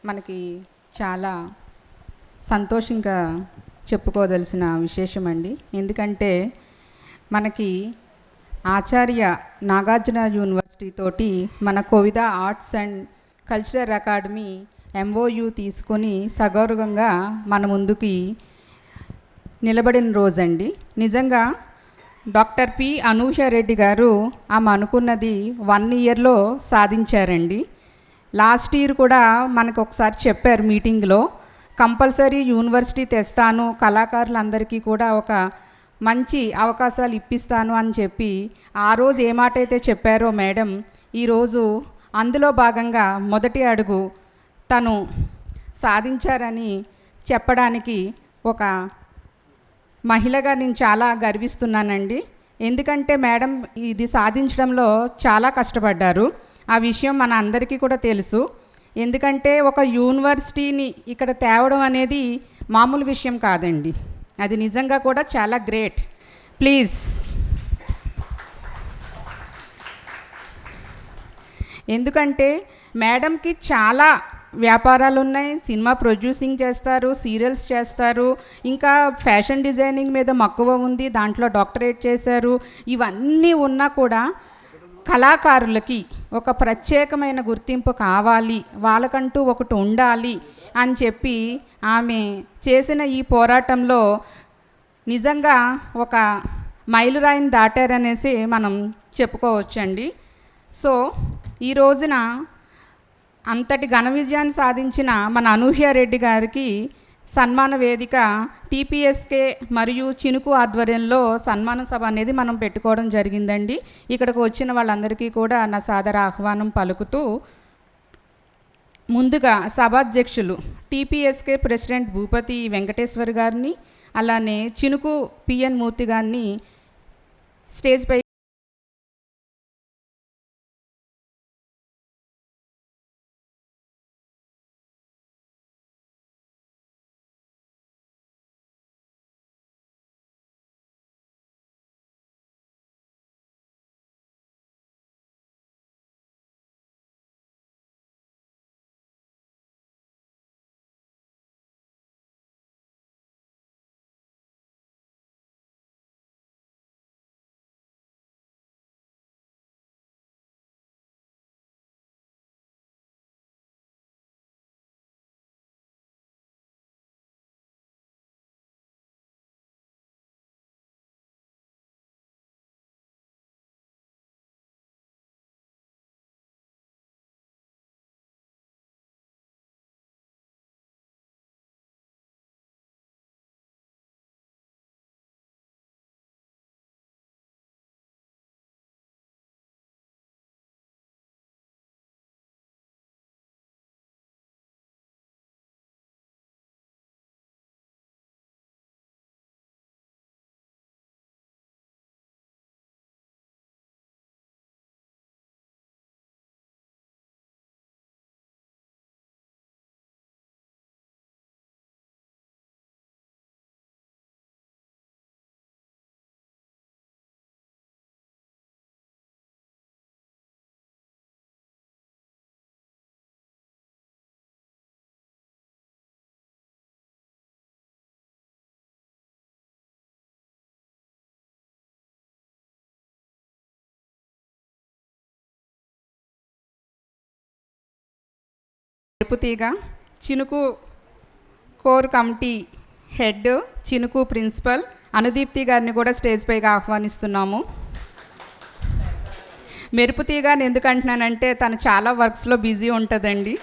మనకి చాలా సంతోషంగా చెప్పుకోదలసిన విశేషం అండి. ఎందుకంటే మనకి ఆచార్య నాగార్జున యూనివర్సిటీ తోటి మన Kovida arts and cultural academy MOU తీసుకొని సగౌరవంగా మన ముందుకి నిలబడిన రోజండి. నిజంగా డాక్టర్ పి అనూష రెడ్డి గారు ఆమె అనుకున్నది 1 ఇయర్లో సాధించారండి. లాస్ట్ ఇయర్ కూడా మనకు ఒకసారి చెప్పారు మీటింగ్లో, కంపల్సరీ యూనివర్సిటీ తెస్తాను, కళాకారులందరికీ కూడా ఒక మంచి అవకాశాలు ఇప్పిస్తాను అని చెప్పి ఆ రోజు ఏ మాట అయితే చెప్పారో మేడం, ఈరోజు అందులో భాగంగా మొదటి అడుగు తను సాధించారని చెప్పడానికి ఒక మహిళగా నేను చాలా గర్విస్తున్నానండి. ఎందుకంటే మేడం ఇది సాధించడంలో చాలా కష్టపడ్డారు. ఆ విషయం మన అందరికీ కూడా తెలుసు. ఎందుకంటే ఒక యూనివర్సిటీని ఇక్కడ తేవడం అనేది మామూలు విషయం కాదండి. అది నిజంగా కూడా చాలా గ్రేట్. ప్లీజ్. ఎందుకంటే మేడంకి చాలా వ్యాపారాలు ఉన్నాయి, సినిమా ప్రొడ్యూసింగ్ చేస్తారు, సీరియల్స్ చేస్తారు, ఇంకా ఫ్యాషన్ డిజైనింగ్ మీద మక్కువ ఉంది, దాంట్లో డాక్టరేట్ చేశారు. ఇవన్నీ ఉన్నా కూడా కళాకారులకి ఒక ప్రత్యేకమైన గుర్తింపు కావాలి, వాళ్ళకంటూ ఒకటి ఉండాలి అని చెప్పి ఆమె చేసిన ఈ పోరాటంలో నిజంగా ఒక మైలురాయిని దాటారనేసి మనం చెప్పుకోవచ్చండి. సో ఈ రోజున అంతటి ఘన విజయాన్ని సాధించిన మన అనూహ్య రెడ్డి గారికి సన్మాన వేదిక టీపీఎస్కే మరియు చినుకు ఆధ్వర్యంలో సన్మాన సభ అనేది మనం పెట్టుకోవడం జరిగిందండి. ఇక్కడికి వచ్చిన వాళ్ళందరికీ కూడా నా సాదర ఆహ్వానం పలుకుతూ, ముందుగా సభాధ్యక్షులు టీపీఎస్కే ప్రెసిడెంట్ భూపతి వెంకటేశ్వర్ గారిని, అలానే చినుకు పిఎన్ మూర్తి గారిని స్టేజ్పై తిరుపతిగా చినుకు కోర్ కమిటీ హెడ్, చినుకు ప్రిన్సిపల్ అనుదీప్తి గారిని కూడా స్టేజ్ పైకి ఆహ్వానిస్తున్నాము. మెరుపుతీ గారిని ఎందుకు అంటున్నానంటే తను చాలా వర్క్స్లో బిజీ ఉంటుందండి.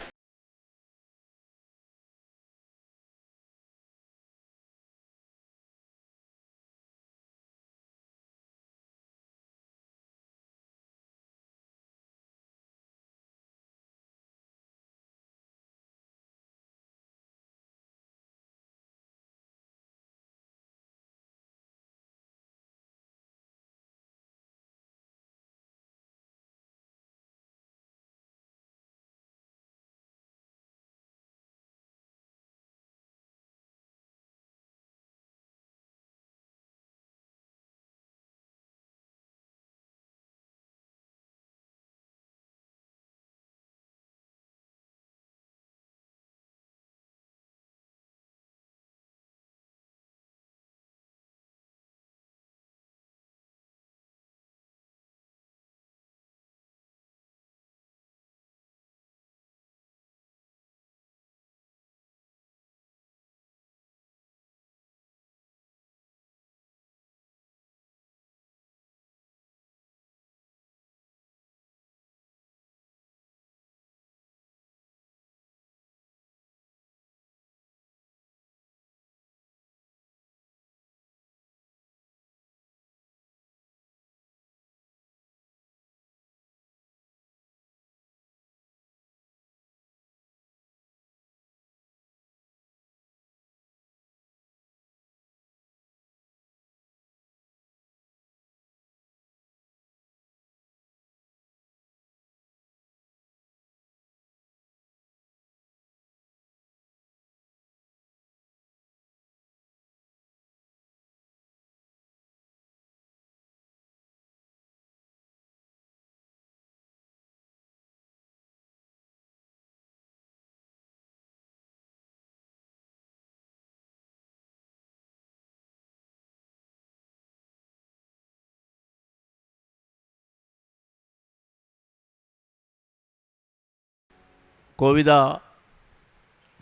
Kovida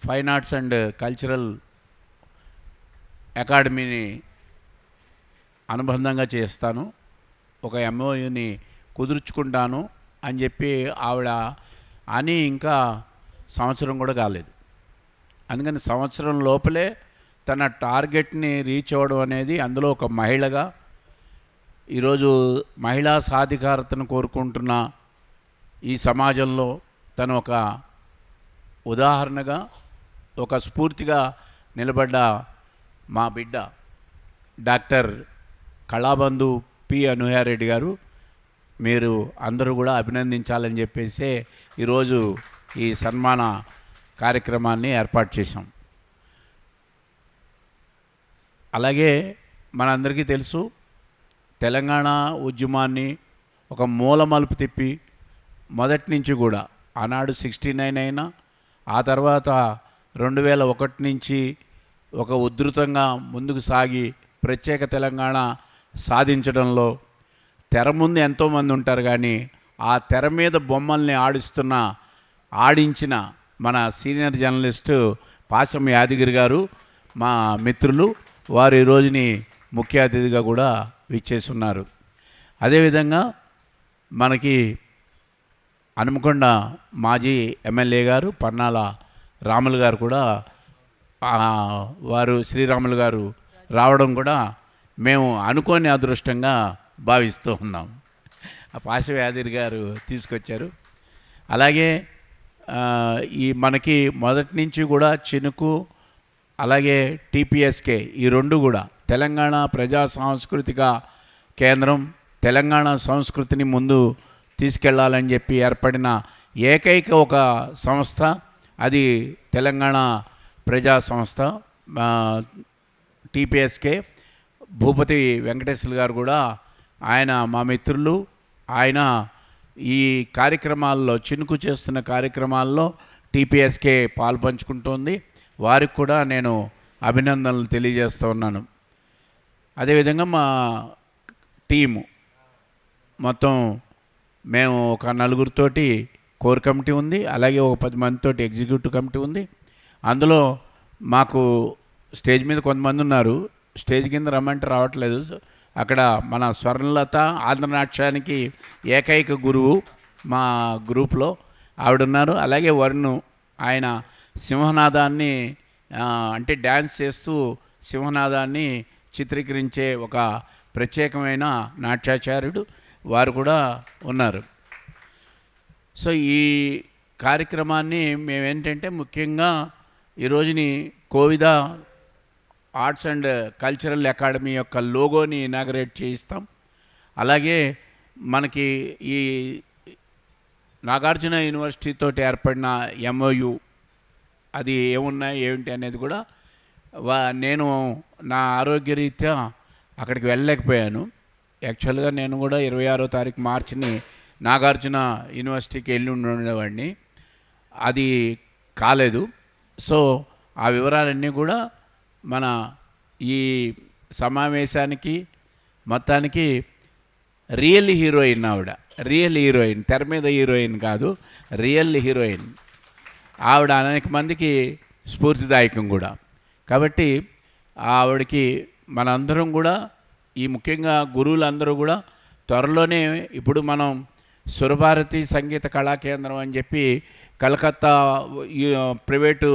fine arts and cultural అకాడమీని అనుబంధంగా చేస్తాను, ఒక ఎంఓయూని కుదుర్చుకుంటాను అని చెప్పి ఆవిడ అని ఇంకా సంవత్సరం కూడా కాలేదు. అందుకని సంవత్సరం లోపలే తన టార్గెట్ని రీచ్ అవ్వడం అనేది, అందులో ఒక మహిళగా ఈరోజు మహిళా సాధికారతను కోరుకుంటున్న ఈ సమాజంలో తను ఒక ఉదాహరణగా, ఒక స్ఫూర్తిగా నిలబడ్డ మా బిడ్డ డాక్టర్ కళాబంధు పి అనూహ్యారెడ్డి గారు, మీరు అందరూ కూడా అభినందించాలని చెప్పేసి ఈరోజు ఈ సన్మాన కార్యక్రమాన్ని ఏర్పాటు చేశాం. అలాగే మనందరికీ తెలుసు, తెలంగాణ ఉద్యమాన్ని ఒక మూల మలుపు తిప్పి మొదటి నుంచి కూడా ఆనాడు 69 అయినా, ఆ తర్వాత 2001 నుంచి ఒక ఉధృతంగా ముందుకు సాగి ప్రత్యేక తెలంగాణ సాధించడంలో తెర ముందు ఎంతోమంది ఉంటారు, కానీ ఆ తెర మీద బొమ్మల్ని ఆడించిన మన సీనియర్ జర్నలిస్టు పాశం యాదగిరి గారు మా మిత్రులు, వారు ఈ రోజుని ముఖ్య అతిథిగా కూడా విచ్చేస్తున్నారు. అదేవిధంగా మనకి హనుమకొండ మాజీ ఎమ్మెల్యే గారు పన్నాల రాములు గారు కూడా, వారు శ్రీరాములు గారు రావడం కూడా మేము అనుకోని అదృష్టంగా భావిస్తూ ఉన్నాం. ఆ పాశం యాదగిరి గారు తీసుకొచ్చారు. అలాగే ఈ మనకి మొదటి నుంచి కూడా చినుకు, అలాగే టీపీఎస్కే, ఈ రెండు కూడా తెలంగాణ ప్రజా సాంస్కృతిక కేంద్రం, తెలంగాణ సంస్కృతిని ముందు తీసుకెళ్లాలని చెప్పి ఏర్పడిన ఏకైక ఒక సంస్థ అది తెలంగాణ ప్రజా సంస్థ టీపీఎస్కే. భూపతి వెంకటేశ్వర గారు కూడా, ఆయన మా మిత్రులు, ఆయన ఈ కార్యక్రమాల్లో, చినుకు చేస్తున్న కార్యక్రమాల్లో టీపీఎస్కే పాల్పంచుకుంటోంది. వారికి కూడా నేను అభినందనలు తెలియజేస్తూ ఉన్నాను. అదేవిధంగా మా టీము మొత్తం మేము ఒక 4 కోర్ కమిటీ ఉంది, అలాగే ఒక 10 మందితోటి ఎగ్జిక్యూటివ్ కమిటీ ఉంది. అందులో మాకు స్టేజ్ మీద కొంతమంది ఉన్నారు, స్టేజ్ కింద రమ్మంటే రావట్లేదు. అక్కడ మన స్వర్ణలత ఆంధ్రనాట్యానికి ఏకైక గురువు మా గ్రూప్లో ఆవిడున్నారు. అలాగే వరుణ్, ఆయన సింహనాదాన్ని అంటే డ్యాన్స్ చేస్తూ సింహనాదాన్ని చిత్రీకరించే ఒక ప్రత్యేకమైన నాట్యాచార్యుడు, వారు కూడా ఉన్నారు. సో ఈ కార్యక్రమాన్ని మేమేంటంటే ముఖ్యంగా ఈరోజుని Kovida arts and cultural academy యొక్క లోగోని ఇనాగరేట్ చేయిస్తాం. అలాగే మనకి ఈ నాగార్జున యూనివర్సిటీ తోటి ఏర్పడిన ఎంఓయు, అది ఏమున్నాయి ఏంటి అనేది కూడా నేను నా ఆరోగ్యరీత్యా అక్కడికి వెళ్ళలేకపోయాను. యాక్చువల్గా నేను కూడా 26వ తారీఖు మార్చిని నాగార్జున యూనివర్సిటీకి వెళ్ళి ఉండేవాడిని, అది కాలేదు. సో ఆ వివరాలన్నీ కూడా మన ఈ సమావేశానికి మొత్తానికి రియల్ హీరోయిన్ ఆవిడ, రియల్ హీరోయిన్, తెర మీద హీరోయిన్ కాదు, రియల్ హీరోయిన్ ఆవిడ. అనేక మందికి స్ఫూర్తిదాయకం కూడా. కాబట్టి ఆవిడకి మనందరం కూడా, ఈ ముఖ్యంగా గురువులందరూ కూడా త్వరలోనే, ఇప్పుడు మనం సురభారతి సంగీత కళా కేంద్రం అని చెప్పి కలకత్తా ప్రైవేటు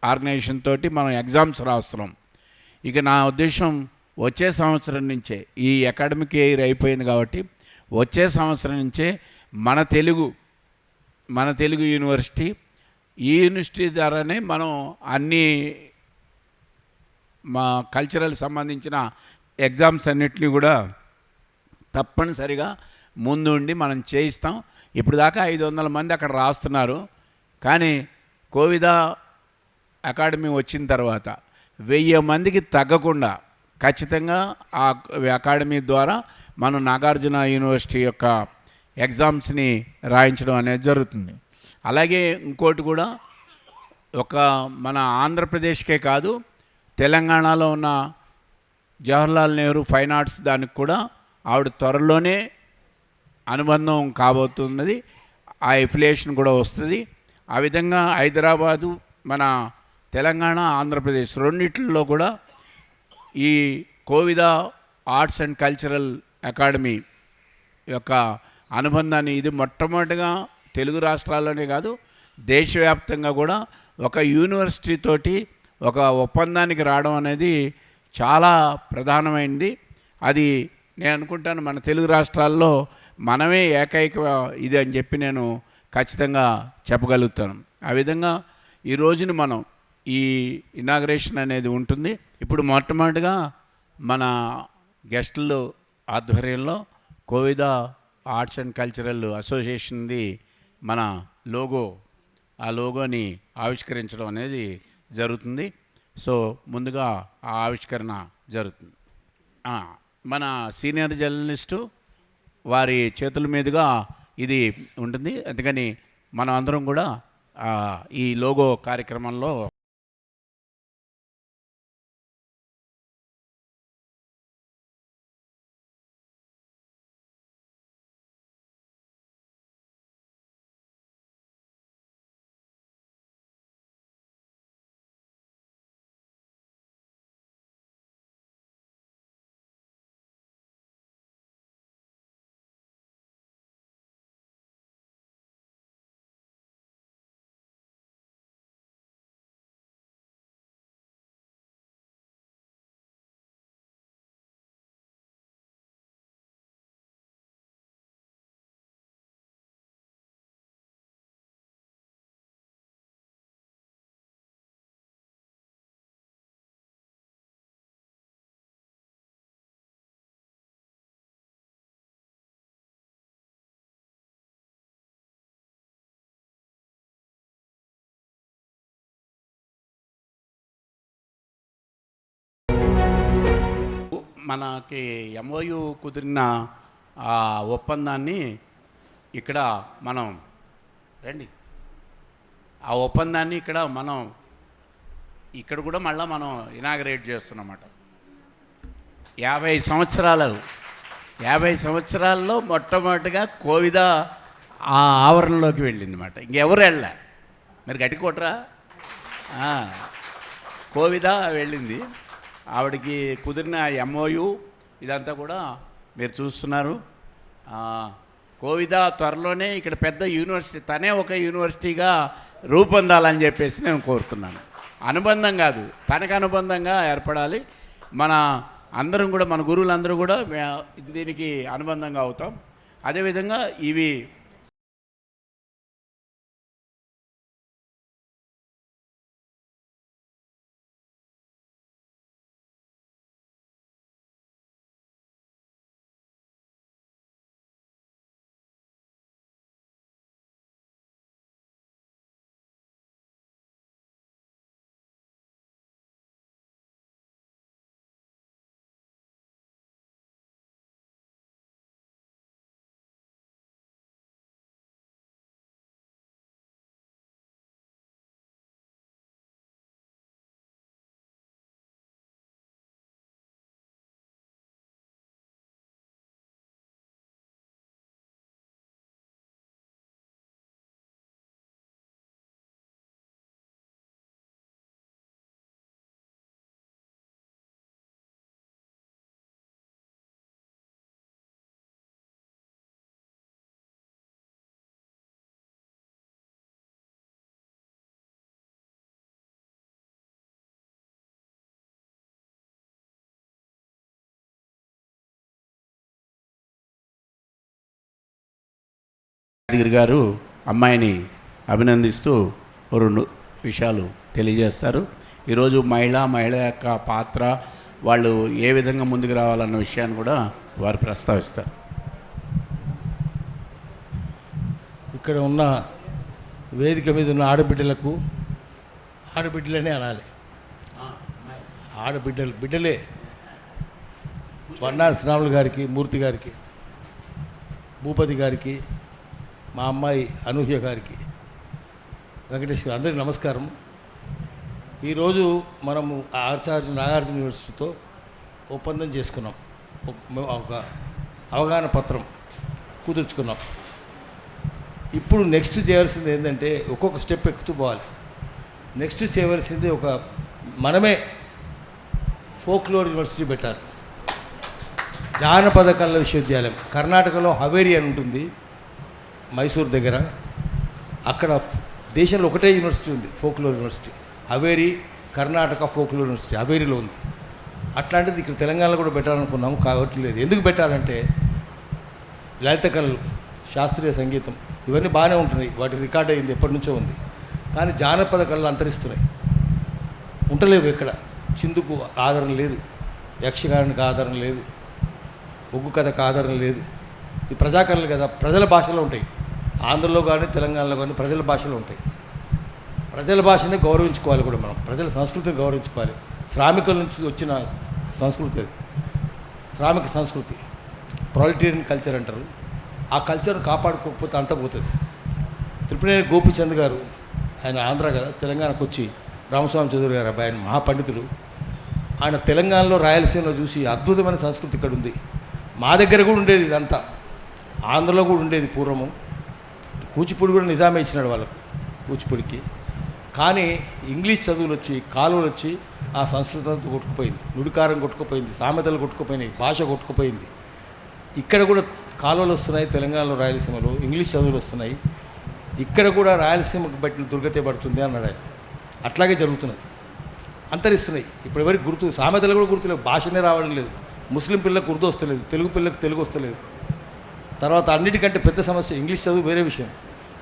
ఆర్గనైజేషన్ తోటి మనం ఎగ్జామ్స్ రాస్తున్నాం. ఇక నా ఉద్దేశం వచ్చే సంవత్సరం నుంచే, ఈ అకాడమిక్ ఇయర్ అయిపోయింది కాబట్టి వచ్చే సంవత్సరం నుంచే మన తెలుగు యూనివర్సిటీ, ఈ యూనివర్సిటీ ద్వారానే మనం అన్ని మా కల్చరల్ సంబంధించిన ఎగ్జామ్స్ అన్నిటినీ కూడా తప్పనిసరిగా ముందుండి మనం చేయిస్తాం. ఇప్పుడు దాకా 500 మంది అక్కడ రాస్తున్నారు, కానీ కోవిద అకాడమీ వచ్చిన తర్వాత 1000 మందికి తగ్గకుండా ఖచ్చితంగా ఆ అకాడమీ ద్వారా మనం నాగార్జున యూనివర్సిటీ యొక్క ఎగ్జామ్స్ని రాయించడం అనేది జరుగుతుంది. అలాగే ఇంకోటి కూడా, ఒక మన ఆంధ్రప్రదేశ్కే కాదు, తెలంగాణలో ఉన్న జవహర్లాల్ నెహ్రూ ఫైన్ ఆర్ట్స్ దానికి కూడా ఆవిడ త్వరలోనే అనుబంధం కాబోతున్నది. ఆ ఎఫిలియేషన్ కూడా వస్తుంది. ఆ విధంగా హైదరాబాదు, మన తెలంగాణ, ఆంధ్రప్రదేశ్ రెండిట్లో కూడా ఈ Kovida arts and cultural academy యొక్క అనుబంధాన్ని ఇది మొట్టమొదటిగా తెలుగు రాష్ట్రాల్లోనే కాదు దేశవ్యాప్తంగా కూడా ఒక యూనివర్సిటీ తోటి ఒక ఒప్పందానికి రావడం అనేది చాలా ప్రధానమైనది. అది నేను అనుకుంటాను మన తెలుగు రాష్ట్రాల్లో మనమే ఏకైక ఇది అని చెప్పి నేను ఖచ్చితంగా చెప్పగలుగుతాను. ఆ విధంగా ఈ రోజున మనం ఈ ఇనాగ్రేషన్ అనేది ఉంటుంది. ఇప్పుడు మొట్టమొదటిగా మన గెస్టుల ఆధ్వర్యంలో కోవిద ఆర్ట్స్ అండ్ కల్చరల్ అసోసియేషన్ది మన లోగో, ఆ లోగోని ఆవిష్కరించడం అనేది జరుగుతుంది. సో ముందుగా ఆ ఆవిష్కరణ జరుగుతుంది. మన సీనియర్ జర్నలిస్టు వారి చేతుల మీదుగా ఇది ఉంటుంది. అందుకని మనం అందరం కూడా ఈ లోగో కార్యక్రమంలో మనకి ఎంఓయు కుదిరిన ఆ ఒప్పందాన్ని ఇక్కడ మనం రండి, ఆ ఒప్పందాన్ని ఇక్కడ మనం ఇక్కడ కూడా మళ్ళీ మనం ఇనాగరేట్ చేస్తున్నమాట. 50 సంవత్సరాల్లో మొట్టమొదటిగా కోవిద ఆ ఆవరణలోకి వెళ్ళింది అన్నమాట. ఇంకెవరు వెళ్ళా, మీరు గట్టి కొట్టరా, కోవిద వెళ్ళింది. ఆవిడకి కుదిరిన ఎంఓయు ఇదంతా కూడా మీరు చూస్తున్నారు. కోవిద త్వరలోనే ఇక్కడ పెద్ద యూనివర్సిటీ, తనే ఒక యూనివర్సిటీగా రూపొందాలని చెప్పేసి నేను కోరుతున్నాను. అనుబంధం కాదు, తనకు అనుబంధంగా ఏర్పడాలి. మన అందరం కూడా, మన గురువులందరూ కూడా దీనికి అనుబంధంగా అవుతాం. అదేవిధంగా ఇవి యాదగిరి గారు అమ్మాయిని అభినందిస్తూ 2 విషయాలు తెలియజేస్తారు. ఈరోజు మహిళ యొక్క పాత్ర, వాళ్ళు ఏ విధంగా ముందుకు రావాలన్న విషయాన్ని కూడా వారు ప్రస్తావిస్తారు. ఇక్కడ ఉన్న వేదిక మీద ఉన్న ఆడబిడ్డలకు, ఆడబిడ్డలనే అనాలి, బిడ్డలే, వన్నారి శ్రావణులు గారికి, మూర్తి గారికి, భూపతి గారికి, మా అమ్మాయి అనూహ్య గారికి, వెంకటేశ్వర, అందరికీ నమస్కారం. ఈరోజు మనము ఆచార్య నాగార్జున యూనివర్సిటీతో ఒప్పందం చేసుకున్నాం, ఒక అవగాహన పత్రం కుదుర్చుకున్నాం. ఇప్పుడు నెక్స్ట్ చేయాల్సింది ఏంటంటే ఒక్కొక్క స్టెప్ ఎక్కుతూ పోవాలి. నెక్స్ట్ చేయవలసింది మనమే ఫోక్లోర్ యూనివర్సిటీ పెట్టాలి. జానపద కళల విశ్వవిద్యాలయం కర్ణాటకలో హవేరి అని ఉంటుంది, మైసూర్ దగ్గర. అక్కడ దేశంలో ఒకటే యూనివర్సిటీ ఉంది, folklore university. Haveri Karnataka folklore university హవేరిలో ఉంది. అట్లాంటిది ఇక్కడ తెలంగాణలో కూడా పెట్టాలనుకున్నాము, కాబట్టి లేదు. ఎందుకు పెట్టాలంటే లలిత కళలు, శాస్త్రీయ సంగీతం ఇవన్నీ బాగానే ఉంటున్నాయి, వాటి రికార్డ్ అయింది, ఎప్పటి నుంచో ఉంది. కానీ జానపద కళలు అంతరిస్తున్నాయి, ఉండలేవు. ఎక్కడ చిందుకు ఆదరణ లేదు, యక్షగానానికి ఆదరణ లేదు, ఒగ్గు కథకు ఆదరణ లేదు. ఈ ప్రజాకళలు కదా, ప్రజల భాషలో ఉంటాయి. ఆంధ్రలో కానీ తెలంగాణలో కానీ ప్రజల భాషలో ఉంటాయి. ప్రజల భాషని గౌరవించుకోవాలి కూడా మనం, ప్రజల సంస్కృతిని గౌరవించుకోవాలి. శ్రామికుల నుంచి వచ్చిన సంస్కృతి అది, శ్రామిక సంస్కృతి, ప్రొలెటేరియన్ కల్చర్ అంటారు. ఆ కల్చర్ కాపాడుకోకపోతే అంత పోతుంది. త్రిపురేని గోపీచంద్ గారు, ఆయన ఆంధ్ర కదా, తెలంగాణకు వచ్చి రామస్వామి చౌదరి గారు అబ్బాయి, ఆయన మహాపండితుడు. ఆయన తెలంగాణలో రాయలసీమలో చూసి అద్భుతమైన సంస్కృతి ఇక్కడ ఉంది. మా దగ్గర కూడా ఉండేది ఇదంతా, ఆంధ్రలో కూడా ఉండేది పూర్వము. కూచిపూడి కూడా నిజామే ఇచ్చినాడు వాళ్ళకు, కూచిపూడికి. కానీ ఇంగ్లీష్ చదువులు వచ్చి, కాలువలు వచ్చి ఆ సంస్కృతి అంతా కొట్టుకుపోయింది, నుడికారం కొట్టుకుపోయింది, సామెతలు కొట్టుకుపోయినాయి, భాష కొట్టుకుపోయింది. ఇక్కడ కూడా కాలువలు వస్తున్నాయి, తెలంగాణలో రాయలసీమలో ఇంగ్లీష్ చదువులు వస్తున్నాయి. ఇక్కడ కూడా రాయలసీమకు బట్టిన దుర్గతే పడుతుంది అన్నాడు ఆయన. అట్లాగే జరుగుతున్నది, అంతరిస్తున్నాయి. ఇప్పుడు ఎవరికి గుర్తు, సామెతలు కూడా గుర్తులేవు, భాషనే రావడం లేదు. ముస్లిం పిల్లలకు ఉర్దూ వస్తలేదు, తెలుగు పిల్లలకు తెలుగు వస్తలేదు. తర్వాత అన్నిటికంటే పెద్ద సమస్య ఇంగ్లీష్ చదువు వేరే విషయం.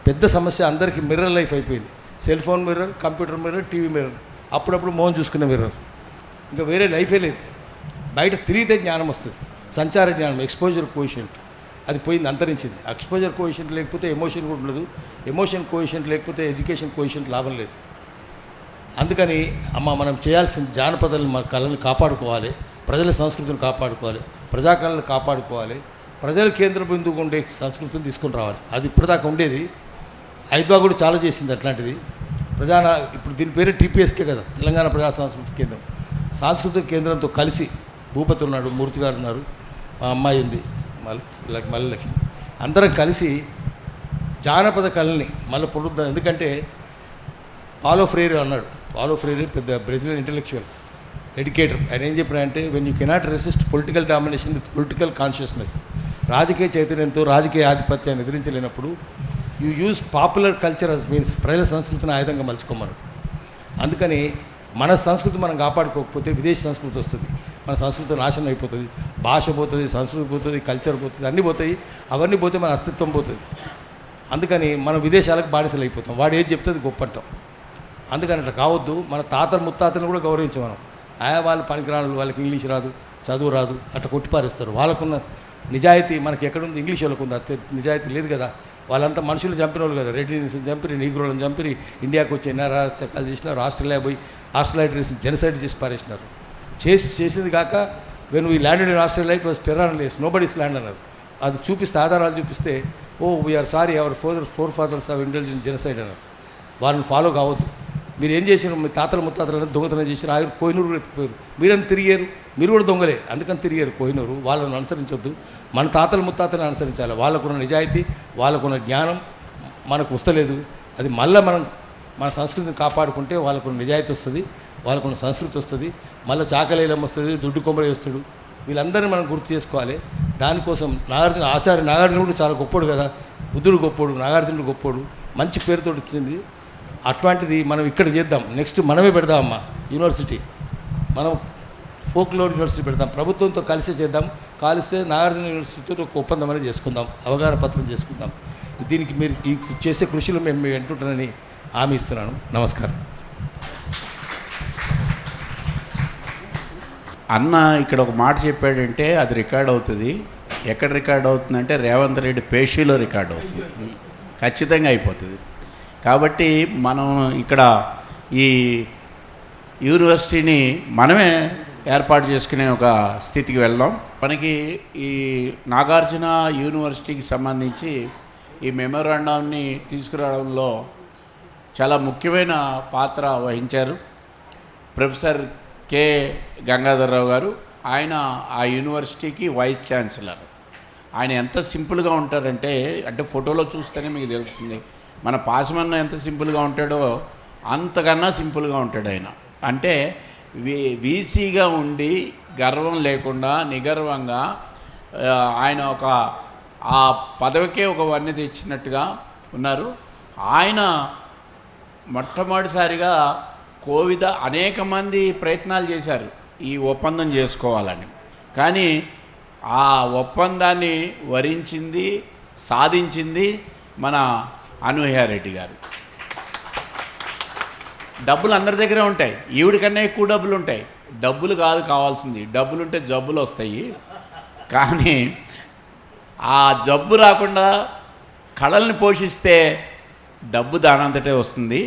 పెద్ద సమస్య అందరికీ మిర్రర్ లైఫ్ అయిపోయింది. Cell phone mirror, computer mirror, TV mirror, అప్పుడప్పుడు మోహన్ చూసుకునే మిర్రర్. ఇంకా వేరే లైఫే లేదు. బయట తిరిగితే జ్ఞానం వస్తుంది, సంచార జ్ఞానం, ఎక్స్పోజర్ కోఎఫిషియంట్ అది పోయింది, అంతరించింది. ఎక్స్పోజర్ కోఎఫిషియంట్ లేకపోతే ఎమోషన్ కూడా ఉండదు, ఎమోషన్ కోఎఫిషియంట్ లేకపోతే ఎడ్యుకేషన్ కోఎఫిషియంట్ లాభం లేదు. అందుకని మనం చేయాల్సింది జానపదాలను, మన కళలను కాపాడుకోవాలి, ప్రజల సంస్కృతిని కాపాడుకోవాలి, ప్రజాకళలను కాపాడుకోవాలి, ప్రజల కేంద్ర బిందువుగా ఉండే సంస్కృతిని తీసుకొని రావాలి. అది ఇప్పటిదాకా ఉండేది. హైదరాబాద్ కూడా చాలా చేసింది అట్లాంటిది. ఇప్పుడు దీని పేరే టీపీఎస్కే కదా, తెలంగాణ ప్రజా సాంస్కృతిక కేంద్రం. సాంస్కృతిక కేంద్రంతో కలిసి భూపతి ఉన్నాడు, మూర్తి గారు ఉన్నారు, మా అమ్మాయి ఉంది మల్లి లక్ష్మి, అందరం కలిసి జానపద కళని మళ్ళీ పొడుద్దాం. ఎందుకంటే పాలో ఫ్రేరే అన్నాడు, పాలో ఫ్రేరే పెద్ద బ్రెజిలియన్ ఇంటెలెక్చువల్ ఎడ్యుకేటర్. ఆయన ఏం చెప్పినారంటే, when you cannot resist political domination with political consciousness, రాజకీయ చైతన్యంతో రాజకీయ ఆధిపత్యాన్ని ఎదిరించలేనప్పుడు you use popular culture as means, ప్రజల సంస్కృతిని ఆయుధంగా మలుచుకోమన్నారు. అందుకని మన సంస్కృతి మనం కాపాడుకోకపోతే విదేశీ సంస్కృతి వస్తుంది, మన సంస్కృతి నాశనం అయిపోతుంది, భాష పోతుంది, సంస్కృతి పోతుంది, కల్చర్ పోతుంది, అన్నీ పోతాయి. అవన్నీ పోతే మన అస్తిత్వం పోతుంది. అందుకని మనం విదేశాలకు బానిసలు అయిపోతాం, వాడు ఏది చెప్తే అది గొప్ప అంటాం. అందుకని అట్లా కావద్దు. మన తాతల ముత్తాతను కూడా గౌరవించాం మనం. వాళ్ళు పనికిరాను, వాళ్ళకి ఇంగ్లీష్ రాదు, చదువు రాదు, అట్లా కొట్టిపారేస్తారు. వాళ్ళకున్న నిజాయితీ మనకి ఎక్కడుంది? ఇంగ్లీష్ వాళ్ళకు ఉంది, నిజాయితీ లేదు కదా. వాళ్ళంతా మనుషులు చంపిన వాళ్ళు కదా, రెడ్డిని చంపిరి, నీగ్రోలను చంపిరి, ఇండియాకు వచ్చి చకాలు చేసినారు, ఆస్ట్రేలియా పోయి ఆస్ట్రేలియా జెనసైడ్ చేసి పారేసినారు. చేసింది కాక when we landed in Australia it was terra nullius, nobody's land అన్నారు. అది చూపిస్తే, ఆధారాలు చూపిస్తే, we're sorry our forefathers of Indians in genocide అన్నారు. వాళ్ళని ఫాలో కావద్దు. మీరు ఏం చేసినారు? మీ తాతల ముత్తాతలను దొంగతనం చేసినారు, ఆయన కోహినూరు ఎత్తిపోయారు, మీరంతా తిరిగారు, మీరు కూడా దొంగలే, అందుకని తిరిగారు కోహినూరు. వాళ్ళని అనుసరించొద్దు, మన తాతల ముత్తాతలను అనుసరించాలి. వాళ్ళకున్న నిజాయితీ, వాళ్ళకున్న జ్ఞానం మనకు వస్తలేదు. అది మళ్ళీ మన సంస్కృతిని కాపాడుకుంటే వాళ్ళకున్న నిజాయితీ వస్తుంది, వాళ్ళకున్న సంస్కృతి వస్తుంది. మళ్ళీ చాకలేలం వస్తుంది, దుడ్డు కొమ్మరి వస్తాడు. వీళ్ళందరినీ మనం గుర్తు చేసుకోవాలి. దానికోసం ఆచార్య నాగార్జున కూడా చాలా గొప్పోడు కదా, బుద్ధుడు గొప్పోడు, నాగార్జునుడు గొప్పోడు, మంచి పేరుతో వచ్చింది. అట్లాంటిది మనం ఇక్కడ చేద్దాం. నెక్స్ట్ మనమే పెడదామమ్మా యూనివర్సిటీ, మనం ఫోక్లోర్ యూనివర్సిటీ పెడతాం, ప్రభుత్వంతో కలిసి చేద్దాం. కలిస్తే నాగార్జున యూనివర్సిటీతో ఒక ఒప్పందం అనేది చేసుకుందాం, అవగాహన పత్రం చేసుకుందాం. దీనికి మీరు ఈ చేసే కృషిలో మేము వింటుంటానని హామీ ఇస్తున్నాను. నమస్కారం. అన్న ఇక్కడ ఒక మాట చెప్పాడంటే అది రికార్డ్ అవుతుంది. ఎక్కడ రికార్డ్ అవుతుందంటే రేవంత్ రెడ్డి పేషీలో రికార్డ్ అవుతుంది, ఖచ్చితంగా అయిపోతుంది. కాబట్టి మనం ఇక్కడ ఈ యూనివర్సిటీని మనమే ఏర్పాటు చేసుకునే ఒక స్థితికి వెళ్దాం. మనకి ఈ నాగార్జున యూనివర్సిటీకి సంబంధించి ఈ మెమోరాండంని తీసుకురావడంలో చాలా ముఖ్యమైన పాత్ర వహించారు ప్రొఫెసర్ కె గంగాధర్రావు గారు. ఆయన ఆ యూనివర్సిటీకి వైస్ ఛాన్సలర్. ఆయన ఎంత సింపుల్గా ఉంటారంటే, అంటే ఫోటోలో చూస్తేనే మీకు తెలుస్తుంది. మన పాశమన్న ఎంత సింపుల్గా ఉంటాడో అంతకన్నా సింపుల్గా ఉంటాడు ఆయన. అంటే వీసీగా ఉండి గర్వం లేకుండా నిగర్వంగా ఆయన ఒక ఆ పదవికే ఒక వన్నె తెచ్చినట్టుగా ఉన్నారు. ఆయన మొట్టమొదటిసారిగా కోవిడ్ అనేక మంది ప్రయత్నాలు చేశారు ఈ ఒప్పందం చేసుకోవాలని. కానీ ఆ ఒప్పందాన్ని వరించింది, సాధించింది మన అనూహ్యారెడ్డి గారు. డబ్బులు అందరి దగ్గర ఉంటాయి, ఈవిడికన్నా ఎక్కువ డబ్బులు ఉంటాయి. డబ్బులు కాదు కావాల్సింది, డబ్బులుంటే జబ్బులు వస్తాయి. కానీ ఆ జబ్బు రాకుండా కళల్ని పోషిస్తే డబ్బు దానంతటే వస్తుంది,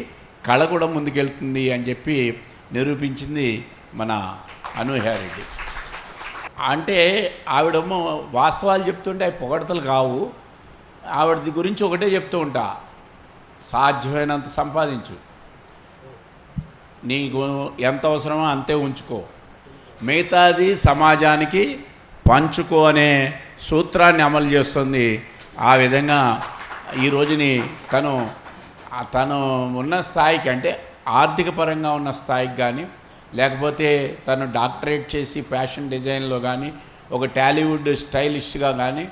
కళ కూడా ముందుకెళ్తుంది అని చెప్పి నిరూపించింది మన అనూహ్యారెడ్డి. అంటే ఆవిడేమో వాస్తవాలు చెప్తుంటే అవి పొగడతలు కావు. ఆవిడ గురించి ఒకటే చెప్తూ ఉంటా, సాధ్యమైనంత సంపాదించు, నీకు ఎంత అవసరమో అంతే ఉంచుకో, మిగతాది సమాజానికి పంచుకో అనే సూత్రాన్ని అమలు చేస్తుంది. ఆ విధంగా ఈ రోజుని తను ఉన్న స్థాయికి, అంటే ఆర్థిక పరంగా ఉన్న స్థాయికి కానీ, లేకపోతే తను డాక్టరేట్ చేసి ఫ్యాషన్ డిజైన్లో కానీ, ఒక టాలీవుడ్ స్టైలిష్గా కానీ,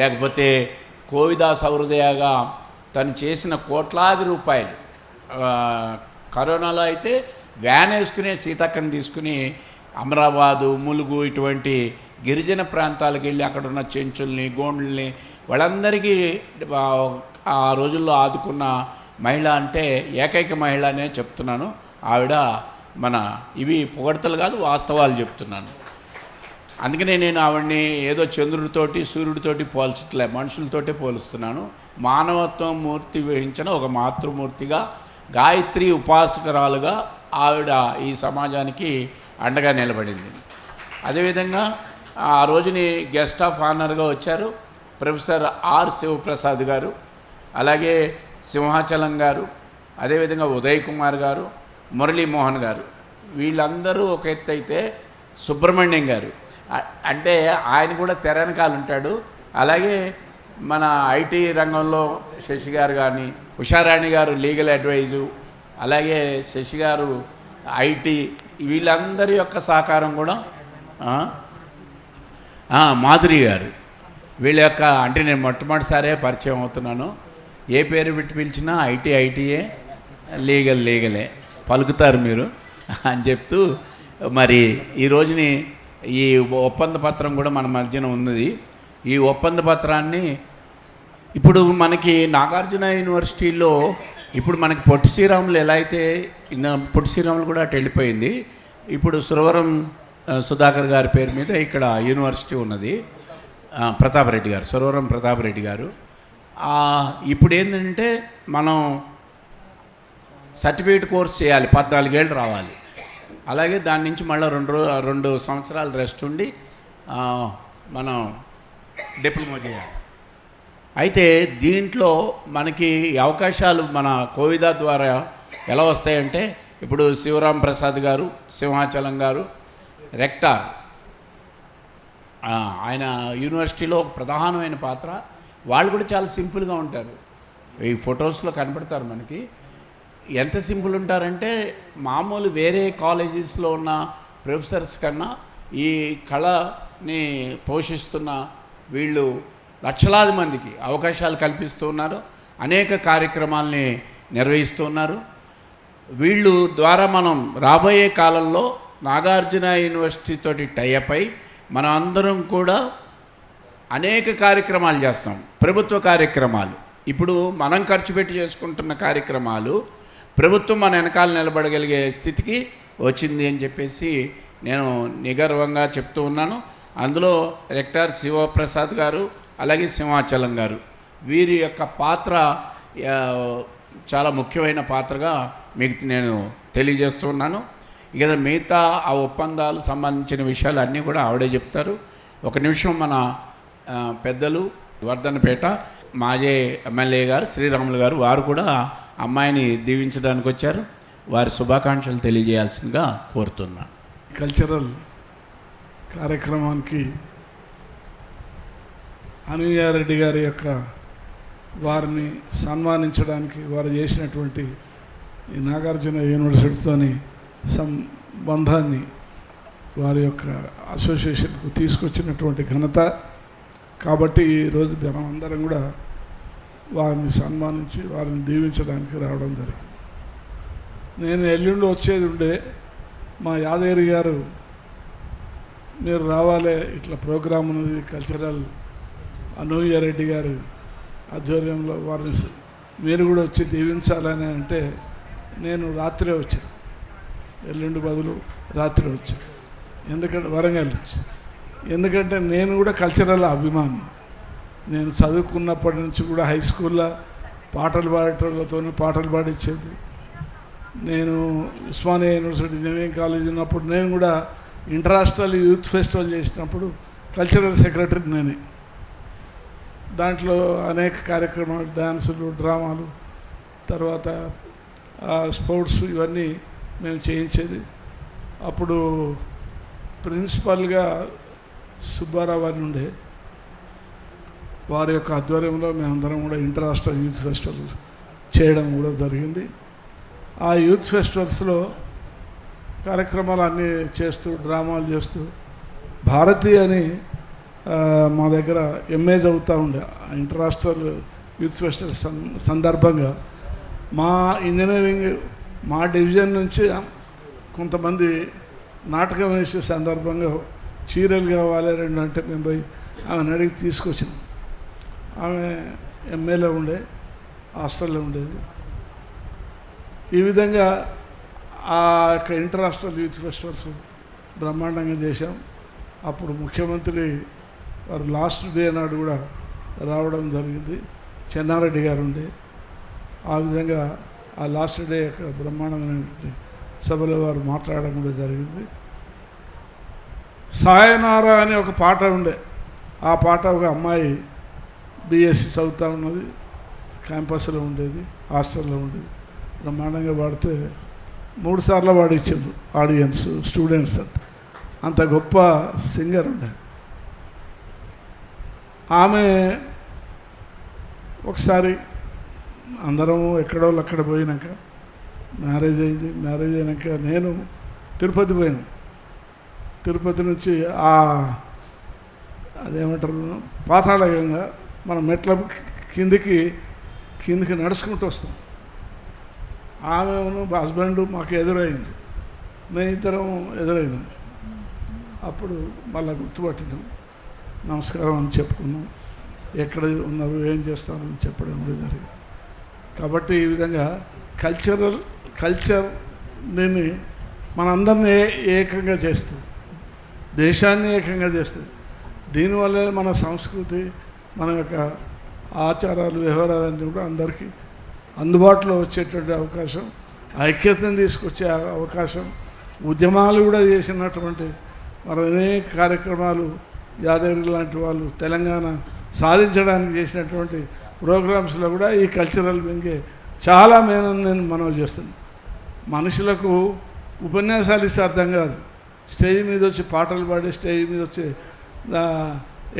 లేకపోతే కోవిదాస్ హృదయగా తను చేసిన కోట్లాది రూపాయలు, కరోనాలో అయితే వ్యాన్ వేసుకునే సీతక్కని తీసుకుని అమరాబాదు, ములుగు ఇటువంటి గిరిజన ప్రాంతాలకు వెళ్ళి అక్కడ ఉన్న చెంచుల్ని, గోండ్లని వాళ్ళందరికీ ఆ రోజుల్లో ఆదుకున్న మహిళ అంటే ఏకైక మహిళ అనే చెప్తున్నాను. ఆవిడ మన ఇవి పొగడతలు కాదు, వాస్తవాలు చెప్తున్నాను. అందుకనే నేను ఆవిడని ఏదో చంద్రుడితోటి సూర్యుడితోటి పోల్చట్లే, మనుషులతోటే పోలుస్తున్నాను. మానవత్వం మూర్తి వహించిన ఒక మాతృమూర్తిగా, గాయత్రి ఉపాసకురాలుగా ఆవిడ ఈ సమాజానికి అండగా నిలబడింది. అదేవిధంగా ఆ రోజుని గెస్ట్ ఆఫ్ ఆనర్గా వచ్చారు ప్రొఫెసర్ ఆర్ శివప్రసాద్ గారు, అలాగే సింహాచలం గారు, అదేవిధంగా ఉదయ్ కుమార్ గారు, మురళీమోహన్ గారు. వీళ్ళందరూ ఒక ఎత్తు అయితే సుబ్రహ్మణ్యం గారు అంటే ఆయన కూడా తెరనకాలు ఉంటాడు. అలాగే మన ఐటీ రంగంలో శశి గారు కానీ, ఉషారాణి గారు లీగల్ అడ్వైజు, అలాగే శశి గారు ఐటీ, వీళ్ళందరి యొక్క సహకారం కూడా, మాధురి గారు, వీళ్ళ యొక్క, అంటే నేను మొట్టమొదటిసారే పరిచయం అవుతున్నాను. ఏ పేరు పెట్టి పిలిచినా ఐటీయే, లీగలే పలుకుతారు మీరు అని చెప్తూ, మరి ఈ రోజుని ఈ ఒప్పంద పత్రం కూడా మన మధ్యన ఉన్నది. ఈ ఒప్పంద పత్రాన్ని ఇప్పుడు మనకి నాగార్జున యూనివర్సిటీలో ఇప్పుడు మనకి పొట్టి శ్రీరాములు ఎలా అయితే, పొట్టి శ్రీరాములు కూడా అటు వెళ్ళిపోయింది, ఇప్పుడు సురవరం సుధాకర్ గారి పేరు మీద ఇక్కడ యూనివర్సిటీ ఉన్నది. ప్రతాపరెడ్డి గారు, సురవరం ప్రతాపరెడ్డి గారు. ఇప్పుడు ఏంటంటే మనం సర్టిఫికేట్ కోర్స్ చేయాలి, 14 ఏళ్ళు రావాలి. అలాగే దాని నుంచి మళ్ళీ 2 సంవత్సరాలు రెస్ట్ ఉండి మనం డిప్లొమా చేయాలి. అయితే దీంట్లో మనకి అవకాశాలు మన కోవిద ద్వారా ఎలా వస్తాయంటే, ఇప్పుడు శివరాం ప్రసాద్ గారు, సింహాచలం గారు రెక్టార్, ఆయన యూనివర్సిటీలో ఒక ప్రధానమైన పాత్ర. వాళ్ళు కూడా చాలా సింపుల్గా ఉంటారు, ఈ ఫొటోస్లో కనపడతారు మనకి. ఎంత సింపుల్ ఉంటారంటే మామూలు వేరే కాలేజెస్లో ఉన్న ప్రొఫెసర్స్ కన్నా ఈ కళని పోషిస్తున్న వీళ్ళు లక్షలాది మందికి అవకాశాలు కల్పిస్తూ ఉన్నారు, అనేక కార్యక్రమాలని నిర్వహిస్తూ ఉన్నారు. వీళ్ళు ద్వారా మనం రాబోయే కాలంలో నాగార్జున యూనివర్సిటీ తోటి టైఅప్ అయి మనం అందరం కూడా అనేక కార్యక్రమాలు చేస్తాం, ప్రభుత్వ కార్యక్రమాలు. ఇప్పుడు మనం ఖర్చు పెట్టి చేసుకుంటున్న కార్యక్రమాలు ప్రభుత్వం మన వెనకాల నిలబడగలిగే స్థితికి వచ్చింది అని చెప్పేసి నేను నిగర్వంగా చెప్తూ ఉన్నాను. అందులో రెక్టార్ శివప్రసాద్ గారు, అలాగే సింహాచలం గారు, వీరి యొక్క పాత్ర చాలా ముఖ్యమైన పాత్రగా మీకు నేను తెలియజేస్తున్నాను. ఇక మిగతా ఆ ఒప్పందాలు సంబంధించిన విషయాలు అన్నీ కూడా ఆవిడే చెప్తారు. ఒక నిమిషం మన పెద్దలు వర్ధనపేట మాజీ ఎమ్మెల్యే గారు శ్రీరాములు గారు, వారు కూడా అమ్మాయిని దీవించడానికి వచ్చారు. వారి శుభాకాంక్షలు తెలియజేయాల్సిందిగా కోరుతున్నాను. కల్చరల్ కార్యక్రమానికి అనూయారెడ్డి గారి యొక్క వారిని సన్మానించడానికి వారు చేసినటువంటి ఈ నాగార్జున యూనివర్సిటీతోని సంబంధాన్ని వారి యొక్క అసోసియేషన్కు తీసుకొచ్చినటువంటి ఘనత. కాబట్టి ఈరోజు మనం అందరం కూడా వారిని సన్మానించి వారిని దీవించడానికి రావడం జరిగింది. నేను ఎల్లుండి వచ్చేది ఉండే, మా యాదగిరి గారు మీరు రావాలి, ఇట్లా ప్రోగ్రామ్ ఉన్నది కల్చరల్, అనూయారెడ్డి గారు ఆధ్వర్యంలో వారిని మీరు కూడా వచ్చి దీవించాలని అంటే నేను రాత్రే వచ్చాను, ఎల్లుండి బదులు రాత్రి వచ్చాను. ఎందుకంటే వరంగల్ నుంచి, ఎందుకంటే నేను కూడా కల్చరల్ అభిమాని. నేను చదువుకున్నప్పటి నుంచి కూడా హై స్కూల్లో పాటలు పాడేటోళ్ళతో పాటలు పాడించేది. నేను ఉస్మానియా యూనివర్సిటీ ఇంజనీరింగ్ కాలేజ్ ఉన్నప్పుడు నేను కూడా ఇంటర్నేషనల్ యూత్ ఫెస్టివల్ చేసినప్పుడు కల్చరల్ సెక్రటరీ నేనే. దాంట్లో అనేక కార్యక్రమాలు, డ్యాన్సులు, డ్రామాలు, తర్వాత స్పోర్ట్స్ ఇవన్నీ మేము చేయించేది. అప్పుడు ప్రిన్సిపల్గా సుబ్బారావు అని ఉండే, వారి యొక్క ఆధ్వర్యంలో మేమందరం కూడా ఇంటర్నేషనల్ యూత్ ఫెస్టివల్ చేయడం కూడా జరిగింది. ఆ యూత్ ఫెస్టివల్స్లో కార్యక్రమాలు అన్నీ చేస్తూ, డ్రామాలు చేస్తూ, భారతి అని మా దగ్గర ఎంఏ చదువుతూ ఉండే. ఇంటర్నేషనల్ యూత్ ఫెస్టివల్ సందర్భంగా మా ఇంజనీరింగ్ మా డివిజన్ నుంచి కొంతమంది నాటకం వేసే సందర్భంగా చీరలు కావాలి 2 అంటే మేము పోయి ఆమెను అడిగి తీసుకొచ్చినాం. ఆమె ఎంఏలో ఉండే, హాస్టల్లో ఉండేది. ఈ విధంగా ఆ యొక్క ఇంటర్నేషనల్ యూత్ ఫెస్టివల్స్ బ్రహ్మాండంగా చేశాం. అప్పుడు ముఖ్యమంత్రి వారు లాస్ట్ డే నాడు కూడా రావడం జరిగింది, చెన్నారెడ్డి గారు ఉండే. ఆ విధంగా ఆ లాస్ట్ డే యొక్క బ్రహ్మాండమైన సభలో వారు మాట్లాడడం కూడా జరిగింది. సాయనార అనే ఒక పాట ఉండే, ఆ పాట ఒక అమ్మాయి బీఎస్సీ చదువుతూ ఉన్నది, క్యాంపస్లో ఉండేది, హాస్టల్లో ఉండేది. బ్రహ్మాండంగా పాడితే 3 సార్లు పాడించారు ఆడియన్స్, స్టూడెంట్స్ అంత గొప్ప సింగర్ ఉండే. ఆమె ఒకసారి అందరం ఎక్కడో అక్కడ పోయినాక మ్యారేజ్ అయింది. మ్యారేజ్ అయినాక నేను తిరుపతి పోయాను. తిరుపతి నుంచి అదేమంటారు పాతాళంగా మన మెట్ల కిందికి నడుచుకుంటూ వస్తాం. ఆమె హస్బెండ్ మాకు ఎదురైంది, మేము ఇద్దరం ఎదురైనాం. అప్పుడు మళ్ళీ గుర్తుపట్టినాం, నమస్కారం అని చెప్పుకున్నాం, ఎక్కడ ఉన్నారు ఏం చేస్తారని చెప్పడం కూడా జరిగింది. కాబట్టి ఈ విధంగా కల్చర్ దీన్ని మనందరినీ ఏకంగా చేస్తుంది, దేశాన్ని ఏకంగా చేస్తుంది. దీనివల్లే మన సంస్కృతి, మన యొక్క ఆచారాలు, వ్యవహారాలన్నీ కూడా అందరికీ అందుబాటులో వచ్చేటువంటి అవకాశం, ఐక్యతను తీసుకొచ్చే అవకాశం, ఉద్యమాలు కూడా చేసినటువంటి మరి అనేక కార్యక్రమాలు యాదగిరి లాంటి వాళ్ళు తెలంగాణ సాధించడానికి చేసినటువంటి ప్రోగ్రామ్స్లో కూడా ఈ కల్చరల్ వింగే చాలా నేను మనవి చేస్తున్నాను. మనుషులకు ఉపన్యాసాలు ఇస్తే అర్థం కాదు, స్టేజ్ మీద వచ్చి పాటలు పాడి, స్టేజ్ మీద వచ్చి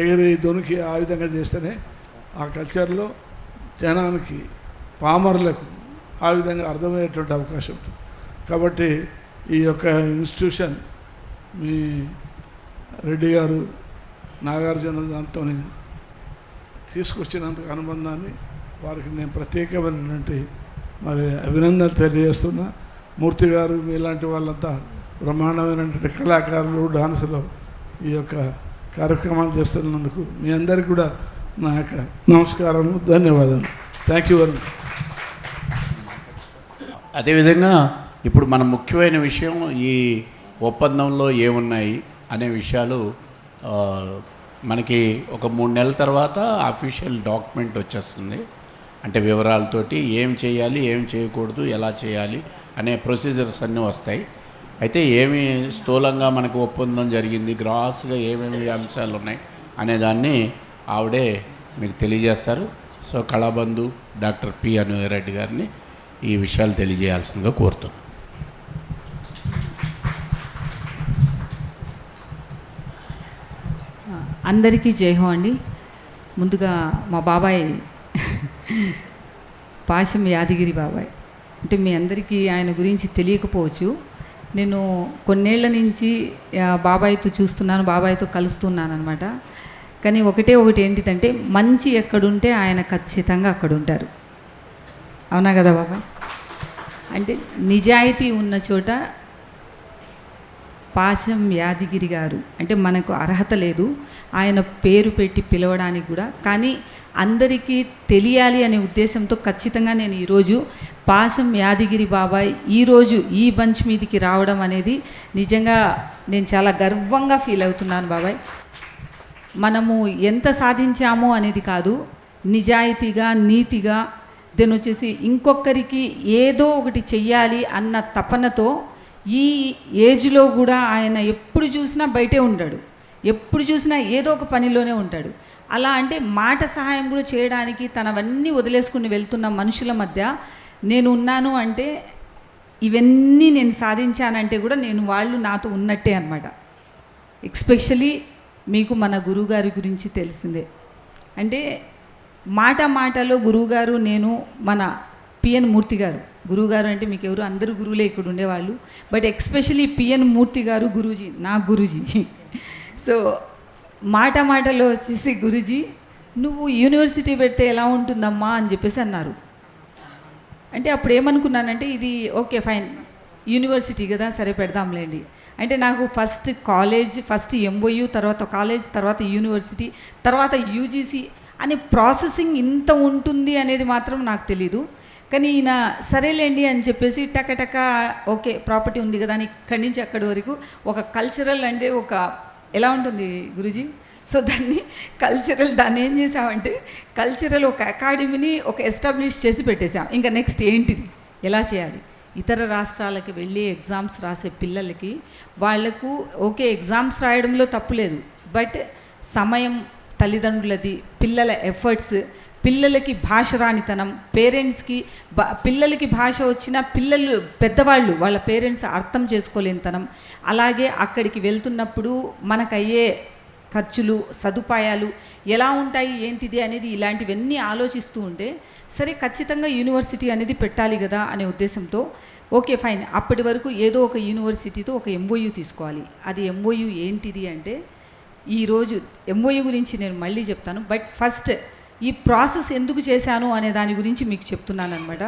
ఎగిరి దొనికి ఆ విధంగా చేస్తేనే ఆ కల్చర్లో జనానికి, పామరులకు ఆ విధంగా అర్థమయ్యేటువంటి అవకాశం ఉంటుంది. కాబట్టి ఈ యొక్క ఇన్స్టిట్యూషన్ మీ రెడ్డి గారు నాగార్జున దాంతో తీసుకొచ్చినందుకు అనుబంధాన్ని వారికి నేను ప్రత్యేకమైనటువంటి మరి అభినందనలు తెలియజేస్తున్నా. మూర్తి గారు మీలాంటి వాళ్ళంతా బ్రహ్మాండమైనటువంటి కళాకారులు, డాన్సులు ఈ యొక్క కార్యక్రమాలు చేస్తున్నందుకు మీ అందరికీ కూడా నా యొక్క నమస్కారాలు, ధన్యవాదాలు. Thank you very much. అదేవిధంగా ఇప్పుడు మన ముఖ్యమైన విషయం ఈ ఒప్పందంలో ఏమున్నాయి అనే విషయాలు మనకి ఒక 3 నెలల తర్వాత అఫీషియల్ డాక్యుమెంట్ వచ్చేస్తుంది. అంటే వివరాలతోటి ఏం చేయాలి, ఏం చేయకూడదు, ఎలా చేయాలి అనే ప్రొసీజర్స్ అన్నీ వస్తాయి. అయితే ఏమి స్థూలంగా మనకు ఒప్పందం జరిగింది, గ్రాస్గా ఏమేమి అంశాలు ఉన్నాయి అనేదాన్ని ఆవిడే మీకు తెలియజేస్తారు. సో కళాబంధు డాక్టర్ పి అనూయారెడ్డి గారిని ఈ విషయాలు తెలియజేయాల్సిందిగా కోరుతున్నాను. అందరికీ జై హో అండి. ముందుగా మా బాబాయ్ పాశం యాదగిరి బాబాయ్. అంటే మీ అందరికీ ఆయన గురించి తెలియకపోవచ్చు. నేను కొన్నేళ్ల నుంచి బాబాయ్తో చూస్తున్నాను, బాబాయ్తో కలుస్తున్నాను అనమాట. కానీ ఒకటి ఏంటిదంటే, మంచి ఎక్కడుంటే ఆయన ఖచ్చితంగా అక్కడ ఉంటారు. అవునా కదా బాబా? అంటే నిజాయితీ ఉన్న చోట పాశం యాదగిరి గారు అంటే మనకు అర్హత లేదు ఆయన పేరు పెట్టి పిలవడానికి కూడా, కానీ అందరికీ తెలియాలి అనే ఉద్దేశంతో ఖచ్చితంగా నేను ఈరోజు పాశం యాదగిరి బాబాయ్ ఈరోజు ఈ బంచ్ మీదికి రావడం అనేది నిజంగా నేను చాలా గర్వంగా ఫీల్ అవుతున్నాను బాబాయ్. మనము ఎంత సాధించామో అనేది కాదు, నిజాయితీగా నీతిగా దెన్ వచ్చేసి ఇంకొకరికి ఏదో ఒకటి చెయ్యాలి అన్న తపనతో ఈ ఏజ్లో కూడా ఆయన ఎప్పుడు చూసినా బయటే ఉంటాడు, ఎప్పుడు చూసినా ఏదో ఒక పనిలోనే ఉంటాడు. అలా అంటే మాట సహాయం కూడా చేయడానికి తనవన్నీ వదిలేసుకుని వెళ్తున్న మనుషుల మధ్య నేను ఉన్నాను అంటే, ఇవన్నీ నేను సాధించానంటే కూడా నేను వాళ్ళు నాతో ఉన్నట్టే అనమాట. ఎస్పెషలీ మీకు మన గురువుగారి గురించి తెలిసిందే. అంటే మాటలో గురువుగారు, నేను మన పిఎన్ మూర్తి గారు, గురువుగారు అంటే మీకు ఎవరు అందరూ గురువులే ఇక్కడ ఉండేవాళ్ళు, బట్ ఎస్పెషలీ పిఎన్ మూర్తి గారు గురూజీ, నా గురూజీ. సో మాటలో వచ్చేసి గురూజీ నువ్వు యూనివర్సిటీ పెడితే ఎలా ఉంటుందమ్మా అని చెప్పేసి అన్నారు. అంటే అప్పుడు ఏమనుకున్నానంటే ఇది ఓకే ఫైన్ యూనివర్సిటీ కదా సరే పెడదాంలేండి. అంటే నాకు ఫస్ట్ కాలేజ్, ఫస్ట్ ఎంఓయూ, తర్వాత కాలేజ్, తర్వాత యూనివర్సిటీ, తర్వాత యూజీసీ అనే ప్రాసెసింగ్ ఇంత ఉంటుంది అనేది మాత్రం నాకు తెలీదు. కానీ ఈయన సరేలేండి అని చెప్పేసి టక ఓకే ప్రాపర్టీ ఉంది కదా అని ఇక్కడి నుంచి అక్కడి వరకు ఒక కల్చరల్ అంటే ఒక ఎలా ఉంటుంది గురూజీ, సో దాన్ని ఏం చేసామంటే కల్చరల్ ఒక అకాడమీని ఒక ఎస్టాబ్లిష్ చేసి పెట్టేశాం. ఇంకా నెక్స్ట్ ఏంటిది ఎలా చేయాలి, ఇతర రాష్ట్రాలకు వెళ్ళి ఎగ్జామ్స్ రాసే పిల్లలకి వాళ్లకు ఓకే ఎగ్జామ్స్ రాయడంలో తప్పులేదు, బట్ సమయం తల్లిదండ్రులది, పిల్లల ఎఫర్ట్స్, పిల్లలకి భాష రానితనం, పేరెంట్స్కి పిల్లలకి భాష వచ్చిన పిల్లలు పెద్దవాళ్ళు వాళ్ళ పేరెంట్స్ అర్థం చేసుకోలేనితనం, అలాగే అక్కడికి వెళ్తున్నప్పుడు మనకయ్యే ఖర్చులు సదుపాయాలు ఎలా ఉంటాయి ఏంటిది అనేది ఇలాంటివన్నీ ఆలోచిస్తూ ఉంటే సరే ఖచ్చితంగా యూనివర్సిటీ అనేది పెట్టాలి కదా అనే ఉద్దేశంతో ఓకే ఫైన్ అప్పటి వరకు ఏదో ఒక యూనివర్సిటీతో ఒక ఎంఓయూ తీసుకోవాలి. అది ఎంఓయూ ఏంటిది అంటే ఈరోజు ఎంఓయూ గురించి నేను మళ్ళీ చెప్తాను, బట్ ఫస్ట్ ఈ ప్రాసెస్ ఎందుకు చేశాను అనే దాని గురించి మీకు చెప్తున్నాను అనమాట.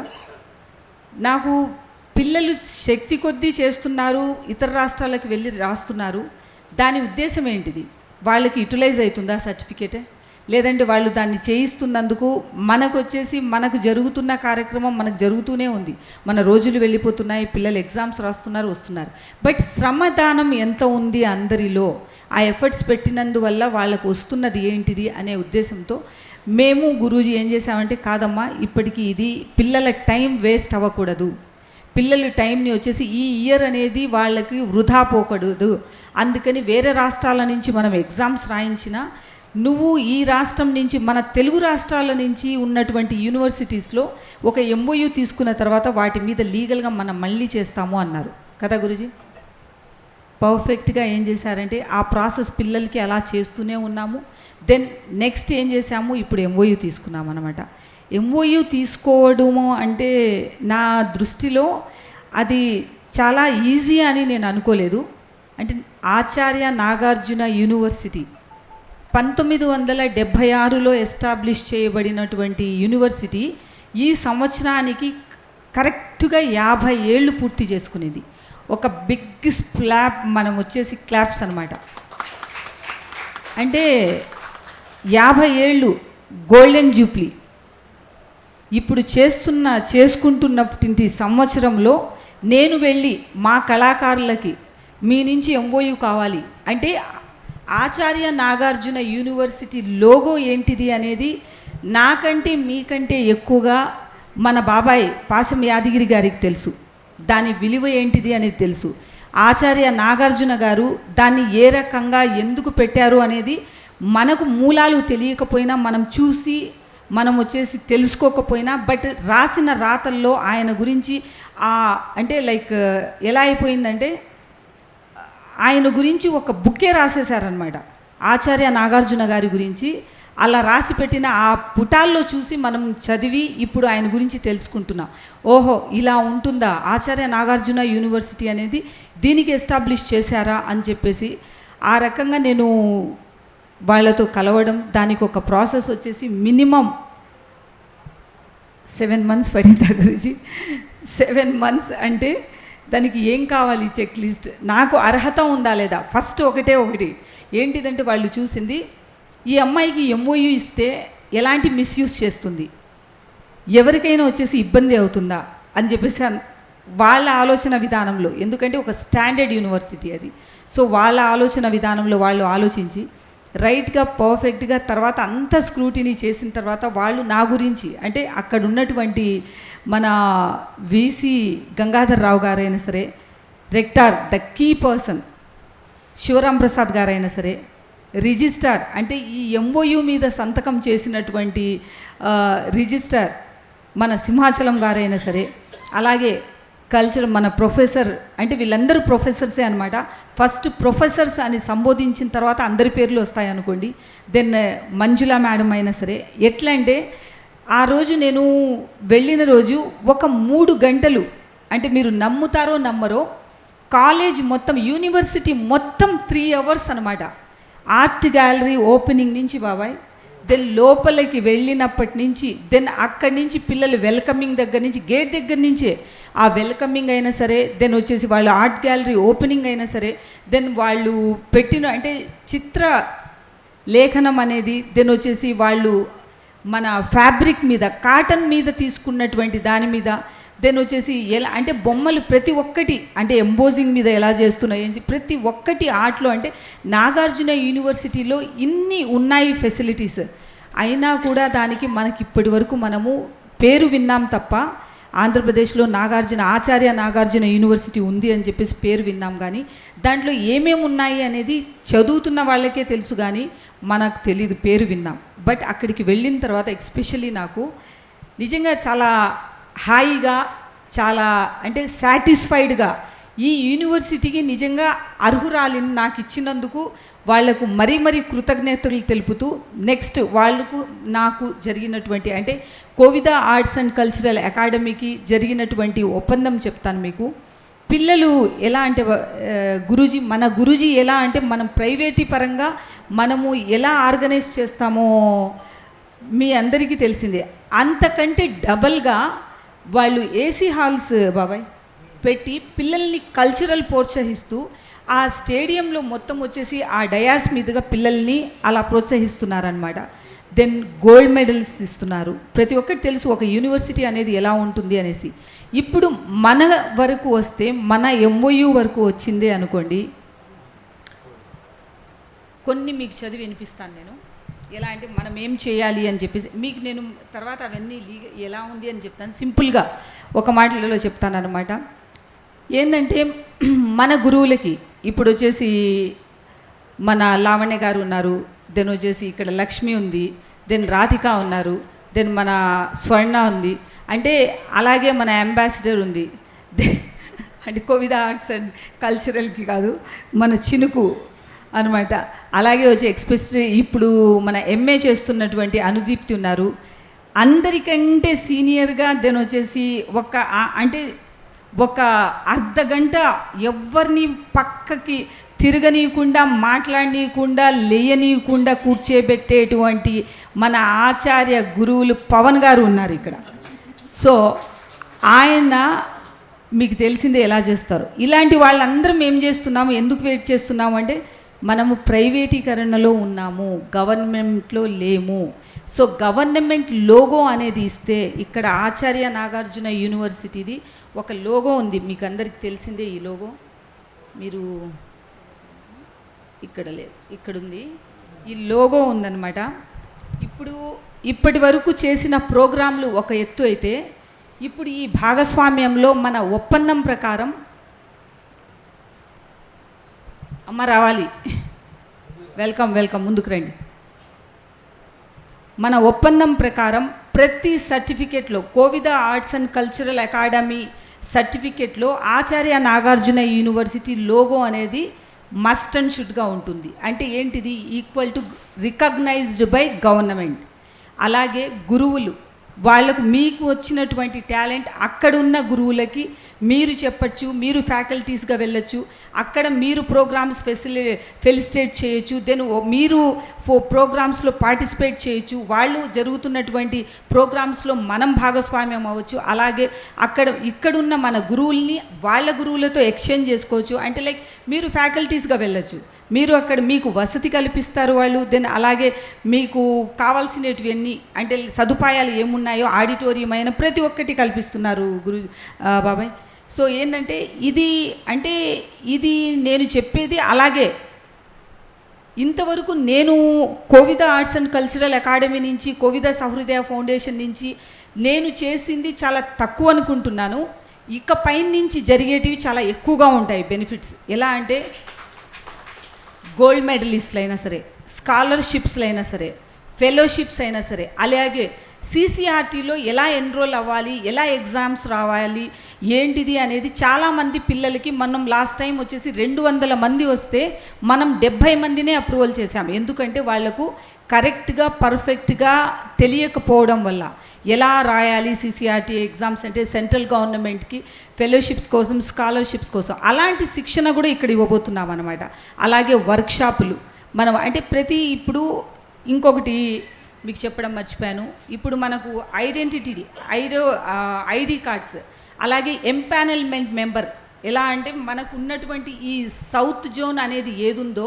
నాకు పిల్లలు శక్తి కొద్దీ చేస్తున్నారు, ఇతర రాష్ట్రాలకు వెళ్ళి రాస్తున్నారు, దాని ఉద్దేశం ఏంటిది, వాళ్ళకి యూటిలైజ్ అవుతుందా సర్టిఫికేటే, లేదంటే వాళ్ళు దాన్ని చేయిస్తున్నందుకు మనకు వచ్చేసి మనకు జరుగుతున్న కార్యక్రమం మనకు జరుగుతూనే ఉంది, మన రోజులు వెళ్ళిపోతున్నాయి, పిల్లలు ఎగ్జామ్స్ రాస్తున్నారు వస్తున్నారు, బట్ శ్రమదానం ఎంత ఉంది అందరిలో, ఆ ఎఫర్ట్స్ పెట్టినందువల్ల వాళ్ళకు వస్తున్నది ఏంటిది అనే ఉద్దేశంతో మేము గురూజీ ఏం చేసామంటే కాదమ్మా ఇప్పటికీ ఇది పిల్లల టైం వేస్ట్ అవ్వకూడదు, పిల్లలు టైంని వచ్చేసి ఈ ఇయర్ అనేది వాళ్ళకి వృధా పోకూడదు, అందుకని వేరే రాష్ట్రాల నుంచి మనం ఎగ్జామ్స్ రాయించినా నువ్వు ఈ రాష్ట్రం నుంచి మన తెలుగు రాష్ట్రాల నుంచి ఉన్నటువంటి యూనివర్సిటీస్లో ఒక ఎంఓయూ తీసుకున్న తర్వాత వాటి మీద లీగల్గా మనం మళ్ళీ చేస్తాము అన్నారు కదా గురూజీ. పర్ఫెక్ట్గా ఏం చేశారంటే ఆ ప్రాసెస్ పిల్లలకి అలా చేస్తూనే ఉన్నాము. దెన్ నెక్స్ట్ ఏం చేసాము, ఇప్పుడు ఎంఓయూ తీసుకున్నాం అనమాట. ఎంఓయూ తీసుకోవడము అంటే నా దృష్టిలో అది చాలా ఈజీ అని నేను అనుకోలేదు. అంటే ఆచార్య నాగార్జున యూనివర్సిటీ 1976లో ఎస్టాబ్లిష్ చేయబడినటువంటి యూనివర్సిటీ ఈ సంవత్సరానికి కరెక్ట్గా 50 ఏళ్ళు పూర్తి చేసుకునేది. ఒక బిగ్ స్లాబ్ మనం వచ్చేసి క్లాప్స్ అనమాట. అంటే 50 ఏళ్ళు గోల్డెన్ జూబ్లీ. ఇప్పుడు చేసుకుంటున్నటువంటి సంవత్సరంలో నేను వెళ్ళి మా కళాకారులకి మీ నుంచి ఎంఓయూ కావాలి అంటే ఆచార్య నాగార్జున యూనివర్సిటీ లోగో ఏంటిది అనేది నాకంటే మీకంటే ఎక్కువగా మన బాబాయ్ పాశం యాదగిరి గారికి తెలుసు, దాని విలువ ఏంటిది అనేది తెలుసు. ఆచార్య నాగార్జున గారు దాన్ని ఏ రకంగా ఎందుకు పెట్టారు అనేది మనకు మూలాలు తెలియకపోయినా మనం చూసి మనం వచ్చేసి తెలుసుకోకపోయినా బట్ రాసిన రాతల్లో ఆయన గురించి అంటే లైక్ ఎలా అయిపోయిందంటే ఆయన గురించి ఒక బుక్కే రాసేశారనమాట ఆచార్య నాగార్జున గారి గురించి. అలా రాసి పెట్టిన ఆ పుటాల్లో చూసి మనం చదివి ఇప్పుడు ఆయన గురించి తెలుసుకుంటున్నాం. ఓహో, ఇలా ఉంటుందా ఆచార్య నాగార్జున యూనివర్సిటీ అనేది, దీనికి ఎస్టాబ్లిష్ చేశారా అని చెప్పేసి ఆ రకంగా నేను వాళ్ళతో కలవడం, దానికి ఒక ప్రాసెస్ వచ్చేసి మినిమం 7 months పడింది గురించి. 7 months అంటే దానికి ఏం కావాలి చెక్ లిస్ట్, నాకు అర్హత ఉందా లేదా, ఫస్ట్ ఒకటి ఏంటిదంటే వాళ్ళు చూసింది ఈ అమ్మాయికి MOU ఇస్తే ఎలాంటి మిస్యూజ్ చేస్తుంది, ఎవరికైనా వచ్చేసి ఇబ్బంది అవుతుందా అని చెప్పేసి వాళ్ళ ఆలోచన విధానంలో, ఎందుకంటే ఒక స్టాండర్డ్ యూనివర్సిటీ అది. సో వాళ్ళ ఆలోచన విధానంలో వాళ్ళు ఆలోచించి రైట్గా పర్ఫెక్ట్గా తర్వాత అంత స్క్రూటినీ చేసిన తర్వాత వాళ్ళు నా గురించి, అంటే అక్కడ ఉన్నటువంటి మన VC గంగాధర్ రావు గారైనా సరే, rector the key person Shivaram Prasad గారైనా సరే, రిజిస్ట్రార్ అంటే ఈ MOU మీద సంతకం చేసినటువంటి రిజిస్ట్రార్ మన సింహాచలం గారైనా సరే, అలాగే కల్చర్ మన ప్రొఫెసర్, అంటే వీళ్ళందరూ ప్రొఫెసర్సే అనమాట. ఫస్ట్ ప్రొఫెసర్స్ అని సంబోధించిన తర్వాత అందరి పేర్లు వస్తాయి అనుకోండి. దెన్ మంజుల మేడం అయినా సరే. ఎట్లా అంటే ఆ రోజు నేను వెళ్ళిన రోజు ఒక 3 గంటలు, అంటే మీరు నమ్ముతారో నమ్మరో, కాలేజ్ మొత్తం యూనివర్సిటీ మొత్తం 3 hours అనమాట. ఆర్ట్ గ్యాలరీ ఓపెనింగ్ నుంచి బాబాయ్, దెన్ లోపలికి వెళ్ళినప్పటి నుంచి, దెన్ అక్కడి నుంచి పిల్లలు వెల్కమింగ్ దగ్గర నుంచి, గేట్ దగ్గర నుంచే ఆ వెల్కమింగ్ అయినా సరే, దెన్ వచ్చేసి వాళ్ళు ఆర్ట్ గ్యాలరీ ఓపెనింగ్ అయినా సరే, దెన్ వాళ్ళు పెట్టిన అంటే చిత్ర లేఖనం అనేది, దెన్ వచ్చేసి వాళ్ళు మన ఫ్యాబ్రిక్ మీద, కాటన్ మీద తీసుకున్నటువంటి దాని మీద, దెన్ వచ్చేసి ఎలా అంటే బొమ్మలు ప్రతి ఒక్కటి, అంటే ఎంబోజింగ్ మీద ఎలా చేస్తున్నాయి ప్రతి ఒక్కటి ఆర్ట్లో, అంటే నాగార్జున యూనివర్సిటీలో ఇన్ని ఉన్నాయి ఫెసిలిటీస్, అయినా కూడా దానికి మనకి ఇప్పటి వరకు మనము పేరు విన్నాం తప్ప, ఆంధ్రప్రదేశ్లో ఆచార్య నాగార్జున యూనివర్సిటీ ఉంది అని చెప్పేసి పేరు విన్నాం, కానీ దాంట్లో ఏమేమి ఉన్నాయి అనేది చదువుతున్న వాళ్ళకే తెలుసు, కానీ మనకు తెలీదు, పేరు విన్నాం. బట్ అక్కడికి వెళ్ళిన తర్వాత ఎస్పెషల్లీ నాకు నిజంగా చాలా హాయిగా, చాలా అంటే సాటిస్ఫైడ్గా, ఈ యూనివర్సిటీకి నిజంగా అర్హురాలిని నాకు ఇచ్చినందుకు వాళ్లకు మరీ కృతజ్ఞతలు తెలుపుతూ, నెక్స్ట్ వాళ్లకు నాకు జరిగినటువంటి అంటే కోవిద ఆర్ట్స్ అండ్ కల్చరల్ అకాడమీకి జరిగినటువంటి ఒప్పందం చెప్తాను మీకు. పిల్లలు ఎలా అంటే మన గురూజీ ఎలా అంటే మనం ప్రైవేటీ పరంగా మనము ఎలా ఆర్గనైజ్ చేస్తామో మీ అందరికీ తెలిసిందే, అంతకంటే డబల్గా వాళ్ళు ఏసీ హాల్స్ బాబాయ్ పెట్టి పిల్లల్ని కల్చరల్ ప్రోత్సహిస్తూ, ఆ స్టేడియంలో మొత్తం వచ్చేసి ఆ డయాస్ మీదుగా పిల్లల్ని అలా ప్రోత్సహిస్తున్నారనమాట. దెన్ గోల్డ్ మెడల్స్ ఇస్తున్నారు. ప్రతి ఒక్కటి తెలుసు ఒక యూనివర్సిటీ అనేది ఎలా ఉంటుంది అనేసి. ఇప్పుడు మన వరకు వస్తే, మన MOU వరకు వచ్చిందే అనుకోండి, కొన్ని మీకు చదివి వినిపిస్తాను నేను. ఎలా అంటే మనం ఏం చేయాలి అని చెప్పేసి మీకు నేను తర్వాత అవన్నీ ఎలా ఉంది అని చెప్తాను. సింపుల్గా ఒక మాటలలో చెప్తాను అనమాట. ఏంటంటే మన గురువులకి ఇప్పుడు వచ్చేసి మన లావణ్య గారు ఉన్నారు, దెన్ వచ్చేసి ఇక్కడ లక్ష్మి ఉంది, దెన్ రాధిక ఉన్నారు, దెన్ మన స్వర్ణ ఉంది, అంటే అలాగే మన అంబాసిడర్ ఉంది, అంటే కోవిద ఆర్ట్స్ అండ్ కల్చరల్కి కాదు మన చినుకు అనమాట. అలాగే వచ్చి ఎక్స్పెషల్లీ ఇప్పుడు మన MA చేస్తున్నటువంటి అనుదీప్తి ఉన్నారు. అందరికంటే సీనియర్గా దెన్ వచ్చేసి ఒక అర్ధగంట ఎవరిని పక్కకి తిరగనీయకుండా, మాట్లాడనీయకుండా, లేయనీయకుండా కూర్చోబెట్టేటువంటి మన ఆచార్య గురువులు పవన్ గారు ఉన్నారు ఇక్కడ. సో ఆయన మీకు తెలిసిందే ఎలా చేస్తారు. ఇలాంటి వాళ్ళందరం ఏం చేస్తున్నాము, ఎందుకు వెయిట్ చేస్తున్నాము అంటే మనము ప్రైవేటీకరణలో ఉన్నాము, గవర్నమెంట్లో లేము. సో గవర్నమెంట్ లోగో అనేది ఇస్తే, ఇక్కడ ఆచార్య నాగార్జున యూనివర్సిటీది ఒక లోగో ఉంది, మీకు అందరికి తెలిసిందే. ఈ లోగో మీరు ఇక్కడ లేదు, ఇక్కడ ఉంది, ఈ లోగో ఉందన్నమాట. ఇప్పటి వరకు చేసిన ప్రోగ్రాంలు ఒక ఎత్తు అయితే, ఇప్పుడు ఈ భాగస్వామ్యంలో మన ఒప్పందం ప్రకారం, అమ్మ రావాలి, వెల్కమ్ ముందుకు రండి. మన ఒప్పందం ప్రకారం ప్రతి సర్టిఫికేట్లో, Kovida arts and cultural academy సర్టిఫికేట్లో ఆచార్య నాగార్జున యూనివర్సిటీ లోగో అనేది మస్ట్ అండ్ షుడ్గా ఉంటుంది. అంటే ఏంటిది? Equal to recognised by government. అలాగే గురువులు, వాళ్ళకు మీకు వచ్చినటువంటి టాలెంట్ అక్కడున్న గురువులకి మీరు చెప్పచ్చు, మీరు ఫ్యాకల్టీస్గా వెళ్ళొచ్చు, అక్కడ మీరు ప్రోగ్రామ్స్ ఫెలిసిటేట్ చేయొచ్చు, దెన్ మీరు ప్రోగ్రామ్స్లో పార్టిసిపేట్ చేయొచ్చు, వాళ్ళు జరుగుతున్నటువంటి ప్రోగ్రామ్స్లో మనం భాగస్వామ్యం అవ్వచ్చు. అలాగే ఇక్కడున్న మన గురువుల్ని వాళ్ళ గురువులతో ఎక్స్చేంజ్ చేసుకోవచ్చు. అంటే లైక్ మీరు ఫ్యాకల్టీస్గా వెళ్ళొచ్చు, మీరు అక్కడ మీకు వసతి కల్పిస్తారు వాళ్ళు, దెన్ అలాగే మీకు కావాల్సినటువన్నీ అంటే సదుపాయాలు ఏమున్నాయో ఆడిటోరియం అయినా ప్రతి ఒక్కటి కల్పిస్తున్నారు బాబాయ్. సో ఏంటంటే ఇది నేను చెప్పేది. అలాగే ఇంతవరకు నేను Kovida arts and cultural academy నుంచి, కోవిద సహృదయ ఫౌండేషన్ నుంచి నేను చేసింది చాలా తక్కువ అనుకుంటున్నాను. ఇకపై నుంచి జరిగేటివి చాలా ఎక్కువగా ఉంటాయి బెనిఫిట్స్. ఎలా అంటే గోల్డ్ మెడలిస్టులు అయినా సరే, స్కాలర్షిప్స్లు అయినా సరే, ఫెలోషిప్స్ అయినా సరే, అలాగే CCRTలో ఎలా ఎన్రోల్ అవ్వాలి, ఎలా ఎగ్జామ్స్ రావాలి, ఏంటిది అనేది చాలామంది పిల్లలకి మనం లాస్ట్ టైం వచ్చేసి 200 మంది వస్తే మనం 70 మందినే అప్రూవల్ చేశాము. ఎందుకంటే వాళ్లకు కరెక్ట్గా పర్ఫెక్ట్గా తెలియకపోవడం వల్ల ఎలా రాయాలి CCRT ఎగ్జామ్స్ అంటే సెంట్రల్ గవర్నమెంట్కి ఫెలోషిప్స్ కోసం, స్కాలర్షిప్స్ కోసం అలాంటి శిక్షణ కూడా ఇక్కడ ఇవ్వబోతున్నాం అన్నమాట. అలాగే వర్క్షాపులు మనం అంటే ఇప్పుడు ఇంకొకటి మీకు చెప్పడం మర్చిపోయాను. ఇప్పుడు మనకు ఐడి కార్డ్స్, అలాగే ఎంపానల్మెంట్ మెంబర్. ఎలా అంటే మనకు ఉన్నటువంటి ఈ సౌత్ జోన్ అనేది ఏదుందో,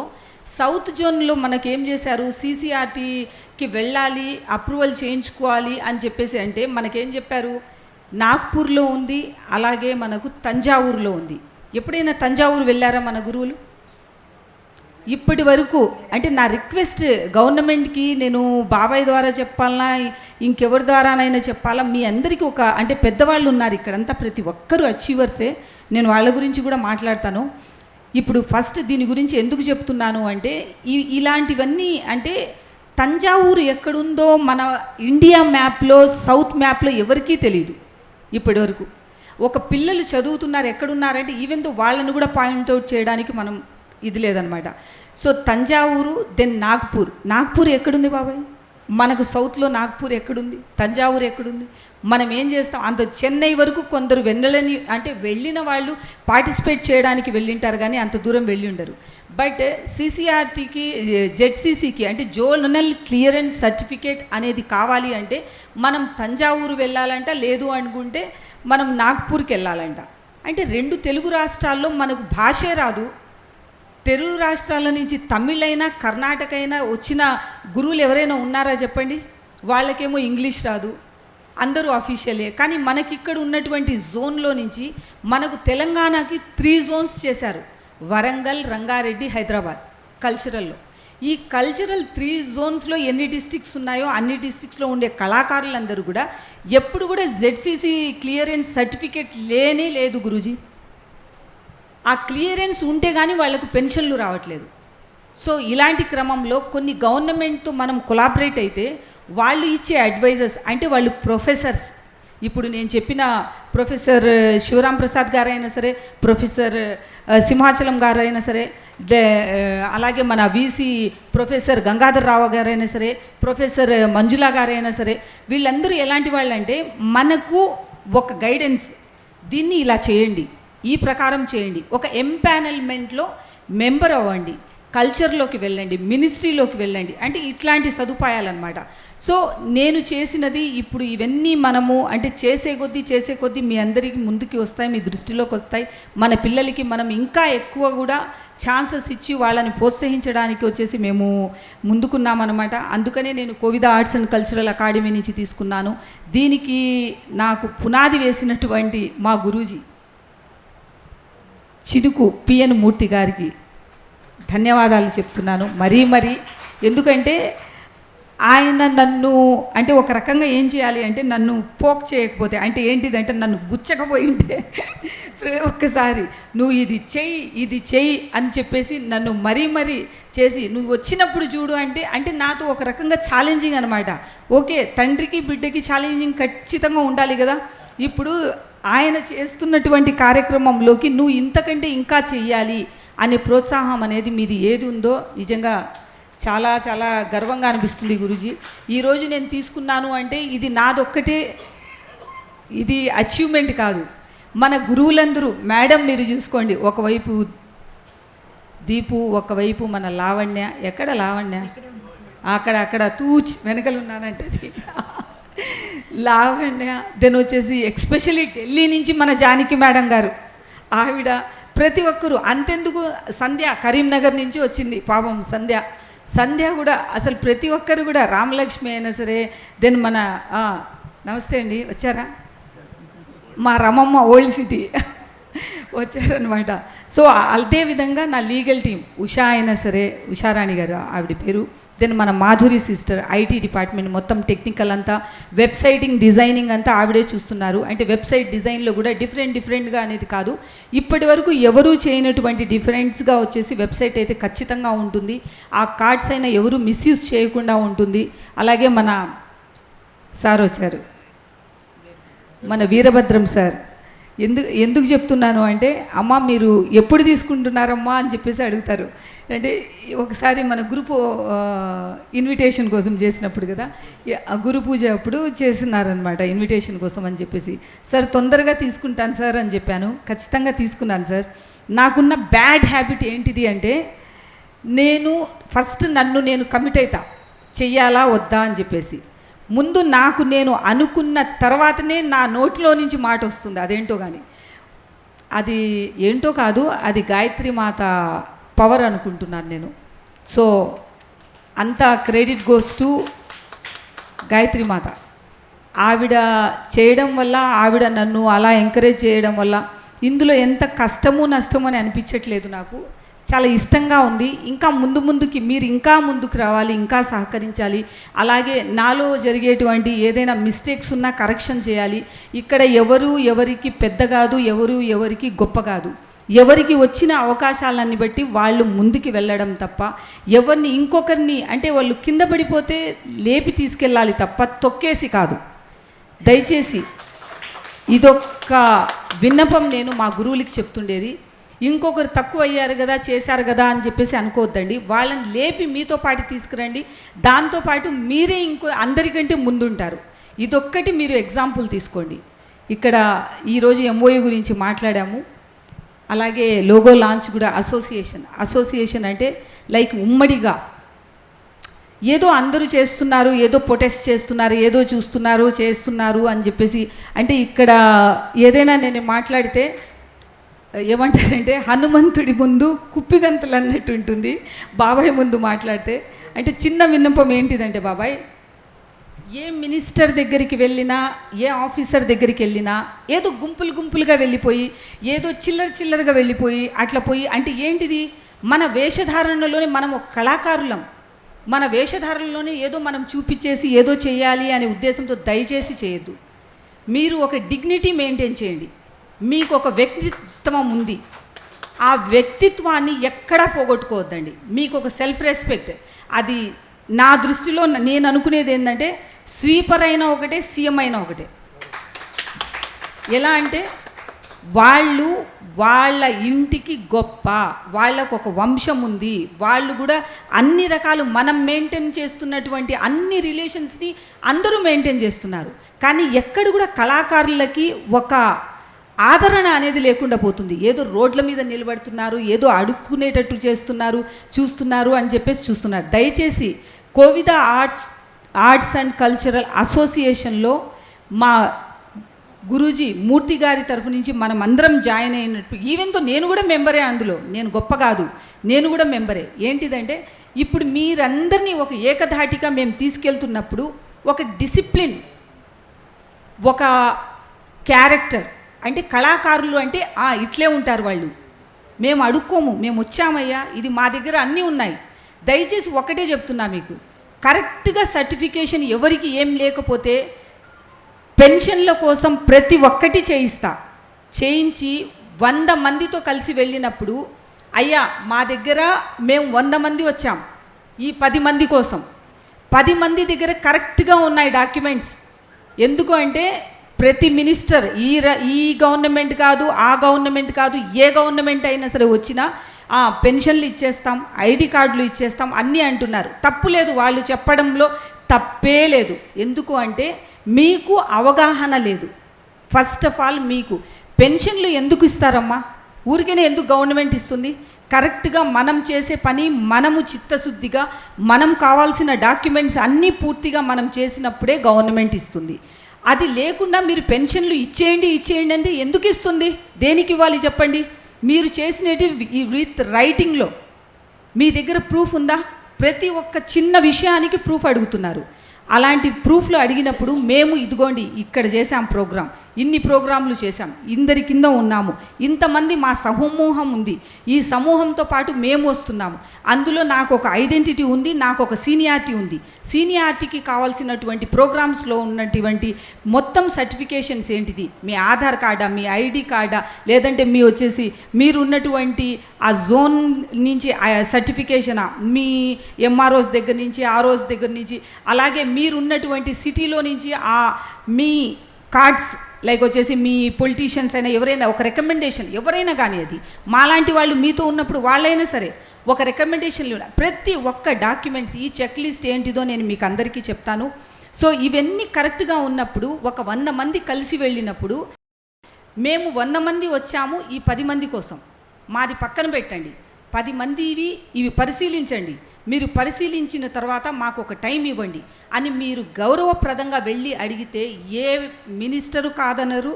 సౌత్ జోన్లో మనకేం చేశారు, CCRTకి వెళ్ళాలి, అప్రూవల్ చేయించుకోవాలి అని చెప్పేసి అంటే మనకేం చెప్పారు, నాగ్పూర్లో ఉంది, అలాగే మనకు తంజావూరులో ఉంది. ఎప్పుడైనా తంజావూరు వెళ్ళారా మన గురువులు? ఇప్పటి వరకు అంటే నా రిక్వెస్ట్ గవర్నమెంట్కి, నేను బాబాయ్ ద్వారా చెప్పాలన్నా ఇంకెవరి ద్వారానైనా చెప్పాలా, మీ అందరికీ అంటే పెద్దవాళ్ళు ఉన్నారు ఇక్కడంతా, ప్రతి ఒక్కరూ అచీవర్సే, నేను వాళ్ళ గురించి కూడా మాట్లాడతాను. ఇప్పుడు ఫస్ట్ దీని గురించి ఎందుకు చెప్తున్నాను అంటే ఇలాంటివన్నీ అంటే తంజావూరు ఎక్కడుందో మన ఇండియా మ్యాప్లో, సౌత్ మ్యాప్లో ఎవరికీ తెలియదు ఇప్పటి వరకు. ఒక పిల్లలు చదువుతున్నారు ఎక్కడున్నారంటే ఈవెన్ దో వాళ్ళని కూడా పాయింట్అవుట్ చేయడానికి మనం ఇది లేదనమాట. సో తంజావూరు, దెన్ నాగ్పూర్ ఎక్కడుంది బాబాయ్? మనకు సౌత్లో నాగ్పూర్ ఎక్కడుంది, తంజావూరు ఎక్కడుంది? మనం ఏం చేస్తాం, అంత చెన్నై వరకు కొందరు వెళ్ళిన వాళ్ళు పార్టిసిపేట్ చేయడానికి వెళ్ళింటారు కానీ అంత దూరం వెళ్ళి ఉండరు. బట్ CCRTకి, ZCCకి అంటే జోనల్ క్లియరెన్స్ సర్టిఫికేట్ అనేది కావాలి అంటే మనం తంజావూరు వెళ్ళాలంట, లేదు అనుకుంటే మనం నాగ్పూర్కి వెళ్ళాలంట. అంటే 2 తెలుగు రాష్ట్రాల్లో మనకు భాషే రాదు. తెలుగు రాష్ట్రాల నుంచి తమిళైనా, కర్ణాటక అయినా వచ్చిన గురువులు ఎవరైనా ఉన్నారా చెప్పండి? వాళ్ళకేమో ఇంగ్లీష్ రాదు, అందరూ అఫీషియలే. కానీ మనకి ఇక్కడ ఉన్నటువంటి జోన్లో నుంచి మనకు తెలంగాణకి 3 జోన్స్ చేశారు, వరంగల్, రంగారెడ్డి, హైదరాబాద్ కల్చరల్లో. ఈ కల్చరల్ 3 జోన్స్లో ఎన్ని డిస్ట్రిక్ట్స్ ఉన్నాయో అన్ని డిస్ట్రిక్ట్స్లో ఉండే కళాకారులందరూ కూడా ఎప్పుడు కూడా ZCC క్లియరెన్స్ సర్టిఫికేట్ లేదు గురూజీ. ఆ క్లియరెన్స్ ఉంటే కానీ వాళ్ళకు పెన్షన్లు రావట్లేదు. సో ఇలాంటి క్రమంలో కొన్ని గవర్నమెంట్తో మనం కొలాబరేట్ అయితే వాళ్ళు ఇచ్చే అడ్వైజర్స్ అంటే వాళ్ళు ప్రొఫెసర్స్, ఇప్పుడు నేను చెప్పిన ప్రొఫెసర్ శివరాం ప్రసాద్ గారైనా సరే, ప్రొఫెసర్ సింహాచలం గారైనా సరే, అలాగే మన VC ప్రొఫెసర్ గంగాధర్ రావు గారైనా సరే, ప్రొఫెసర్ మంజులా గారైనా సరే, వీళ్ళందరూ ఎలాంటి వాళ్ళు అంటే మనకు ఒక గైడెన్స్, దీన్ని ఇలా చేయండి, ఈ ప్రకారం చేయండి, ఒక ఎంపానల్మెంట్లో మెంబర్ అవ్వండి, కల్చర్లోకి వెళ్ళండి, మినిస్ట్రీలోకి వెళ్ళండి, అంటే ఇట్లాంటి సదుపాయాలు అన్నమాట. సో నేను చేసినది ఇప్పుడు ఇవన్నీ మనము అంటే చేసే కొద్దీ మీ అందరికీ ముందుకి వస్తాయి, మీ దృష్టిలోకి వస్తాయి. మన పిల్లలకి మనం ఇంకా ఎక్కువ కూడా ఛాన్సెస్ ఇచ్చి వాళ్ళని ప్రోత్సహించడానికి వచ్చేసి మేము ముందుకున్నామన్నమాట. అందుకనే నేను Kovida arts and cultural academy నుంచి తీసుకున్నాను. దీనికి నాకు పునాది వేసినటువంటి మా గురూజీ చినుకు PN మూర్తి గారికి ధన్యవాదాలు చెప్తున్నాను మరీ. ఎందుకంటే ఆయన నన్ను అంటే ఒక రకంగా ఏం చేయాలి అంటే నన్ను పోక్ చేయకపోతే అంటే ఏంటిదంటే నన్ను గుచ్చకపోయింటే ఒక్కసారి నువ్వు ఇది చెయ్యి అని చెప్పేసి నన్ను మరీ చేసి నువ్వు వచ్చినప్పుడు చూడు అంటే నాతో ఒక రకంగా ఛాలెంజింగ్ అనమాట. ఓకే, తండ్రికి బిడ్డకి ఛాలెంజింగ్ ఖచ్చితంగా ఉండాలి కదా. ఇప్పుడు ఆయన చేస్తున్నటువంటి కార్యక్రమంలోకి నువ్వు ఇంతకంటే ఇంకా చెయ్యాలి అనే ప్రోత్సాహం అనేది మీది ఏది ఉందో నిజంగా చాలా చాలా గర్వంగా అనిపిస్తుంది గురూజీ. ఈరోజు నేను తీసుకున్నాను అంటే ఇది నాదొక్కటే, ఇది అచీవ్మెంట్ కాదు. మన గురువులందరూ, మేడం మీరు చూసుకోండి, ఒకవైపు దీపు, ఒకవైపు మన లావణ్య. ఎక్కడ లావణ్య? అక్కడ తూచ్ వెనకలు ఉన్నానంటది లావణ్య. దెన్ వచ్చేసి ఎక్స్పెషలీ ఢిల్లీ నుంచి మన జానకి మేడం గారు, ఆవిడ, ప్రతి ఒక్కరూ. అంతెందుకు సంధ్య కరీంనగర్ నుంచి వచ్చింది పాపం సంధ్య కూడా అసలు ప్రతి ఒక్కరు కూడా, రామలక్ష్మి అయినా సరే, దెన్ మన నమస్తే అండి, వచ్చారా? మా రమమ్మ ఓల్డ్ సిటీ వచ్చారనమాట. సో అదేవిధంగా నా లీగల్ టీం, ఉషా అయినా సరే, ఉషారాణి గారు ఆవిడ పేరు, దెన్ మన మాధురి సిస్టర్, ఐటీ డిపార్ట్మెంట్ మొత్తం టెక్నికల్ అంతా, వెబ్సైటింగ్ డిజైనింగ్ అంతా ఆవిడే చూస్తున్నారు. అంటే వెబ్సైట్ డిజైన్లో కూడా డిఫరెంట్గా అనేది కాదు, ఇప్పటి వరకు ఎవరూ చేయనటువంటి డిఫరెంట్స్గా వచ్చేసి వెబ్సైట్ అయితే ఖచ్చితంగా ఉంటుంది. ఆ కార్డ్స్ అయినా ఎవరు మిస్యూజ్ చేయకుండా ఉంటుంది. అలాగే మన సార్ వచ్చారు, మన వీరభద్రం సార్. ఎందుకు చెప్తున్నాను అంటే, అమ్మ మీరు ఎప్పుడు తీసుకుంటున్నారమ్మా అని చెప్పేసి అడుగుతారు. అంటే ఒకసారి మన గ్రూప్ ఇన్విటేషన్ కోసం చేసినప్పుడు కదా, గురు పూజ అప్పుడు చేస్తున్నారనమాట ఇన్విటేషన్ కోసం అని చెప్పేసి, సార్ తొందరగా తీసుకుంటాను సార్ అని చెప్పాను. ఖచ్చితంగా తీసుకున్నాను సార్. నాకున్న బ్యాడ్ హ్యాబిట్ ఏంటిది అంటే, నేను ఫస్ట్ నన్ను నేను కమిట్ అవుతా, చెయ్యాలా వద్దా అని చెప్పేసి. ముందు నాకు నేను అనుకున్న తర్వాతనే నా నోటిలో నుంచి మాట వస్తుంది. అదేంటో కానీ, అది ఏంటో కాదు, అది గాయత్రి మాత పవర్ అనుకుంటున్నాను నేను. సో అంత క్రెడిట్ గోస్ టు గాయత్రి మాత. ఆవిడ చేయడం వల్ల, ఆవిడ నన్ను అలా ఎంకరేజ్ చేయడం వల్ల ఇందులో ఎంత కష్టము నష్టము అని అనిపించట్లేదు. నాకు చాలా ఇష్టంగా ఉంది. ఇంకా ముందుకి మీరు ఇంకా ముందుకు రావాలి, ఇంకా సహకరించాలి. అలాగే నాలో జరిగేటువంటి ఏదైనా మిస్టేక్స్ ఉన్నా కరెక్షన్ చేయాలి. ఇక్కడ ఎవరికి పెద్ద కాదు, ఎవరికి గొప్ప కాదు. ఎవరికి వచ్చిన అవకాశాలన్నీ బట్టి వాళ్ళు ముందుకు వెళ్ళడం తప్ప, ఎవరిని ఇంకొకరిని అంటే వాళ్ళు కింద పడిపోతే లేపి తీసుకెళ్ళాలి తప్ప తొక్కేసి కాదు. దయచేసి ఇదొక్క విన్నపం నేను మా గురువులకి చెప్తుండేది. ఇంకొకరు తక్కువ అయ్యారు కదా, చేశారు కదా అని చెప్పేసి అనుకోవద్దండి. వాళ్ళని లేపి మీతో పాటు తీసుకురండి. దాంతోపాటు మీరే ఇంకో అందరికంటే ముందుంటారు. ఇదొక్కటి మీరు ఎగ్జాంపుల్ తీసుకోండి. ఇక్కడ ఈరోజు ఎంఓయూ గురించి మాట్లాడాము. అలాగే లోగో లాంచ్ కూడా, అసోసియేషన్ అంటే లైక్ ఉమ్మడిగా ఏదో అందరూ చేస్తున్నారు, ఏదో ప్రొటెస్ట్ చేస్తున్నారు, ఏదో చేస్తున్నారు అని చెప్పేసి. అంటే ఇక్కడ ఏదైనా నేను మాట్లాడితే ఏమంటారంటే, హనుమంతుడి ముందు కుప్పిగంతులు అన్నట్టు ఉంటుంది బాబాయ్ ముందు మాట్లాడితే. అంటే చిన్న విన్నపం ఏంటిదంటే, బాబాయ్ ఏ మినిస్టర్ దగ్గరికి వెళ్ళినా, ఏ ఆఫీసర్ దగ్గరికి వెళ్ళినా ఏదో గుంపులుగా వెళ్ళిపోయి, ఏదో చిల్లరగా వెళ్ళిపోయి అట్లా పోయి, అంటే ఏంటిది, మన వేషధారణలోనే మనం ఒక కళాకారులం. మన వేషధారణలోనే ఏదో మనం చూపించేసి ఏదో చేయాలి అనే ఉద్దేశంతో దయచేసి చేయొద్దు. మీరు ఒక డిగ్నిటీ మెయింటైన్ చేయండి. మీకు ఒక వ్యక్తిత్వం ఉంది, ఆ వ్యక్తిత్వాన్ని ఎక్కడా పోగొట్టుకోవద్దండి. మీకు ఒక సెల్ఫ్ రెస్పెక్ట్. అది నా దృష్టిలో నేను అనుకునేది ఏంటంటే, స్వీపర్ అయినా ఒకటే, సీఎం అయినా ఒకటే. ఎలా అంటే, వాళ్ళు వాళ్ళ ఇంటికి గొప్ప, వాళ్ళకు ఒక వంశం ఉంది, వాళ్ళు కూడా అన్ని రకాలు మనం మెయింటైన్ చేస్తున్నటువంటి అన్ని రిలేషన్స్ని అందరూ మెయింటైన్ చేస్తున్నారు. కానీ ఎక్కడ కూడా కళాకారులకి ఒక ఆదరణ అనేది లేకుండా పోతుంది. ఏదో రోడ్ల మీద నిలబడుతున్నారు, ఏదో అడుక్కునేటట్టు చూస్తున్నారు అని చెప్పేసి చూస్తున్నారు. దయచేసి కోవిద ఆర్ట్స్ అండ్ కల్చరల్ అసోసియేషన్లో మా గురూజీ మూర్తి గారి తరఫు నుంచి మనం అందరం జాయిన్ అయినట్టు, ఈవెన్తో నేను కూడా మెంబరే, అందులో నేను గొప్ప కాదు, నేను కూడా మెంబరే. ఏంటిదంటే, ఇప్పుడు మీరందరినీ ఒక ఏకధాటిగా మేము తీసుకెళ్తున్నప్పుడు ఒక డిసిప్లిన్, ఒక క్యారెక్టర్, అంటే కళాకారులు అంటే ఇట్లే ఉంటారు వాళ్ళు, మేము అడుక్కోము, మేము వచ్చామయ్యా, ఇది మా దగ్గర అన్నీ ఉన్నాయి. దయచేసి ఒకటే చెప్తున్నా మీకు, కరెక్ట్గా సర్టిఫికేషన్ ఎవరికి ఏం లేకపోతే పెన్షన్ల కోసం ప్రతి ఒక్కటి చేయించి 100 మందితో కలిసి వెళ్ళినప్పుడు, అయ్యా మా దగ్గర మేము 100 మంది వచ్చాం, ఈ 10 మంది కోసం 10 మంది దగ్గర కరెక్ట్గా ఉన్నాయి డాక్యుమెంట్స్. ఎందుకు అంటే, ప్రతి మినిస్టర్ ఈ గవర్నమెంట్ కాదు, ఆ గవర్నమెంట్ కాదు, ఏ గవర్నమెంట్ అయినా సరే వచ్చినా పెన్షన్లు ఇచ్చేస్తాం, ఐడి కార్డులు ఇచ్చేస్తాం అన్నీ అంటున్నారు. తప్పు లేదు, వాళ్ళు చెప్పడంలో తప్పే లేదు. ఎందుకు అంటే మీకు అవగాహన లేదు. ఫస్ట్ ఆఫ్ ఆల్ మీకు పెన్షన్లు ఎందుకు ఇస్తారమ్మా? ఊరికేనే ఎందుకు గవర్నమెంట్ ఇస్తుంది? కరెక్ట్గా మనం చేసే పని మనము చిత్తశుద్ధిగా మనం కావాల్సిన డాక్యుమెంట్స్ అన్నీ పూర్తిగా మనం చేసినప్పుడే గవర్నమెంట్ ఇస్తుంది. అది లేకుండా మీరు పెన్షన్లు ఇచ్చేయండి అంటే ఎందుకు ఇస్తుంది? దేనికి ఇవ్వాలి చెప్పండి? మీరు చేసినవి విత్ రైటింగ్లో మీ దగ్గర ప్రూఫ్ ఉందా? ప్రతి ఒక్క చిన్న విషయానికి ప్రూఫ్ అడుగుతున్నారు. అలాంటి ప్రూఫ్లు అడిగినప్పుడు మేము ఇదిగోండి ఇక్కడ చేసాం ప్రోగ్రాం, ఇన్ని ప్రోగ్రాంలు చేశాం, ఇందరి కింద ఉన్నాము, ఇంతమంది మా సమూహం ఉంది, ఈ సమూహంతో పాటు మేము వస్తున్నాము, అందులో నాకు ఒక ఐడెంటిటీ ఉంది, నాకు ఒక సీనియారిటీ ఉంది, సీనియారిటీకి కావాల్సినటువంటి ప్రోగ్రామ్స్లో ఉన్నటువంటి మొత్తం సర్టిఫికేషన్స్ ఏంటిది? మీ ఆధార్ కార్డా, మీ ఐడి కార్డా, లేదంటే మీ వచ్చేసి మీరు ఉన్నటువంటి ఆ జోన్ నుంచి సర్టిఫికేషనా, మీ ఎంఆర్ఓస్ దగ్గర నుంచి, ఆర్ఓస్ దగ్గర నుంచి, అలాగే మీరున్నటువంటి సిటీలో నుంచి మీ కార్డ్స్ లైక్ వచ్చేసి మీ పొలిటీషియన్స్ అయినా ఎవరైనా ఒక రికమెండేషన్, ఎవరైనా కానీ అది మాలాంటి వాళ్ళు మీతో ఉన్నప్పుడు వాళ్ళైనా సరే ఒక రికమెండేషన్లు, ప్రతి ఒక్క డాక్యుమెంట్స్ ఈ చెక్ లిస్ట్ ఏంటిదో నేను మీకు అందరికీ చెప్తాను. సో ఇవన్నీ కరెక్ట్గా ఉన్నప్పుడు ఒక 100 మంది కలిసి వెళ్ళినప్పుడు మేము 100 మంది వచ్చాము ఈ 10 మంది కోసం, మాది పక్కన పెట్టండి, 10 మంది ఇవి పరిశీలించండి, మీరు పరిశీలించిన తర్వాత మాకు ఒక టైం ఇవ్వండి అని మీరు గౌరవప్రదంగా వెళ్ళి అడిగితే ఏ మినిస్టరు కాదనరు,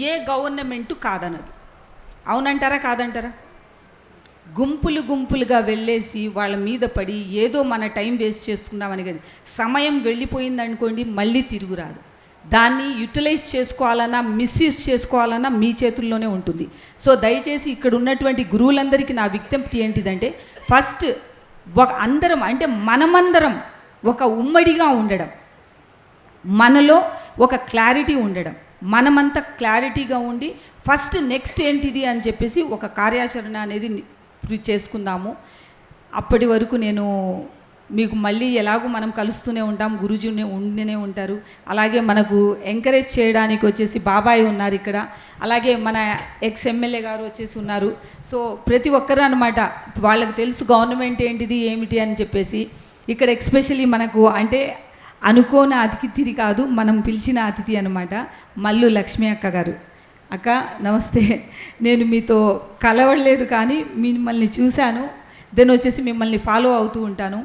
ఏ గవర్నమెంటు కాదనరు. అవునంటారా కాదంటారా? గుంపులుగా వెళ్ళేసి వాళ్ళ మీద పడి ఏదో మన టైం వేస్ట్ చేసుకున్నామని కానీ సమయం వెళ్ళిపోయిందనుకోండి మళ్ళీ తిరుగురాదు. దాన్ని యూటిలైజ్ చేసుకోవాలన్నా మిస్యూజ్ చేసుకోవాలన్నా మీ చేతుల్లోనే ఉంటుంది. సో దయచేసి ఇక్కడ ఉన్నటువంటి గురువులందరికీ నా విజ్ఞప్తి ఏంటిదంటే ఫస్ట్ అందరం అంటే మనమందరం ఒక ఉమ్మడిగా ఉండడం, మనలో ఒక క్లారిటీ ఉండడం, మనమంతా క్లారిటీగా ఉండి ఫస్ట్ నెక్స్ట్ ఏంటిది అని చెప్పేసి ఒక కార్యాచరణ అనేది చేసుకుందాము. అప్పటి వరకు నేను మీకు మళ్ళీ ఎలాగో మనం కలుస్తూనే ఉంటాం, గురుజీని ఉండినే ఉంటారు, అలాగే మనకు ఎంకరేజ్ చేయడానికి వచ్చేసి బాబాయ్ ఉన్నారు ఇక్కడ, అలాగే మన ఎమ్మెల్యే గారు వచ్చేసి ఉన్నారు. సో ప్రతి ఒక్కరు అనమాట వాళ్ళకి తెలుసు గవర్నమెంట్ ఏంటిది ఏమిటి అని చెప్పేసి. ఇక్కడ ఎస్పెషల్లీ మనకు అంటే అనుకోని అతిథి కాదు, మనం పిలిచిన అతిథి అనమాట, మల్లు లక్ష్మీ అక్క గారు. అక్క నమస్తే. నేను మీతో కలవలేదు కానీ మిమ్మల్ని చూశాను, దెన్ వచ్చేసి మిమ్మల్ని ఫాలో అవుతూ ఉంటాను.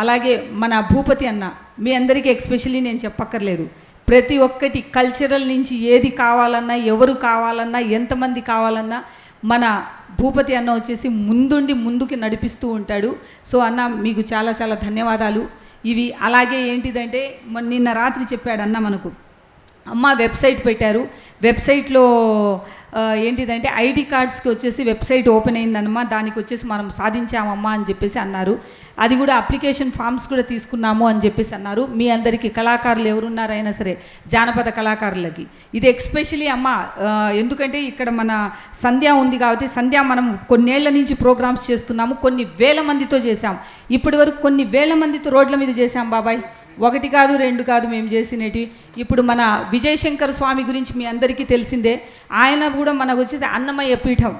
అలాగే మన భూపతి అన్న, మీ అందరికీ ఎస్పెషల్లీ నేను చెప్పక్కర్లేదు, ప్రతి ఒక్కటి కల్చరల్ నుంచి ఏది కావాలన్నా, ఎవరు కావాలన్నా, ఎంతమంది కావాలన్నా మన భూపతి అన్న వచ్చేసి ముందుకి నడిపిస్తూ ఉంటాడు. సో అన్న మీకు చాలా చాలా ధన్యవాదాలు. ఇవి అలాగే ఏంటిదంటే నిన్న రాత్రి చెప్పాడు అన్న మనకు, అమ్మ వెబ్సైట్ పెట్టారు, వెబ్సైట్లో ఏంటిదంటే ఐడి కార్డ్స్కి వచ్చేసి వెబ్సైట్ ఓపెన్ అయిందన్నమా, దానికి వచ్చేసి మనం సాధించామమ్మా అని చెప్పేసి అన్నారు. అది కూడా అప్లికేషన్ ఫామ్స్ కూడా తీసుకున్నాము అని చెప్పేసి అన్నారు. మీ అందరికీ కళాకారులు ఎవరున్నారైనా సరే జానపద కళాకారులకి ఇది ఎస్పెషలీ అమ్మ, ఎందుకంటే ఇక్కడ మన సంధ్య ఉంది కాబట్టి సంధ్య మనం కొన్నేళ్ల నుంచి ప్రోగ్రామ్స్ చేస్తున్నాము, కొన్ని వేల మందితో చేశాం, ఇప్పటి వరకు కొన్ని వేల మందితో రోడ్ల మీద చేశాం బాబాయ్, 1 కాదు 2 కాదు మేము చేసినవి. ఇప్పుడు మన విజయశంకర స్వామి గురించి మీ అందరికీ తెలిసిందే, ఆయన కూడా మనకు వచ్చేసి అన్నమయ్య పీఠం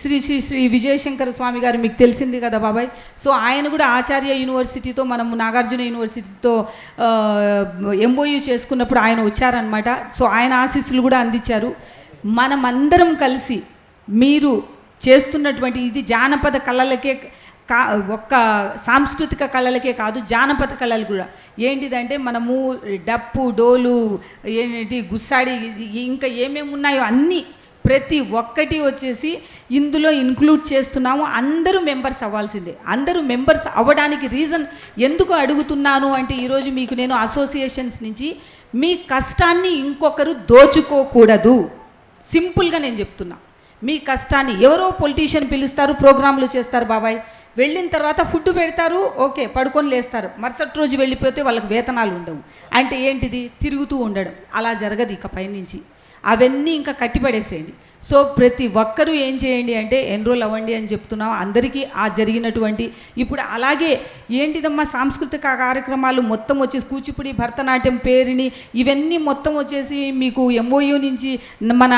శ్రీ శ్రీ శ్రీ విజయశంకర స్వామి గారు మీకు తెలిసింది కదా బాబాయ్. సో ఆయన కూడా ఆచార్య యూనివర్సిటీతో మనము నాగార్జున యూనివర్సిటీతో ఎంఓయూ చేసుకున్నప్పుడు ఆయన వచ్చారనమాట. సో ఆయన ఆశీస్సులు కూడా అందించారు. మనమందరం కలిసి మీరు చేస్తున్నటువంటి ఇది జానపద కళలకే ఒక్క సాంస్కృతిక కళలకే కాదు, జానపద కళలు కూడా ఏంటిదంటే మనము డప్పు డోలు ఏంటి గుస్సాడి ఇంకా ఏమేమి ఉన్నాయో అన్నీ ప్రతి ఒక్కటి వచ్చేసి ఇందులో ఇంక్లూడ్ చేస్తున్నాము. అందరూ మెంబర్స్ అవ్వాల్సిందే. అందరూ మెంబర్స్ అవ్వడానికి రీజన్ ఎందుకు అడుగుతున్నాను అంటే ఈరోజు మీకు నేను అసోసియేషన్స్ నుంచి మీ కష్టాన్ని ఇంకొకరు దోచుకోకూడదు, సింపుల్గా నేను చెప్తున్నా. మీ కష్టాన్ని ఎవరో పొలిటీషియన్ పిలుస్తారు, ప్రోగ్రాంలు చేస్తారు బాబాయ్, వెళ్ళిన తర్వాత ఫుడ్ పెడతారు, ఓకే పడుకొని లేస్తారు, మరుసటి రోజు వెళ్ళిపోతే వాళ్ళకి వేతనాలు ఉండవు. అంటే ఏంటిది? తిరుగుతూ ఉండడం. అలా జరగదు ఇక పైనుంచి, అవన్నీ ఇంకా కట్టిపడేసేయండి. సో ప్రతి ఒక్కరూ ఏం చేయండి అంటే ఎన్రోల్ అవ్వండి అని చెప్తున్నాం అందరికీ. ఆ జరిగినటువంటి ఇప్పుడు అలాగే ఏంటిదమ్మా సాంస్కృతిక కార్యక్రమాలు మొత్తం వచ్చేసి కూచిపూడి, భరతనాట్యం, పేరిణి ఇవన్నీ మొత్తం వచ్చేసి మీకు ఎంఓయూ నుంచి మన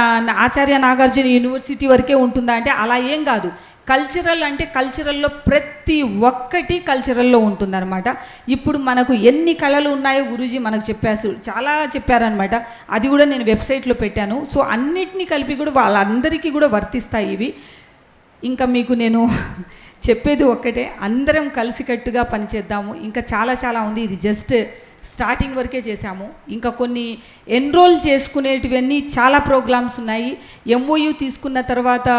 ఆచార్య నాగార్జున యూనివర్సిటీ వరకే ఉంటుందా అంటే అలా ఏం కాదు. కల్చరల్ అంటే కల్చరల్లో ప్రతి ఒక్కటి కల్చరల్లో ఉంటుందన్నమాట. ఇప్పుడు మనకు ఎన్ని కళలు ఉన్నాయో గురూజీ మనకు చెప్పారు, చాలా చెప్పారనమాట. అది కూడా నేను వెబ్సైట్లో పెట్టాను. సో అన్నిటినీ కలిపి కూడా వాళ్ళందరికీ కూడా వర్తిస్తాయి ఇవి. ఇంకా మీకు నేను చెప్పేది ఒక్కటే, అందరం కలిసికట్టుగా పనిచేద్దాము. ఇంకా చాలా చాలా ఉంది, ఇది జస్ట్ స్టార్టింగ్ వరకే చేశాము. ఇంకా కొన్ని ఎన్రోల్ చేసుకునేటివన్నీ చాలా ప్రోగ్రామ్స్ ఉన్నాయి. ఎంఓయూ తీసుకున్న తర్వాత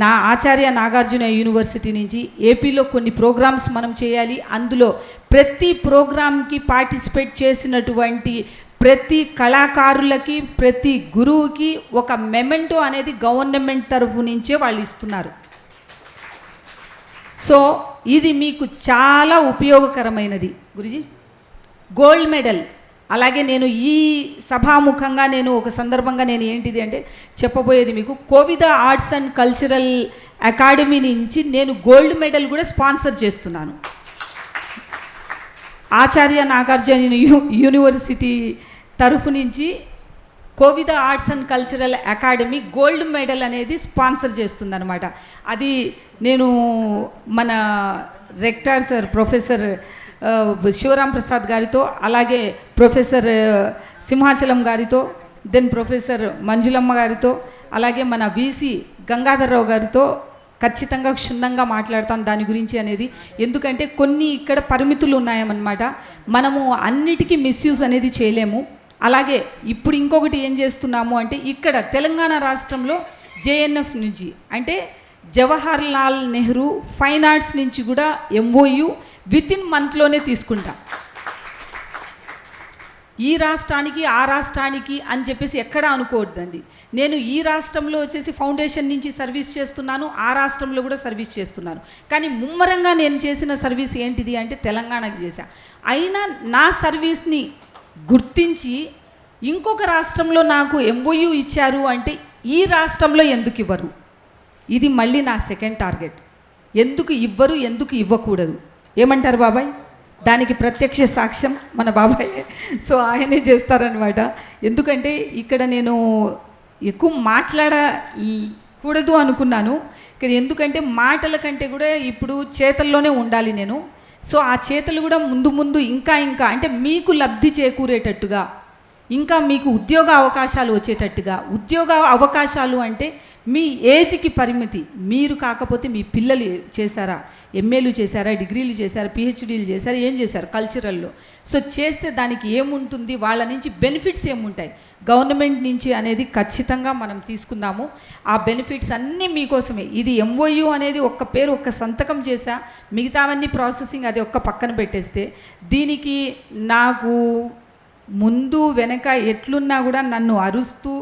నా ఆచార్య నాగార్జున యూనివర్సిటీ నుంచి ఏపీలో కొన్ని ప్రోగ్రామ్స్ మనం చేయాలి. అందులో ప్రతి ప్రోగ్రామ్కి పార్టిసిపేట్ చేసినటువంటి ప్రతి కళాకారులకి, ప్రతి గురువుకి ఒక మెమెంటో అనేది గవర్నమెంట్ తరఫు నుంచే వాళ్ళు ఇస్తున్నారు. సో ఇది మీకు చాలా ఉపయోగకరమైనది గురుజీ. Gold medal. అలాగే నేను ఈ సభాముఖంగా నేను ఒక సందర్భంగా నేను ఏంటిది అంటే చెప్పబోయేది మీకు, Kovida arts and cultural academy నుంచి నేను గోల్డ్ మెడల్ కూడా స్పాన్సర్ చేస్తున్నాను. ఆచార్య నాగార్జున యూనివర్సిటీ తరఫు నుంచి Kovida arts and cultural academy gold medal అనేది స్పాన్సర్ చేస్తుందన్నమాట. అది నేను మన rector sir professor Shivaram Prasad గారితో, అలాగే ప్రొఫెసర్ సింహాచలం గారితో, దెన్ ప్రొఫెసర్ మంజులమ్మ గారితో, అలాగే మన వీసీ గంగాధర్రావు గారితో ఖచ్చితంగా క్షుణ్ణంగా మాట్లాడతాను దాని గురించి అనేది. ఎందుకంటే కొన్ని ఇక్కడ పరిమితులు ఉన్నాయన్నమాట, మనము అన్నిటికీ మిస్యూజ్ అనేది చేయలేము. అలాగే ఇప్పుడు ఇంకొకటి ఏం చేస్తున్నాము అంటే, ఇక్కడ తెలంగాణ రాష్ట్రంలో జేఎన్ఎఫ్ నుంచి అంటే జవహర్ లాల్ నెహ్రూ ఫైన్ ఆర్ట్స్ నుంచి కూడా ఎంఓయూ వితిన్ మంత్లోనే తీసుకుంటా. ఈ రాష్ట్రానికి ఆ రాష్ట్రానికి అని చెప్పేసి ఎక్కడ అనుకోవద్దండి. నేను ఈ రాష్ట్రంలో వచ్చేసి ఫౌండేషన్ నుంచి సర్వీస్ చేస్తున్నాను, ఆ రాష్ట్రంలో కూడా సర్వీస్ చేస్తున్నాను. కానీ ముమ్మరంగా నేను చేసిన సర్వీస్ ఏంటిది అంటే తెలంగాణకు చేశా. అయినా నా సర్వీస్ని గుర్తించి ఇంకొక రాష్ట్రంలో నాకు ఎంఓయూ ఇచ్చారు అంటే ఈ రాష్ట్రంలో ఎందుకు ఇవ్వరు? ఇది మళ్ళీ నా సెకండ్ టార్గెట్. ఎందుకు ఇవ్వరు, ఎందుకు ఇవ్వకూడదు? ఏమంటారు బాబాయ్? దానికి ప్రత్యక్ష సాక్ష్యం మన బాబాయ్. సో ఆయనే చేస్తారనమాట. ఎందుకంటే ఇక్కడ నేను ఎక్కువ మాట్లాడకూడదు అనుకున్నాను, కానీ ఎందుకంటే మాటల కంటే కూడా ఇప్పుడు చేతల్లోనే ఉండాలి నేను. సో ఆ చేతలు కూడా ముందు ముందు ఇంకా అంటే మీకు లబ్ధి చేకూరేటట్టుగా, ఇంకా మీకు ఉద్యోగ అవకాశాలు వచ్చేటట్టుగా. ఉద్యోగ అవకాశాలు అంటే మీ ఏజ్కి పరిమితి. మీరు కాకపోతే మీ పిల్లలు చేశారా, ఎంఏలు చేశారా, డిగ్రీలు చేశారా, పిహెచ్డీలు చేశారా, ఏం చేశారు కల్చరల్లో. సో చేస్తే దానికి ఏముంటుంది, వాళ్ళ నుంచి బెనిఫిట్స్ ఏముంటాయి గవర్నమెంట్ నుంచి అనేది ఖచ్చితంగా మనం తీసుకుందాము. ఆ బెనిఫిట్స్ అన్నీ మీకోసమే. ఇది ఎంఓయూ అనేది ఒక్క పేరు, ఒక్క సంతకం చేశా, మిగతావన్నీ ప్రాసెసింగ్ అది ఒక్క పక్కన పెట్టేస్తే, దీనికి నాకు ముందు వెనక ఎట్లున్నా కూడా నన్ను అరుస్తూ,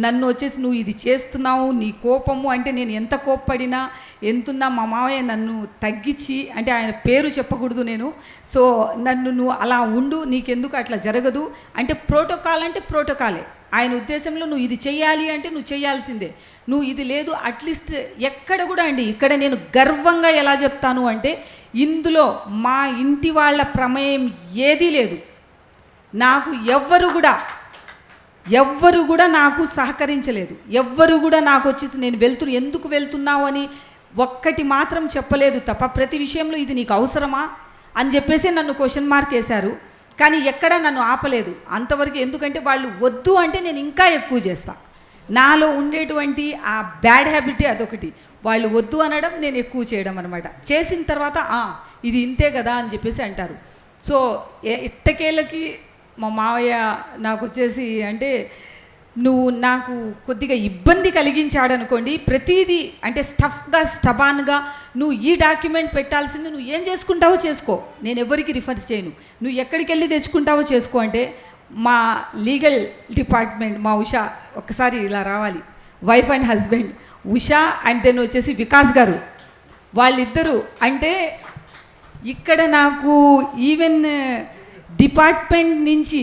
నన్ను వచ్చేసి నువ్వు ఇది చేస్తున్నావు, నీ కోపము అంటే నేను ఎంత కోప్పడినా ఎంతున్నా మా మావయ్య నన్ను తగ్గించి, అంటే ఆయన పేరు చెప్పకూడదు నేను, సో నన్ను నువ్వు అలా ఉండు, నీకెందుకు అట్లా జరగదు అంటే ప్రోటోకాల్ అంటే ప్రోటోకాలే. ఆయన ఉద్దేశంలో నువ్వు ఇది చెయ్యాలి అంటే నువ్వు చేయాల్సిందే, నువ్వు ఇది లేదు అట్లీస్ట్ ఎక్కడ కూడా అండి. ఇక్కడ నేను గర్వంగా ఎలా చెప్తాను అంటే, ఇందులో మా ఇంటి వాళ్ళ ప్రమేయం ఏదీ లేదు. నాకు ఎవ్వరు కూడా నాకు సహకరించలేదు. ఎవ్వరు కూడా నాకు వచ్చేసి నేను ఎందుకు వెళ్తున్నావు అని ఒక్కటి మాత్రం చెప్పలేదు తప్ప, ప్రతి విషయంలో ఇది నీకు అవసరమా అని చెప్పేసి నన్ను క్వశ్చన్ మార్క్ వేశారు. కానీ ఎక్కడా నన్ను ఆపలేదు అంతవరకు. ఎందుకంటే వాళ్ళు వద్దు అంటే నేను ఇంకా ఎక్కువ చేస్తా. నాలో ఉండేటువంటి ఆ బ్యాడ్ హ్యాబిటే అదొకటి. వాళ్ళు వద్దు అనడం, నేను ఎక్కువ చేయడం అనమాట. చేసిన తర్వాత ఇది ఇంతే కదా అని చెప్పేసి అంటారు. సో ఎట్టకేళ్ళకి మా మావయ్య నాకు వచ్చేసి అంటే, నువ్వు నాకు కొద్దిగా ఇబ్బంది కలిగించాడనుకోండి, ప్రతిదీ అంటే స్టబాన్గా నువ్వు ఈ డాక్యుమెంట్ పెట్టాల్సింది, నువ్వు ఏం చేసుకుంటావో చేసుకో, నేను ఎవరికి రిఫర్ చేయను, నువ్వు ఎక్కడికి వెళ్ళి తెచ్చుకుంటావో చేసుకో అంటే, మా లీగల్ డిపార్ట్మెంట్ మా ఉషా ఒక్కసారి ఇలా రావాలి, wife and husband Usha and then వచ్చేసి వికాస్ గారు, వాళ్ళిద్దరూ అంటే ఇక్కడ నాకు ఈవెన్ డిపార్ట్మెంట్ నుంచి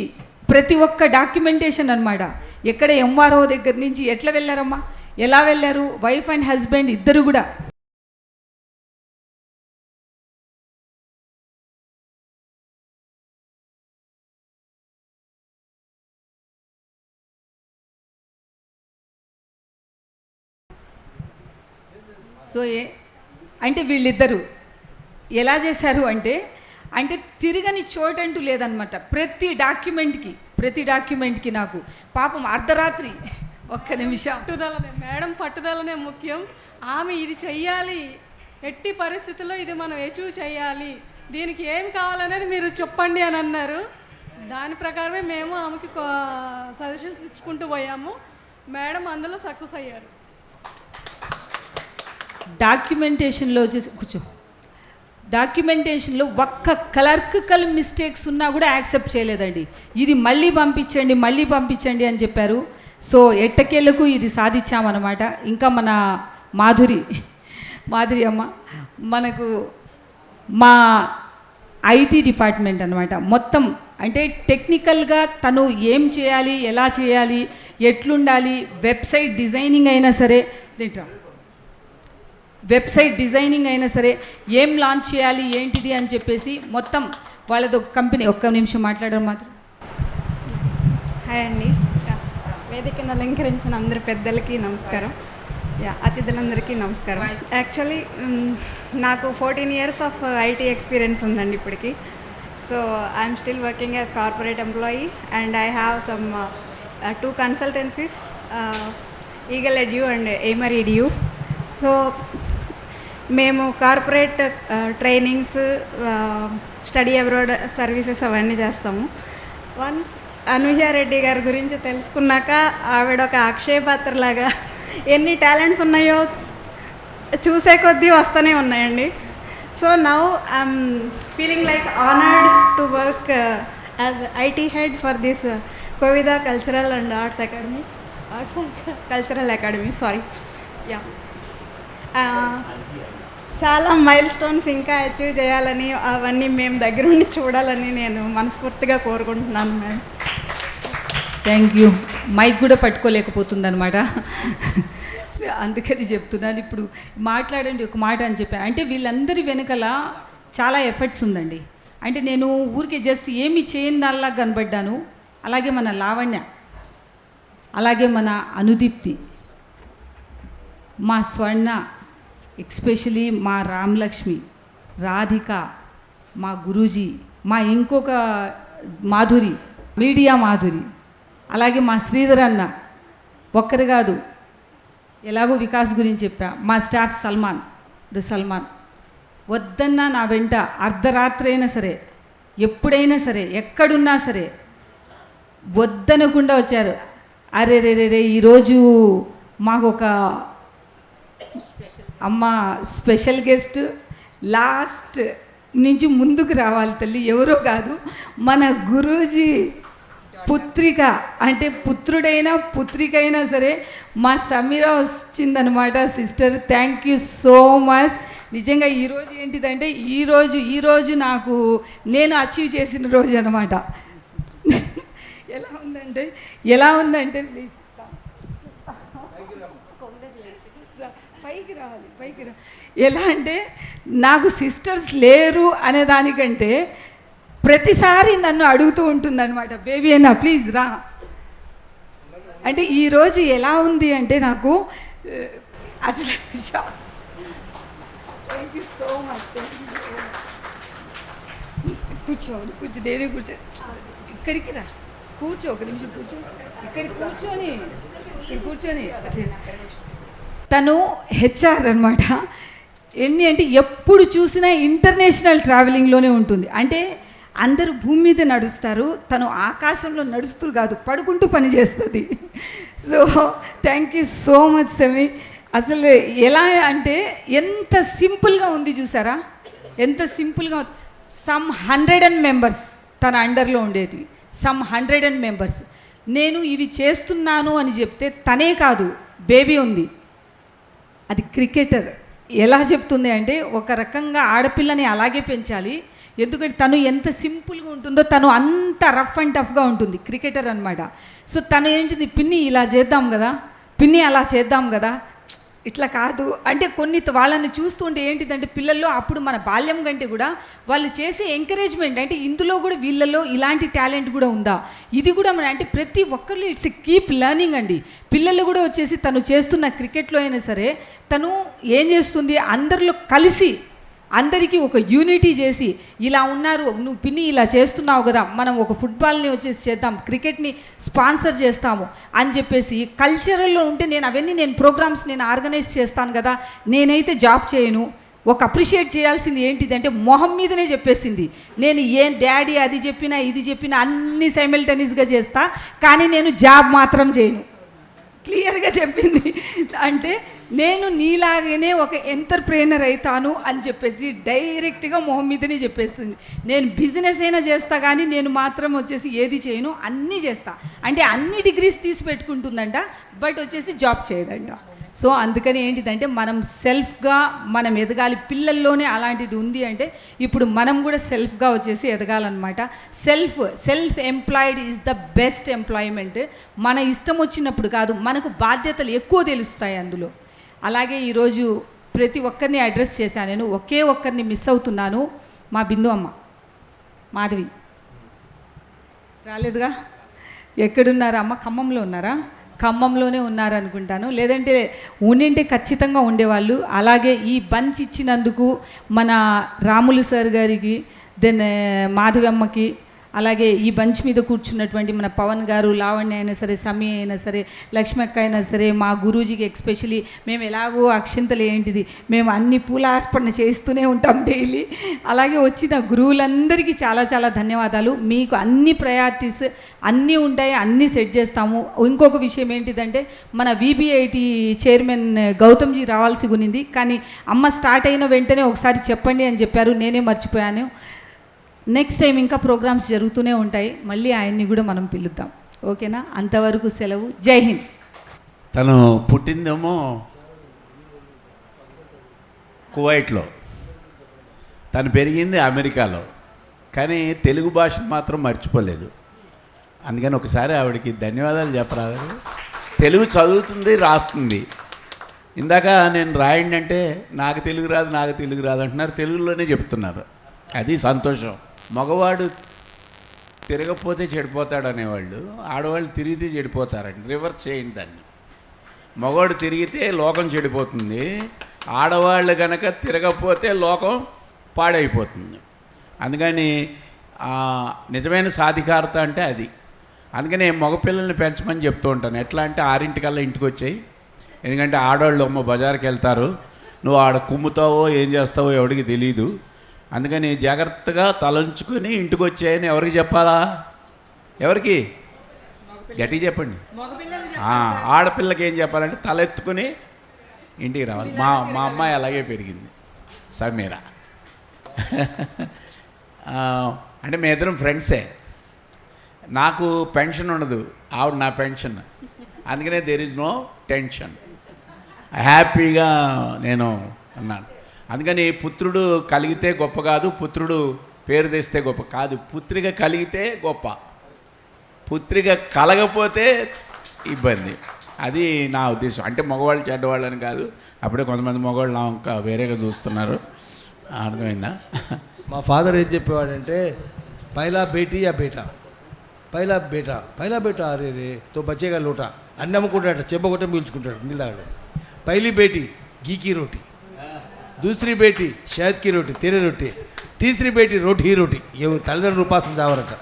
ప్రతి ఒక్క డాక్యుమెంటేషన్ అనమాట. ఎక్కడ ఎంఆర్ఓ దగ్గర నుంచి ఎట్లా వెళ్ళారమ్మా, ఎలా వెళ్ళారు, వైఫ్ అండ్ హస్బెండ్ ఇద్దరు కూడా సో అంటే వీళ్ళిద్దరూ ఎలా చేశారు అంటే తిరగని చోటంటూ లేదనమాట. ప్రతి డాక్యుమెంట్కి నాకు పాపం అర్ధరాత్రి ఒక్క నిమిషం మేడం పట్టుదలనే ముఖ్యం. ఆమె ఇది చెయ్యాలి, ఎట్టి పరిస్థితుల్లో ఇది మనం అచీవ్ చేయాలి, దీనికి ఏమి కావాలనేది మీరు చెప్పండి అని అన్నారు. దాని ప్రకారమే మేము ఆమెకి సజెషన్స్ ఇచ్చుకుంటూ పోయాము. మేడం అందులో సక్సెస్ అయ్యారు. డాక్యుమెంటేషన్లో డాక్యుమెంటేషన్లో ఒక్క క్లర్కికల్ మిస్టేక్స్ ఉన్నా కూడా యాక్సెప్ట్ చేయలేదండి. ఇది మళ్ళీ పంపించండి అని చెప్పారు. సో ఎట్టకేలకు ఇది సాధించామన్నమాట. ఇంకా మన మాధురి అమ్మ మనకు మా ఐటీ డిపార్ట్మెంట్ అనమాట. మొత్తం అంటే టెక్నికల్గా తను ఏం చేయాలి, ఎలా చేయాలి, ఎట్లుండాలి, వెబ్సైట్ డిజైనింగ్ అయినా సరే ఏం లాంచ్ చేయాలి ఏంటిది అని చెప్పేసి మొత్తం వాళ్ళది ఒక కంపెనీ. ఒక్క నిమిషం మాట్లాడడం మాత్రం. హాయ్ అండి, వేదికను అలంకరించిన అందరి పెద్దలకి నమస్కారం, అతిథులందరికీ నమస్కారం. యాక్చువల్లీ నాకు 14 years ఆఫ్ ఐటీ ఎక్స్పీరియన్స్ ఉందండి ఇప్పటికి. So I'm still working as corporate employee and I have some 2 consultancies, Eagle Edu and Aimer Edu. So మేము corporate trainings, study abroad services అవన్నీ చేస్తాము. అనుజారెడ్డి గారి గురించి తెలుసుకున్నాక ఆవిడ ఒక అక్షయ పాత్రలాగా ఎన్ని టాలెంట్స్ ఉన్నాయో చూసే కొద్దీ వస్తూనే ఉన్నాయండి. So now I'm feeling like honoured to work as IT head for this Kovida cultural and arts cultural academy. చాలా మైల్ స్టోన్స్ ఇంకా అచీవ్ చేయాలని, అవన్నీ మేము దగ్గరుండి చూడాలని నేను మనస్ఫూర్తిగా కోరుకుంటున్నాను మేడం. Thank you. మైక్ కూడా పట్టుకోలేకపోతుంది అనమాట, అందుకని చెప్తున్నాను. ఇప్పుడు మాట్లాడండి ఒక మాట అని చెప్పాను. అంటే వీళ్ళందరి వెనకల చాలా ఎఫర్ట్స్ ఉందండి. అంటే నేను ఊరికే జస్ట్ ఏమి చేయని దానిలా కనబడ్డాను. అలాగే మన లావణ్య, అలాగే మన అనుదీప్తి, మా స్వర్ణ, ఎక్స్పెషలీ మా రామలక్ష్మి, రాధిక, మా గురూజీ, మా ఇంకొక మాధురి, మీడియా మాధురి, అలాగే మా శ్రీధర్ అన్న, ఒక్కరు కాదు, ఎలాగో వికాస్ గురించి చెప్పా, మా స్టాఫ్ సల్మాన్ వద్దన్నా నా వెంట అర్ధరాత్రి అయినా సరే, ఎప్పుడైనా సరే, ఎక్కడున్నా సరే వద్దనకుండా వచ్చారు. అరే రే రే రే ఈరోజు మాకు ఒక అమ్మ స్పెషల్ గెస్ట్ లాస్ట్ నుంచి ముందుకు రావాలి తల్లి, ఎవరో కాదు మన గురూజీ పుత్రిక, అంటే పుత్రుడైనా పుత్రికైనా సరే మా సమీర వచ్చిందనమాట. Sister thank you so much. నిజంగా ఈరోజు ఏంటిదంటే ఈరోజు నాకు నేను అచీవ్ చేసిన రోజు అనమాట. ఎలా ఉందంటే ప్లీజ్ పైకి రా. ఎలా అంటే నాకు సిస్టర్స్ లేరు అనే దానికంటే ప్రతిసారి నన్ను అడుగుతూ ఉంటుందన్నమాట, బేబీ అన్నా ప్లీజ్ రా. అంటే ఈరోజు ఎలా ఉంది అంటే నాకు అసలు థ్యాంక్ యూ సో మచ్. కూర్చో నేనే ఇక్కడికి రా, కూర్చో ఒక నిమిషం కూర్చో, ఇక్కడ కూర్చొని తను హెచ్ఆర్ అనమాట. అంటే ఎప్పుడు చూసినా ఇంటర్నేషనల్ ట్రావెలింగ్లోనే ఉంటుంది. అంటే అందరూ భూమి మీద నడుస్తారు, తను ఆకాశంలో నడుస్తూ కాదు, పడుకుంటూ పని చేస్తుంది. So thank you so much semi. అసలు ఎలా అంటే ఎంత సింపుల్గా ఉంది చూసారా, ఎంత సింపుల్గా. సమ్ 100 members తన అండర్లో ఉండేటివి, సమ్ 100 members. నేను ఇవి చేస్తున్నాను అని చెప్తే తనే కాదు, బేబీ ఉంది, అది క్రికెటర్. ఎలా చెప్తుంది అంటే ఒక రకంగా ఆడపిల్లని అలాగే పెంచాలి, ఎందుకంటే తను ఎంత సింపుల్గా ఉంటుందో తను అంత రఫ్ అండ్ టఫ్గా ఉంటుంది, క్రికెటర్ అనమాట. సో తను ఏంటిది, పిన్ని ఇలా చేద్దాం కదా, పిన్ని అలా చేద్దాం కదా, ఇట్లా కాదు అంటే కొన్ని వాళ్ళని చూస్తుంటే ఏంటిదంటే పిల్లల్లో అప్పుడు మన బాల్యం కంటే కూడా వాళ్ళు చేసే ఎంకరేజ్మెంట్ అంటే ఇందులో కూడా వీళ్ళలో ఇలాంటి టాలెంట్ కూడా ఉందా, ఇది కూడా మన అంటే ప్రతి ఒక్కరిలో ఇట్స్ కీప్ లెర్నింగ్ అండి. పిల్లలు కూడా వచ్చేసి తను చేస్తున్న క్రికెట్లో అయినా సరే తను ఏం చేస్తుంది, అందరిలో కలిసి అందరికీ ఒక యూనిటీ చేసి ఇలా ఉన్నారు, నువ్వు పిన్ని ఇలా చేస్తున్నావు కదా, మనం ఒక ఫుట్బాల్ని వచ్చేసి చేద్దాం, క్రికెట్ని స్పాన్సర్ చేస్తాము అని చెప్పేసి కల్చరల్లో ఉంటే నేను ప్రోగ్రామ్స్ ఆర్గనైజ్ చేస్తాను కదా, నేనైతే జాబ్ చేయను. ఒక అప్రిషియేట్ చేయాల్సింది ఏంటిదంటే మొహం మీదనే చెప్పేసింది, నేను ఏం డాడీ అది చెప్పినా ఇది చెప్పినా అన్నీ సైమల్టేనియస్గా చేస్తా, కానీ నేను జాబ్ మాత్రం చేయను. క్లియర్గా చెప్పింది. అంటే నేను నీలాగనే ఒక ఎంటర్ప్రెనర్ అవుతాను అని చెప్పేసి డైరెక్ట్గా మొహం మీదనే చెప్పేస్తుంది. నేను బిజినెస్ అయినా చేస్తా కానీ నేను మాత్రం వచ్చేసి ఏది చేయను, అన్నీ చేస్తా. అంటే అన్ని డిగ్రీస్ తీసి పెట్టుకుంటుందంట, బట్ వచ్చేసి జాబ్ చేయదంట. సో అందుకని ఏంటిదంటే మనం సెల్ఫ్గా మనం ఎదగాలి. పిల్లల్లోనే అలాంటిది ఉంది అంటే ఇప్పుడు మనం కూడా సెల్ఫ్గా వచ్చేసి ఎదగాలన్నమాట. Self employed is the best employment. మన ఇష్టం వచ్చినప్పుడు కాదు, మనకు బాధ్యతలు ఎక్కువ తెలుస్తాయి అందులో. అలాగే ఈరోజు ప్రతి ఒక్కరిని అడ్రస్ చేశాను. నేను ఒకే ఒక్కరిని మిస్ అవుతున్నాను, మా బిందు అమ్మ మాధవి. రాలేదుగా, ఎక్కడున్నారా అమ్మ? ఖమ్మంలో ఉన్నారా? ఖమ్మంలోనే ఉన్నారనుకుంటాను, లేదంటే ఉండింటే ఖచ్చితంగా ఉండేవాళ్ళు. అలాగే ఈ బంచ్ ఇచ్చినందుకు మన రాములు సార్ గారికి, దెన్ మాధవి అమ్మకి, అలాగే ఈ బంచ్ మీద కూర్చున్నటువంటి మన పవన్ గారు, లావణ్య అయినా సరే, సమీ అయినా సరే, లక్ష్మక్క అయినా సరే, మా గురూజీకి ఎక్స్పెషలీ మేము ఎలాగో అక్షింతలు ఏంటిది మేము అన్ని పూలార్పణ చేస్తూనే ఉంటాం డైలీ. అలాగే వచ్చిన గురువులందరికీ చాలా చాలా ధన్యవాదాలు. మీకు అన్ని ప్రయారిటీస్ అన్నీ ఉంటాయి, అన్నీ సెట్ చేస్తాము. ఇంకొక విషయం ఏంటిదంటే మన VBIT చైర్మన్ గౌతమ్జీ రావాల్సి ఉన్నింది, కానీ అమ్మ స్టార్ట్ అయిన వెంటనే ఒకసారి చెప్పండి అని చెప్పారు, నేనే మర్చిపోయాను. నెక్స్ట్ టైం ఇంకా ప్రోగ్రామ్స్ జరుగుతూనే ఉంటాయి, మళ్ళీ ఆయన్ని కూడా మనం పిలుద్దాం. ఓకేనా? అంతవరకు సెలవు. జై హింద్. తను పుట్టిందేమో కువైట్లో, తను పెరిగింది అమెరికాలో, కానీ తెలుగు భాషను మాత్రం మర్చిపోలేదు. అందుకని ఒకసారి ఆవిడకి ధన్యవాదాలు చెప్పరాదు. తెలుగు చదువుతుంది, రాస్తుంది. ఇందాక నేను రాయండి అంటే నాకు తెలుగు రాదు అంటున్నారు, తెలుగులోనే చెప్తున్నారు. అది సంతోషం. మగవాడు తిరగపోతే చెడిపోతాడు అనేవాళ్ళు, ఆడవాళ్ళు తిరిగితే చెడిపోతారండి. రివర్స్ చేయండి దాన్ని. మగవాడు తిరిగితే లోకం చెడిపోతుంది, ఆడవాళ్ళు కనుక తిరగపోతే లోకం పాడైపోతుంది. అందుకని నిజమైన సాధికారత అంటే అది. అందుకని మగపిల్లల్ని పెంచమని చెప్తూ ఉంటాను. ఎట్లా అంటే 6 ఇంటికి వచ్చాయి, ఎందుకంటే ఆడవాళ్ళు బజార్కి వెళ్తారు, నువ్వు ఆడ కుమ్ముతావో ఏం చేస్తావో ఎవరికి తెలీదు. అందుకని జాగ్రత్తగా తలంచుకొని ఇంటికి వచ్చాయని ఎవరికి చెప్పాలా? ఎవరికి? గట్టిగా చెప్పండి. ఆడపిల్లకి ఏం చెప్పాలంటే తలెత్తుకుని ఇంటికి రావాలి. మా అమ్మాయి అలాగే పెరిగింది, సమీర. అంటే మీ ఇద్దరం ఫ్రెండ్సే. నాకు పెన్షన్ ఉండదు, ఆవిడ నా పెన్షన్. అందుకనే దేర్ ఈజ్ నో టెన్షన్. హ్యాపీగా నేను అన్నాను. అందుకని పుత్రుడు కలిగితే గొప్ప కాదు, పుత్రుడు పేరు తెస్తే గొప్ప కాదు. పుత్రిక కలిగితే గొప్ప, పుత్రిక కలగపోతే ఇబ్బంది. అది నా ఉద్దేశం. అంటే మగవాళ్ళు చెడ్డవాళ్ళని కాదు, అప్పుడే కొంతమంది మగవాళ్ళు నా ఇంకా వేరేగా చూస్తున్నారు. అర్థమైందా? మా ఫాదర్ ఏం చెప్పేవాడంటే, పైలా బేటీ యా బేటా, పైలా బేటా అరే రే తో బచ్చేగా లోటా అన్ని అమ్ముకుంటాడు, చెబ్బగొట్ట పీల్చుకుంటాడు, నీళ్ళు. పైలీ బేటీ घी की रोटी, दूसरी बेटी शहद की रोटी तेरे रोटी, तीसरी बेटी रोटी ही रोटी. తల్లిదండ్రులు ఉపాసన చావరట.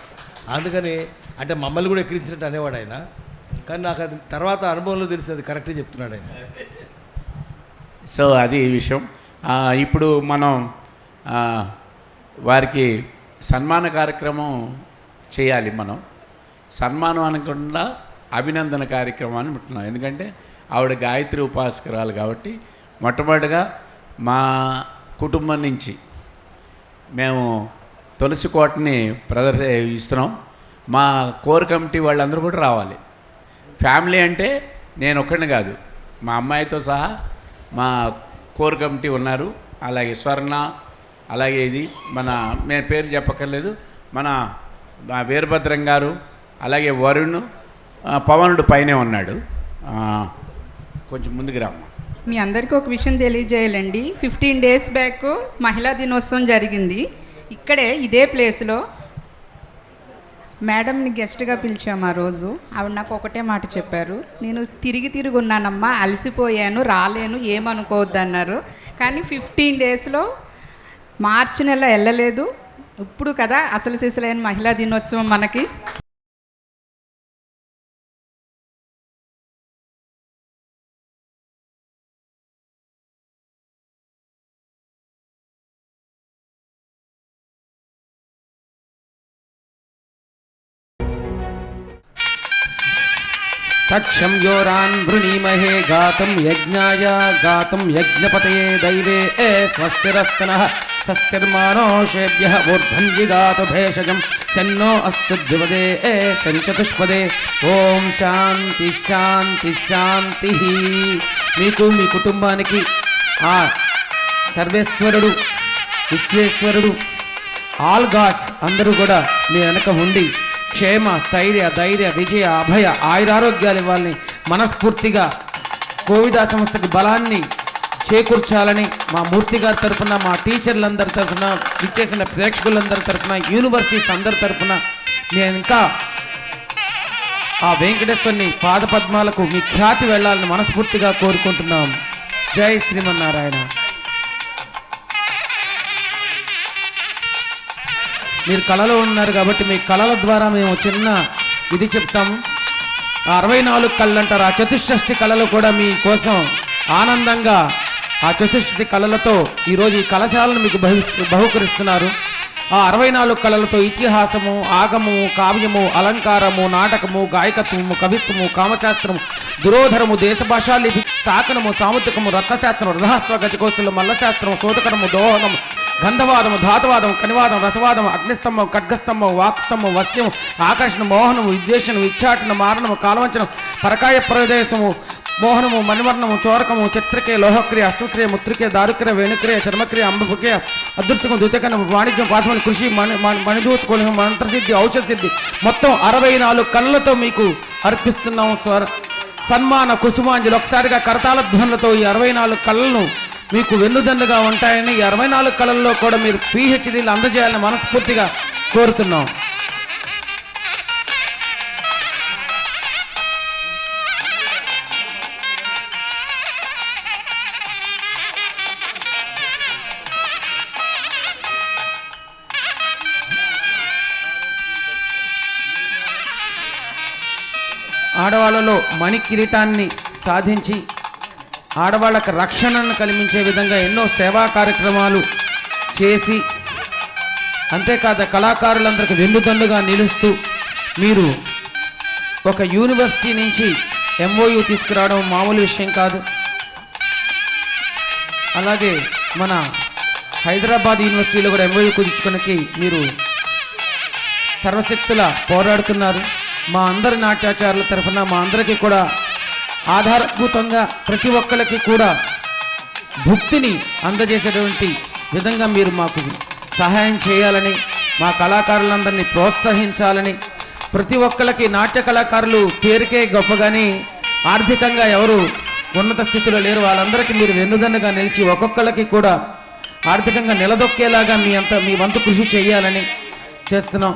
అందుకని అంటే మమ్మల్ని కూడా ఎక్కిరించినట్టు అనేవాడు ఆయన. కానీ నాకు అది తర్వాత అనుభవంలో తెలిసి అది కరెక్ట్గా చెప్తున్నాడు ఆయన. సో అది విషయం. ఇప్పుడు మనం వారికి సన్మాన కార్యక్రమం చేయాలి. మనం సన్మానం అనకుండా అభినందన కార్యక్రమాన్ని పెట్టున్నాం. ఎందుకంటే ఆవిడ గాయత్రి ఉపాసకురాలు కాబట్టి మొట్టమొదటిగా మా కుటుంబం నుంచి మేము తులసి కోటని ఇస్తున్నాం. మా కోర్ కమిటీ వాళ్ళందరూ కూడా రావాలి. ఫ్యామిలీ అంటే నేను ఒక్కడిని కాదు, మా అమ్మాయితో సహా మా కోర్ కమిటీ ఉన్నారు. అలాగే స్వర్ణ, అలాగే ఇది నేను పేరు చెప్పక్కర్లేదు, మన వీరభద్రం గారు, అలాగే వరుణ్, పవనుడు పైనే ఉన్నాడు. కొంచెం ముందుకు రామ్మ. మీ అందరికీ ఒక విషయం తెలియజేయాలండి. 15 డేస్ బ్యాక్ మహిళా దినోత్సవం జరిగింది. ఇక్కడే ఇదే ప్లేస్లో మేడంని గెస్ట్గా పిలిచాము. ఆ రోజు ఆవిడ నాకు ఒకటే మాట చెప్పారు, నేను తిరిగి ఉన్నానమ్మా, అలసిపోయాను, రాలేను, ఏమనుకోవద్దు అన్నారు. కానీ 15 డేస్లో మార్చి నెల వెళ్ళలేదు. ఇప్పుడు కదా అసలు సిసలైన మహిళా దినోత్సవం మనకి. तक्षं योरान् वृणीमहे गातं यज्ञाय गातं यज्ञपतये दैवे स्वस्तिरस्तनः स्वस्तिर्मानोषेभ्यः ऊर्ध्वं जिगातु भेषजं सन्नो अस्तु द्विपदे सञ्चतुष्पदे ఓం శాంతి శాంతి శాంతి. మీకు మీ కుటుంబానికి ఆ సర్వేశ్వరుడు విశ్వేశ్వరుడు ఆల్ గాడ్స్ అందరూ కూడా మీ వెనక ఉండి క్షేమ స్థైర్య ధైర్య విజయ అభయ ఆయురారోగ్యాలు ఇవ్వాలని మనస్ఫూర్తిగా కోవిదా సంస్థకి బలాన్ని చేకూర్చాలని మా మూర్తి గారి తరఫున, మా టీచర్లందరి తరఫున, ఇచ్చేసిన ప్రేక్షకులందరి తరఫున, యూనివర్సిటీస్ అందరి తరఫున నేను ఇంకా ఆ వెంకటేశ్వరుని పాదపద్మాలకు మీ ఖ్యాతి వెళ్ళాలని మనస్ఫూర్తిగా కోరుకుంటున్నాం. జై శ్రీమన్నారాయణ. మీరు కళలో ఉన్నారు కాబట్టి మీ కళల ద్వారా మేము చిన్న ఇది చెప్తాము. 64 కళలు అంటారు. ఆ చతుషష్ఠి కళలు కూడా మీ కోసం ఆనందంగా ఆ చతుషష్ఠి కళలతో ఈరోజు ఈ కళశాలను మీకు బహుకరిస్తున్నారు. ఆ 64 కళలతో ఇతిహాసము, ఆగము, కావ్యము, అలంకారము, నాటకము, గాయకత్వము, కవిత్వము, కామశాస్త్రము, దురోధరము, దేశ భాషా లిపి, శాకనము, సాముద్రికము, రత్నశాస్త్రం, రహస్వ గజకోశలము, మల్లశాస్త్రము, సోదకరము, దోహనము, గంధవాదము, ధాతువాదము, కనివాదం, రసవాదము, అగ్నిస్తంభం, ఖడ్గస్తంభం, వాక్స్తంభం, వస్యము, ఆకర్షణ, మోహనము, విద్వేషణము, విచ్చాటన, మారణము, కాలవంచనం, పరకాయ ప్రదేశము, మోహనము, మణివర్ణము, చోరకము, చిత్రక్రియ, లోహక్రియ, అశ్వక్రియ, ముత్రిక్రియ, దారుక్రియ, వేణుక్రియ, చర్మక్రియ, అంబక్రియ, అదృష్టకం, ద్వితకరణం, వాణిజ్యం, పాఠమని, కృషి, మణిదూతకోళం, మంత్రసిద్ధి, ఔషధ సిద్ధి, మొత్తం 64 కళలతో మీకు అర్పిస్తున్నాము. సన్మాన కుసుమాంజలి ఒకసారిగా కరతాళ ధ్వనులతో ఈ 64 కళలను మీకు వెన్నుదన్నుగా ఉంటాయని, ఈ 64 కళల్లో కూడా మీరు PhDలు అందజేయాలని మనస్ఫూర్తిగా కోరుతున్నాం. ఆడవాళ్ళలో మణి కిరీటాన్ని సాధించి ఆడవాళ్ళకు రక్షణను కల్పించే విధంగా ఎన్నో సేవా కార్యక్రమాలు చేసి, అంతేకాదు కళాకారులందరికీ వెన్నుదన్నుగా నిలుస్తూ మీరు ఒక యూనివర్సిటీ నుంచి MOU తీసుకురావడం మామూలు విషయం కాదు. అలాగే మన హైదరాబాద్ యూనివర్సిటీలో కూడా MOU కుదుర్చుకోవడానికి మీరు సర్వశక్తుల పోరాడుతున్నారు. మా అందరి నాట్యాచారుల తరఫున మా అందరికీ కూడా ఆధారభూతంగా ప్రతి ఒక్కరికి కూడా భుక్తిని అందజేసేటువంటి విధంగా మీరు మాకు సహాయం చేయాలని, మా కళాకారులందరినీ ప్రోత్సహించాలని, ప్రతి ఒక్కరికి నాట్య కళాకారులు పేరుకే గొప్పగాని ఆర్థికంగా ఎవరు ఉన్నత స్థితిలో లేరు. వాళ్ళందరికీ మీరు వెన్నుదన్నుగా నిలిచి ఒక్కొక్కరికి కూడా ఆర్థికంగా నిలదొక్కేలాగా మీ వంతు కృషి చేయాలని చేస్తున్నాం.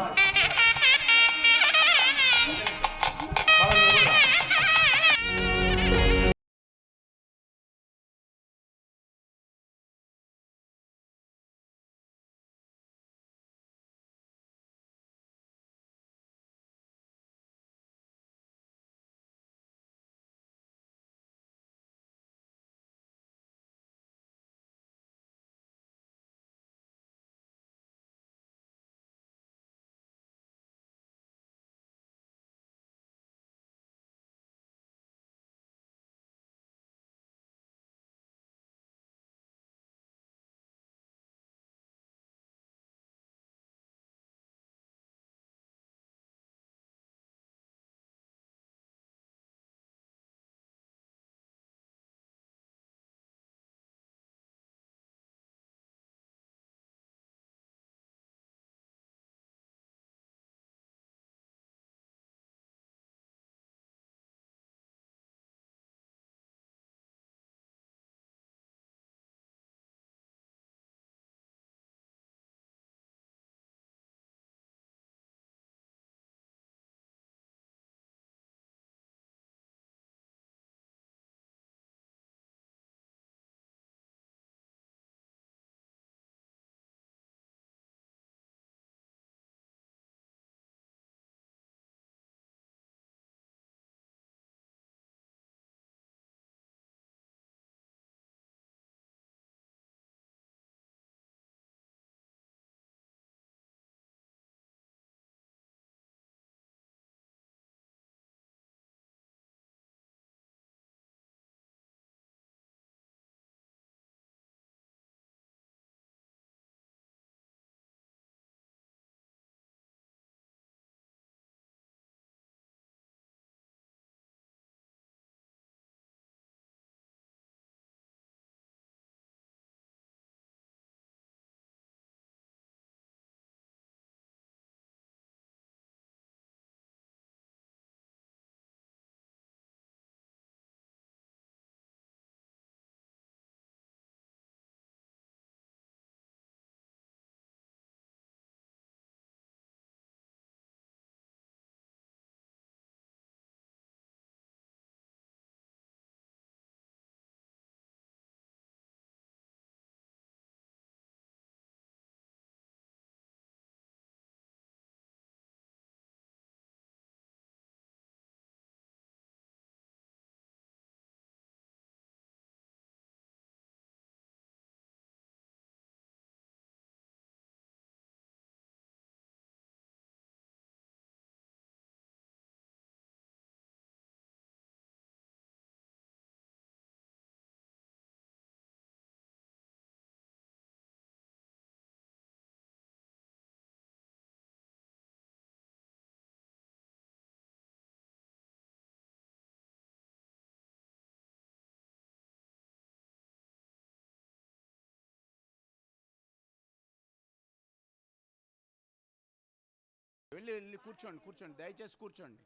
వెళ్ళి కూర్చోండి దయచేసి కూర్చోండి.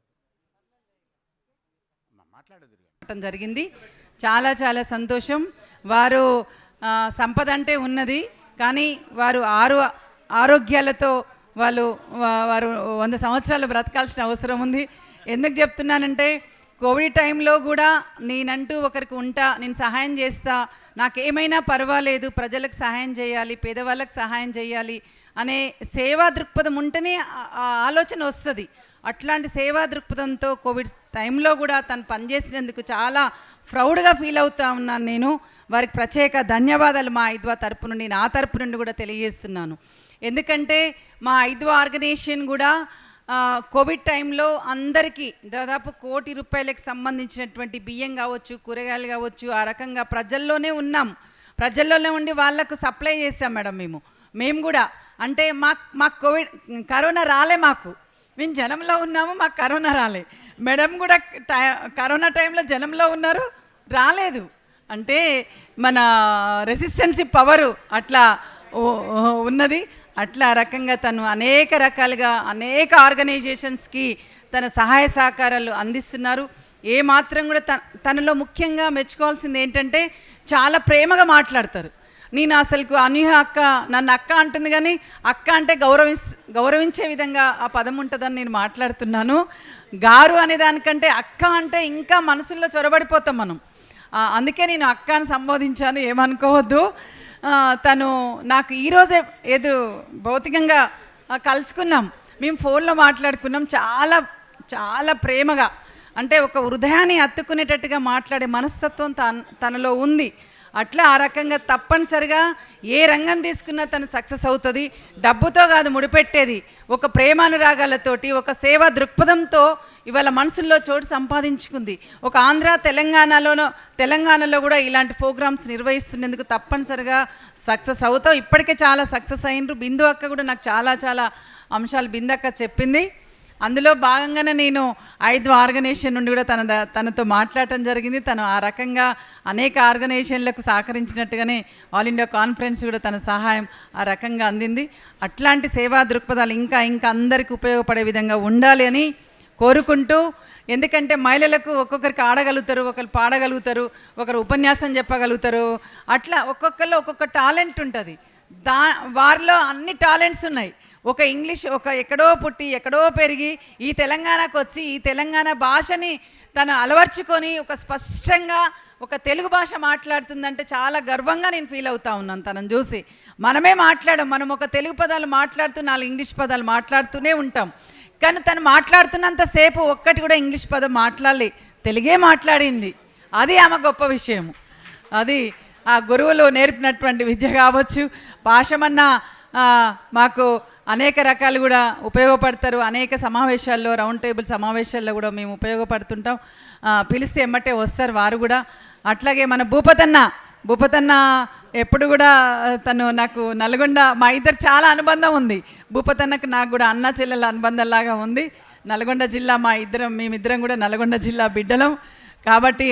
మాట్లాడదు జరిగింది. చాలా చాలా సంతోషం. వారు సంపద అంటే ఉన్నది, కానీ వారు ఆరోగ్యాలతో వారు 100 సంవత్సరాలు బ్రతకాల్సిన అవసరం ఉంది. ఎందుకు చెప్తున్నానంటే కోవిడ్ టైంలో కూడా నేనంటూ ఒకరికి ఉంటా, నేను సహాయం చేస్తా, నాకేమైనా పర్వాలేదు, ప్రజలకు సహాయం చేయాలి, పేదవాళ్ళకి సహాయం చేయాలి అనే సేవా దృక్పథం ఉంటేనే ఆలోచన వస్తుంది. అట్లాంటి సేవా దృక్పథంతో కోవిడ్ టైంలో కూడా తను పనిచేసినందుకు చాలా ప్రౌడ్గా ఫీల్ అవుతా ఉన్నాను. నేను వారికి ప్రత్యేక ధన్యవాదాలు మా ఐద్వా తరపు నుండి, నా తరపు నుండి కూడా తెలియజేస్తున్నాను. ఎందుకంటే మా ఐద్వా ఆర్గనైజేషన్ కూడా కోవిడ్ టైంలో అందరికీ దాదాపు 1 కోటి రూపాయలకు సంబంధించినటువంటి బియ్యం కావచ్చు, కూరగాయలు కావచ్చు, ఆ రకంగా ప్రజల్లోనే ఉన్నాం. ప్రజల్లోనే ఉండి వాళ్ళకు సప్లై చేసాం మేడం. మేము కూడా అంటే మాకు కరోనా రాలే, మేము జనంలో ఉన్నాము, మాకు కరోనా రాలే. మేడం కూడా కరోనా టైంలో జనంలో ఉన్నారు, రాలేదు. అంటే మన రెసిస్టెన్సీ పవరు అట్లా ఉన్నది. అట్లా రకంగా తను అనేక రకాలుగా అనేక ఆర్గనైజేషన్స్కి తన సహాయ సహకారాలు అందిస్తున్నారు. ఏ మాత్రం కూడా తనలో ముఖ్యంగా మెచ్చుకోవాల్సింది ఏంటంటే చాలా ప్రేమగా మాట్లాడతారు. నేను అసలుకు అనూహ అక్క, నన్ను అక్క అంటుంది, కానీ అక్క అంటే గౌరవించే విధంగా ఆ పదం ఉంటుందని నేను మాట్లాడుతున్నాను. గారు అనే దానికంటే అక్క అంటే ఇంకా మనసుల్లో చొరబడిపోతాం మనం. అందుకే నేను అక్క అని సంబోధించాను, ఏమనుకోవద్దు. తను నాకు ఈరోజే ఏదో భౌతికంగా కలుసుకున్నాం, మేము ఫోన్లో మాట్లాడుకున్నాం. చాలా చాలా ప్రేమగా, అంటే ఒక హృదయాన్ని హత్తుకునేటట్టుగా మాట్లాడే మనస్తత్వం తనలో ఉంది. అట్లా ఆ రకంగా తప్పనిసరిగా ఏ రంగం తీసుకున్నా తను సక్సెస్ అవుతుంది. డబ్బుతో కాదు ముడిపెట్టేది, ఒక ప్రేమానురాగాలతోటి, ఒక సేవా దృక్పథంతో ఇవాళ మనసుల్లో చోటు సంపాదించుకుంది. ఒక ఆంధ్ర తెలంగాణలో కూడా ఇలాంటి ప్రోగ్రామ్స్ నిర్వహిస్తున్నందుకు తప్పనిసరిగా సక్సెస్ అవుతావు. ఇప్పటికే చాలా సక్సెస్ అయినరు. బిందు అక్క కూడా నాకు చాలా చాలా అంశాలు బిందు అక్క చెప్పింది. అందులో భాగంగానే నేను ఐద్వా ఆర్గనైజేషన్ నుండి కూడా తనతో మాట్లాడటం జరిగింది. తను ఆ రకంగా అనేక ఆర్గనైజేషన్లకు సహకరించినట్టుగానే ఆల్ ఇండియా కాన్ఫరెన్స్ కూడా తన సహాయం ఆ రకంగా అందింది. అట్లాంటి సేవా దృక్పథాలు ఇంకా అందరికీ ఉపయోగపడే విధంగా ఉండాలి అని కోరుకుంటూ, ఎందుకంటే మహిళలకు ఒక్కొక్కరికి ఆడగలుగుతారు, ఒకరు పాడగలుగుతారు, ఒకరు ఉపన్యాసం చెప్పగలుగుతారు. అట్లా ఒక్కొక్కరిలో ఒక్కొక్క టాలెంట్ ఉంటుంది. వారిలో అన్ని టాలెంట్స్ ఉన్నాయి. ఒక ఇంగ్లీష్ ఎక్కడో పుట్టి ఎక్కడో పెరిగి ఈ తెలంగాణకు వచ్చి ఈ తెలంగాణ భాషని తను అలవర్చుకొని ఒక స్పష్టంగా ఒక తెలుగు భాష మాట్లాడుతుందంటే చాలా గర్వంగా నేను ఫీల్ అవుతా ఉన్నాను తనను చూసి. మనం ఒక తెలుగు పదాలు మాట్లాడుతూ 4 ఇంగ్లీష్ పదాలు మాట్లాడుతూనే ఉంటాం, కానీ తను మాట్లాడుతున్నంతసేపు ఒక్కటి కూడా ఇంగ్లీష్ పదం మాట్లాడలే, తెలుగే మాట్లాడింది. అది ఆమె గొప్ప విషయము. అది ఆ గురువులు నేర్పినటువంటి విద్య కావచ్చు. భాషమన్నా మాకు అనేక రకాలు కూడా ఉపయోగపడతారు. అనేక సమావేశాల్లో, రౌండ్ టేబుల్ సమావేశాల్లో కూడా మేము ఉపయోగపడుతుంటాం. పిలిస్తే ఎమ్మటే వస్తారు వారు కూడా. అట్లాగే మన భూపతన్న ఎప్పుడు కూడా తను నాకు నల్గొండ, మా ఇద్దరు చాలా అనుబంధం ఉంది. భూపతన్నకు నాకు కూడా అన్న చెల్లెల అనుబంధంలాగా ఉంది. నల్గొండ జిల్లా మేమిద్దరం కూడా నల్గొండ జిల్లా బిడ్డలం కాబట్టి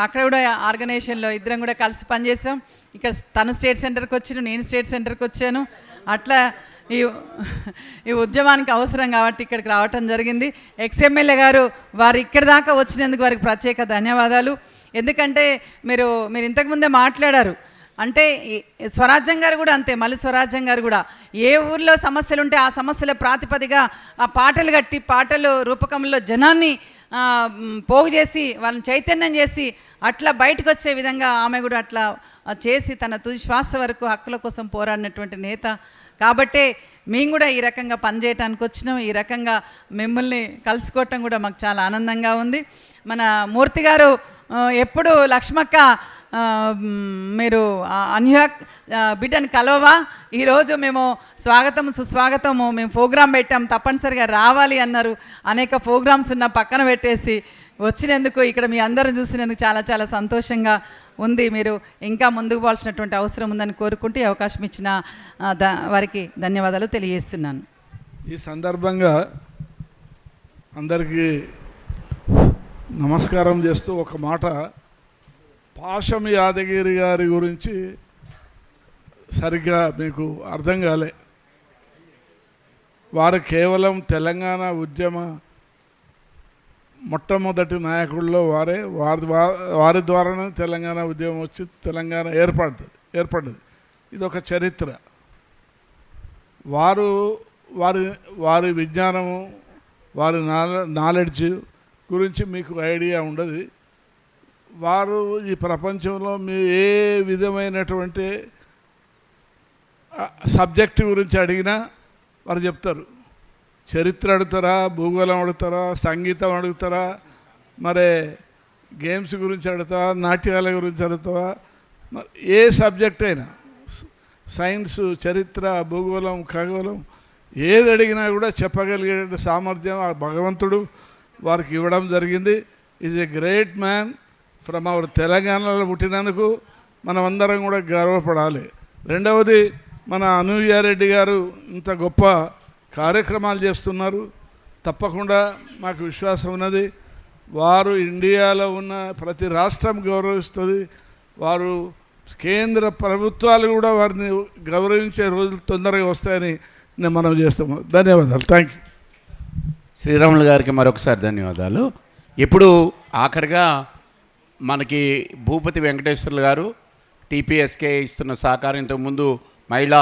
అక్కడ కూడా ఆర్గనైజేషన్లో ఇద్దరం కూడా కలిసి పనిచేసాం. ఇక్కడ తను స్టేట్ సెంటర్కి వచ్చాను, నేను స్టేట్ సెంటర్కి వచ్చాను. అట్లా ఈ ఉద్యమానికి అవసరం కాబట్టి ఇక్కడికి రావటం జరిగింది. ఎక్స్ఎమ్మెల్యే గారు వారు ఇక్కడి దాకా వచ్చినందుకు వారికి ప్రత్యేక ధన్యవాదాలు. ఎందుకంటే మీరు ఇంతకుముందే మాట్లాడారు, అంటే స్వరాజ్యం గారు కూడా అంతే, మళ్ళీ స్వరాజ్యం గారు కూడా ఏ ఊర్లో సమస్యలు ఉంటే ఆ సమస్యల ప్రాతిపదిగా ఆ పాటలు కట్టి పాటలు రూపకంలో జనాన్ని పోగు చేసి వాళ్ళని చైతన్యం చేసి అట్లా బయటకు వచ్చే విధంగా ఆమె కూడా అట్లా చేసి తన తుది శ్వాస వరకు హక్కుల కోసం పోరాడినటువంటి నేత. కాబట్టే మేము కూడా ఈ రకంగా పనిచేయటానికి వచ్చినాం. ఈ రకంగా మిమ్మల్ని కలుసుకోవటం కూడా మాకు చాలా ఆనందంగా ఉంది. మన మూర్తి గారు ఎప్పుడు లక్ష్మక్క మీరు అన్య బిడ్డను కలవవా, ఈరోజు మేము సుస్వాగతము మేము ప్రోగ్రాం పెట్టాం, తప్పనిసరిగా రావాలి అన్నారు. అనేక ప్రోగ్రామ్స్ ఉన్న పక్కన పెట్టేసి వచ్చినందుకు ఇక్కడ మీ అందరూ చూసినందుకు చాలా చాలా సంతోషంగా ఉంది. మీరు ఇంకా ముందుకు పోవాల్సినటువంటి అవసరం ఉందని కోరుకుంటూ అవకాశం ఇచ్చిన వారికి ధన్యవాదాలు తెలియజేస్తున్నాను. ఈ సందర్భంగా అందరికీ నమస్కారం చేస్తూ ఒక మాట, పాశం యాదగిరి గారి గురించి సరిగ్గా మీకు అర్థం కాలే. వారు కేవలం తెలంగాణ ఉద్యమ మొట్టమొదటి నాయకుల్లో వారి ద్వారానే తెలంగాణ ఉద్యమం వచ్చి తెలంగాణ ఏర్పడ్డది. ఇది ఒక చరిత్ర. వారి విజ్ఞానము, వారి నాలెడ్జ్ గురించి మీకు ఐడియా ఉండదు. వారు ఈ ప్రపంచంలో మీ ఏ విధమైనటువంటి సబ్జెక్ట్ గురించి అడిగినా వారు చెప్తారు. చరిత్ర అడుగుతారా, భూగోళం అడుగుతారా, సంగీతం అడుగుతారా, మరి గేమ్స్ గురించి అడుగుతావా, నాట్యాల గురించి అడుగుతావా, ఏ సబ్జెక్ట్ అయినా, సైన్స్, చరిత్ర, భూగోళం, ఖగోళం, ఏది అడిగినా కూడా చెప్పగలిగే సామర్థ్యం ఆ భగవంతుడు వారికి ఇవ్వడం జరిగింది. Is a great man from our తెలంగాణలో పుట్టినందుకు మనమందరం కూడా గర్వపడాలి. రెండవది, మన అనూయారెడ్డి గారు ఇంత గొప్ప కార్యక్రమాలు చేస్తున్నారు. తప్పకుండా మాకు విశ్వాసం ఉన్నది. వారు ఇండియాలో ఉన్న ప్రతి రాష్ట్రం గౌరవిస్తుంది. వారు కేంద్ర ప్రభుత్వాలు కూడా వారిని గౌరవించే రోజులు తొందరగా వస్తాయని నేను మనం చేస్తాము. ధన్యవాదాలు. Thank you. శ్రీరాములు గారికి మరొకసారి ధన్యవాదాలు. ఇప్పుడు ఆఖరిగా మనకి భూపతి వెంకటేశ్వర్లు గారు టీపీఎస్కే ఇస్తున్న సహకారం, ఇంతకుముందు మహిళా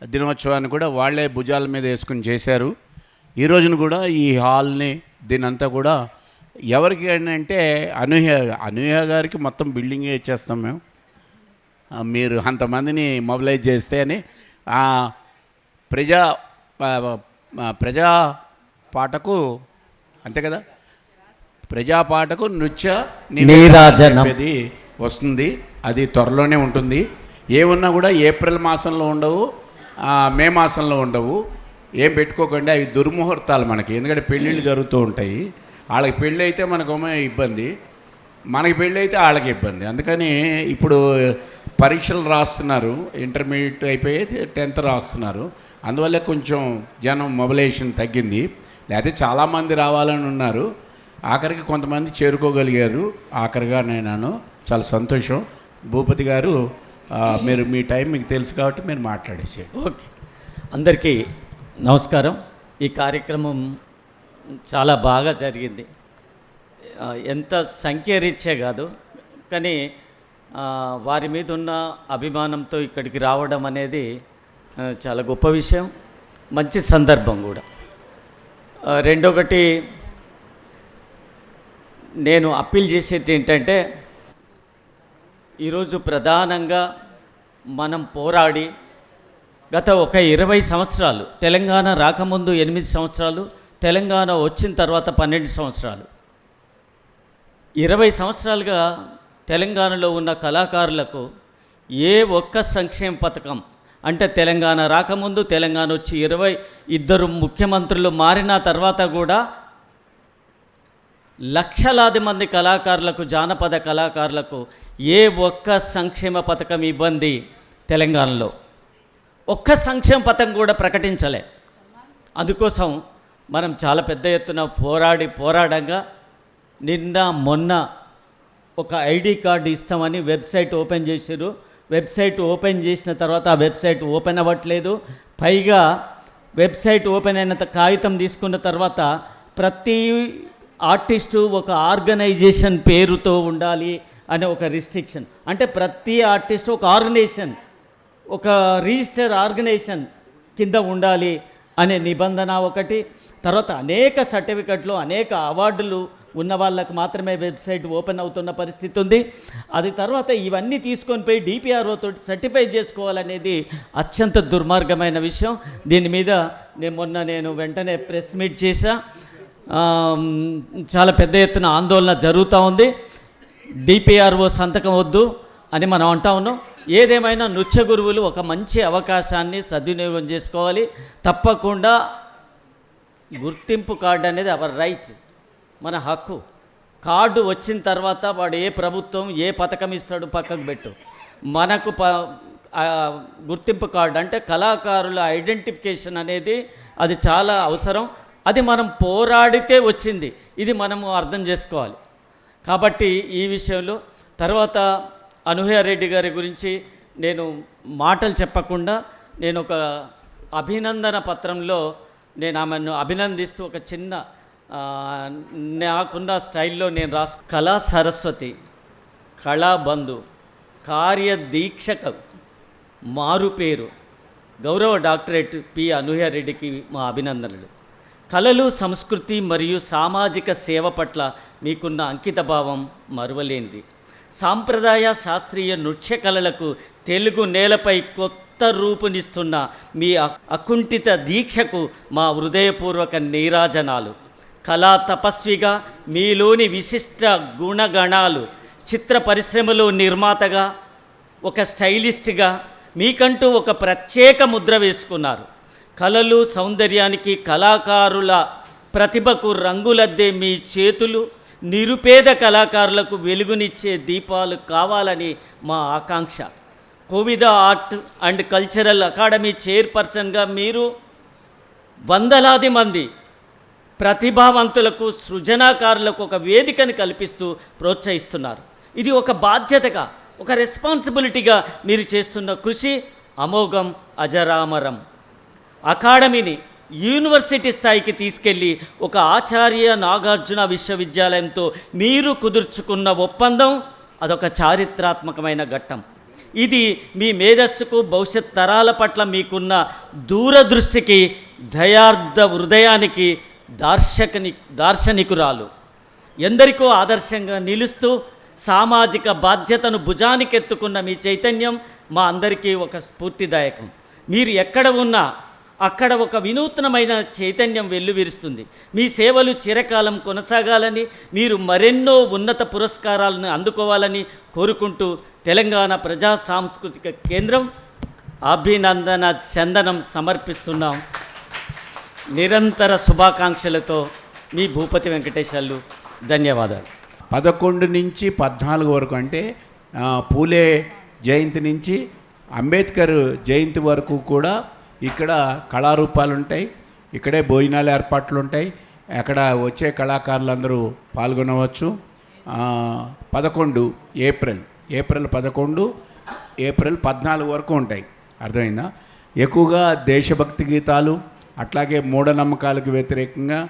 దినోత్సవాన్ని కూడా వాళ్ళే భుజాల మీద వేసుకుని చేశారు. ఈ రోజున కూడా ఈ హాల్ని దీనంతా కూడా ఎవరికి అంటే అనూహ్య గారికి మొత్తం బిల్డింగే ఇచ్చేస్తాం మేము, మీరు అంతమందిని మొబిలైజ్ చేస్తే అని. ప్రజా పాటకు అంతే కదా, ప్రజాపాటకు నృత్య నీరాజనం అనేది వస్తుంది. అది త్వరలోనే ఉంటుంది. ఏమున్నా కూడా ఏప్రిల్ మాసంలో ఉండవు, మే మాసంలో ఉండవు. ఏం పెట్టుకోకండి, అవి దుర్ముహూర్తాలు మనకి. ఎందుకంటే పెళ్ళిళ్ళు జరుగుతూ ఉంటాయి. వాళ్ళకి పెళ్ళి అయితే మనకేమో ఇబ్బంది, మనకి పెళ్ళి అయితే వాళ్ళకి ఇబ్బంది. అందుకని ఇప్పుడు పరీక్షలు రాస్తున్నారు, ఇంటర్మీడియట్ అయిపోయి 10th రాస్తున్నారు. అందువల్ల కొంచెం జనం మొబిలైజేషన్ తగ్గింది. లేకపోతే చాలామంది రావాలని ఉన్నారు. ఆఖరికి కొంతమంది చేరుకోగలిగారు. ఆఖరిగా నేను చాలా సంతోషం. భూపతి గారు, మీరు మీ టైం మీకు తెలుసు కాబట్టి మీరు మాట్లాడేసేయండి. ఓకే, అందరికీ నమస్కారం. ఈ కార్యక్రమం చాలా బాగా జరిగింది. ఎంత సంఖ్యారీత్యా కాదు, కానీ వారి మీద ఉన్న అభిమానంతో ఇక్కడికి రావడం అనేది చాలా గొప్ప విషయం, మంచి సందర్భం కూడా. రెండొకటి, నేను అప్పీల్ చేసేది ఏంటంటే, ఈరోజు ప్రధానంగా మనం పోరాడి గత ఒక 20 సంవత్సరాలు, తెలంగాణ రాకముందు 8 సంవత్సరాలు, తెలంగాణ వచ్చిన తర్వాత 12 సంవత్సరాలు, 20 సంవత్సరాలుగా తెలంగాణలో ఉన్న కళాకారులకు ఏ ఒక్క సంక్షేమ పథకం, అంటే తెలంగాణ రాకముందు, తెలంగాణ వచ్చి 22 ముఖ్యమంత్రులు మారిన తర్వాత కూడా లక్షలాది మంది కళాకారులకు, జానపద కళాకారులకు ఏ ఒక్క సంక్షేమ పథకం ఇబ్బంది తెలంగాణలో ఒక్క సంక్షేమ పథకం కూడా ప్రకటించలే. అందుకోసం మనం చాలా పెద్ద ఎత్తున పోరాడంగా నిన్న మొన్న ఒక ఐడి కార్డు ఇస్తామని వెబ్సైట్ ఓపెన్ చేశారు. వెబ్సైట్ ఓపెన్ చేసిన తర్వాత ఆ వెబ్సైట్ ఓపెన్ అవ్వట్లేదు. పైగా వెబ్సైట్ ఓపెన్ అయిన కాగితం తీసుకున్న తర్వాత ప్రతి ఆర్టిస్టు ఒక ఆర్గనైజేషన్ పేరుతో ఉండాలి అనే ఒక రిస్ట్రిక్షన్. అంటే ప్రతి ఆర్టిస్టు ఒక ఆర్గనైజేషన్, ఒక రిజిస్టర్ ఆర్గనైజేషన్ కింద ఉండాలి అనే నిబంధన ఒకటి. తర్వాత అనేక సర్టిఫికెట్లు, అనేక అవార్డులు ఉన్న వాళ్ళకు మాత్రమే వెబ్సైట్ ఓపెన్ అవుతున్న పరిస్థితి ఉంది. అది తర్వాత ఇవన్నీ తీసుకొని పోయి డిపిఆర్ఓ తోటి సర్టిఫై చేసుకోవాలనేది అత్యంత దుర్మార్గమైన విషయం. దీని మీద నేను వెంటనే ప్రెస్ మీట్ చేశా. చాలా పెద్ద ఎత్తున ఆందోళన జరుగుతూ ఉంది. డిపిఆర్ఓ సంతకం వద్దు అని మనం అంటా ఉన్నాం. ఏదేమైనా నృత్య గురువులు ఒక మంచి అవకాశాన్ని సద్వినియోగం చేసుకోవాలి. తప్పకుండా గుర్తింపు కార్డు అనేది అవర్ రైట్, మన హక్కు. కార్డు వచ్చిన తర్వాత వాడు ఏ ప్రభుత్వం ఏ పథకం ఇస్తాడు పక్కకు పెట్టు. మనకు గుర్తింపు కార్డు అంటే కళాకారుల ఐడెంటిఫికేషన్ అనేది అది చాలా అవసరం. అది మనం పోరాడితే వచ్చింది, ఇది మనము అర్థం చేసుకోవాలి. కాబట్టి ఈ విషయంలో తర్వాత అనూహ్యారెడ్డి గారి గురించి నేను మాటలు చెప్పకుండా నేను ఒక అభినందన పత్రంలో నేను ఆమెను అభినందిస్తూ ఒక చిన్న నాకున్న స్టైల్లో నేను కళా సరస్వతి, కళాబంధు, కార్యదీక్షక, మారుపేరు, గౌరవ డాక్టరేట్ పి. అనూహ్య రెడ్డికి మా అభినందనలు. కళలు, సంస్కృతి మరియు సామాజిక సేవ పట్ల మీకున్న అంకితభావం మరువలేనిది. సాంప్రదాయ శాస్త్రీయ నృత్య కళలకు తెలుగు నేలపై కొత్త రూపునిస్తున్న మీ అకుంఠిత దీక్షకు మా హృదయపూర్వక నీరాజనాలు. కళా తపస్విగా మీలోని విశిష్ట గుణగణాలు, చిత్ర పరిశ్రమలో నిర్మాతగా, ఒక స్టైలిస్ట్గా మీకంటూ ఒక ప్రత్యేక ముద్ర వేసుకున్నారు. కళలు, సౌందర్యానికి, కళాకారుల ప్రతిభకు రంగులద్దే మీ చేతులు నిరుపేద కళాకారులకు వెలుగునిచ్చే దీపాలు కావాలని మా ఆకాంక్ష. Kovida art and cultural academy చైర్పర్సన్గా మీరు వందలాది మంది ప్రతిభావంతులకు, సృజనాకారులకు ఒక వేదికను కల్పిస్తూ ప్రోత్సహిస్తున్నారు. ఇది ఒక బాధ్యతగా, ఒక రెస్పాన్సిబిలిటీగా మీరు చేస్తున్న కృషి అమోఘం, అజరామరం. అకాడమీని యూనివర్సిటీ స్థాయికి తీసుకెళ్ళి ఒక ఆచార్య నాగార్జున విశ్వవిద్యాలయంతో మీరు కుదుర్చుకున్న ఒప్పందం అదొక చారిత్రాత్మకమైన ఘట్టం. ఇది మీ మేధస్సుకు, భవిష్యత్ తరాల పట్ల మీకున్న దూరదృష్టికి, దయార్థ హృదయానికి దార్శనికురాలు. ఎందరికో ఆదర్శంగా నిలుస్తూ సామాజిక బాధ్యతను భుజానికెత్తుకున్న మీ చైతన్యం మా అందరికీ ఒక స్ఫూర్తిదాయకం. మీరు ఎక్కడ ఉన్నా అక్కడ ఒక వినూత్నమైన చైతన్యం వెల్లువిరుస్తుంది. మీ సేవలు చిరకాలం కొనసాగాలని, మీరు మరెన్నో ఉన్నత పురస్కారాలను అందుకోవాలని కోరుకుంటూ తెలంగాణ ప్రజా సాంస్కృతిక కేంద్రం అభినందన చందనం సమర్పిస్తున్నాం. నిరంతర శుభాకాంక్షలతో మీ భూపతి వెంకటేశ్వర్లు. ధన్యవాదాలు. 11 నుంచి 14 వరకు అంటే పూలే జయంతి నుంచి అంబేద్కర్ జయంతి వరకు కూడా ఇక్కడ కళారూపాలు ఉంటాయి. ఇక్కడే భోజనాలు ఏర్పాట్లు ఉంటాయి. అక్కడ వచ్చే కళాకారులందరూ పాల్గొనవచ్చు. 11 ఏప్రిల్ 11 ఏప్రిల్ 14 వరకు ఉంటాయి. అర్థమైందా? ఎక్కువగా దేశభక్తి గీతాలు, అట్లాగే మూఢనమ్మకాలకు వ్యతిరేకంగా,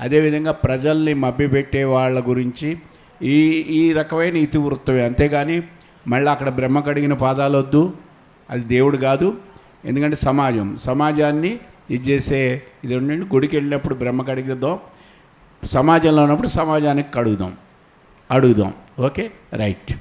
అదేవిధంగా ప్రజల్ని మభ్యపెట్టే వాళ్ళ గురించి ఈ రకమైన ఇతివృత్తమే. అంతేగాని మళ్ళీ అక్కడ బ్రహ్మ కడిగిన పాదాలు వద్దు, అది దేవుడు కాదు. ఎందుకంటే సమాజాన్ని ఇది చేసే ఇది ఉండండి. గుడికి వెళ్ళినప్పుడు బ్రహ్మ కడిగిద్దాం, సమాజంలో ఉన్నప్పుడు సమాజానికి అడుగుదాం. Okay, right.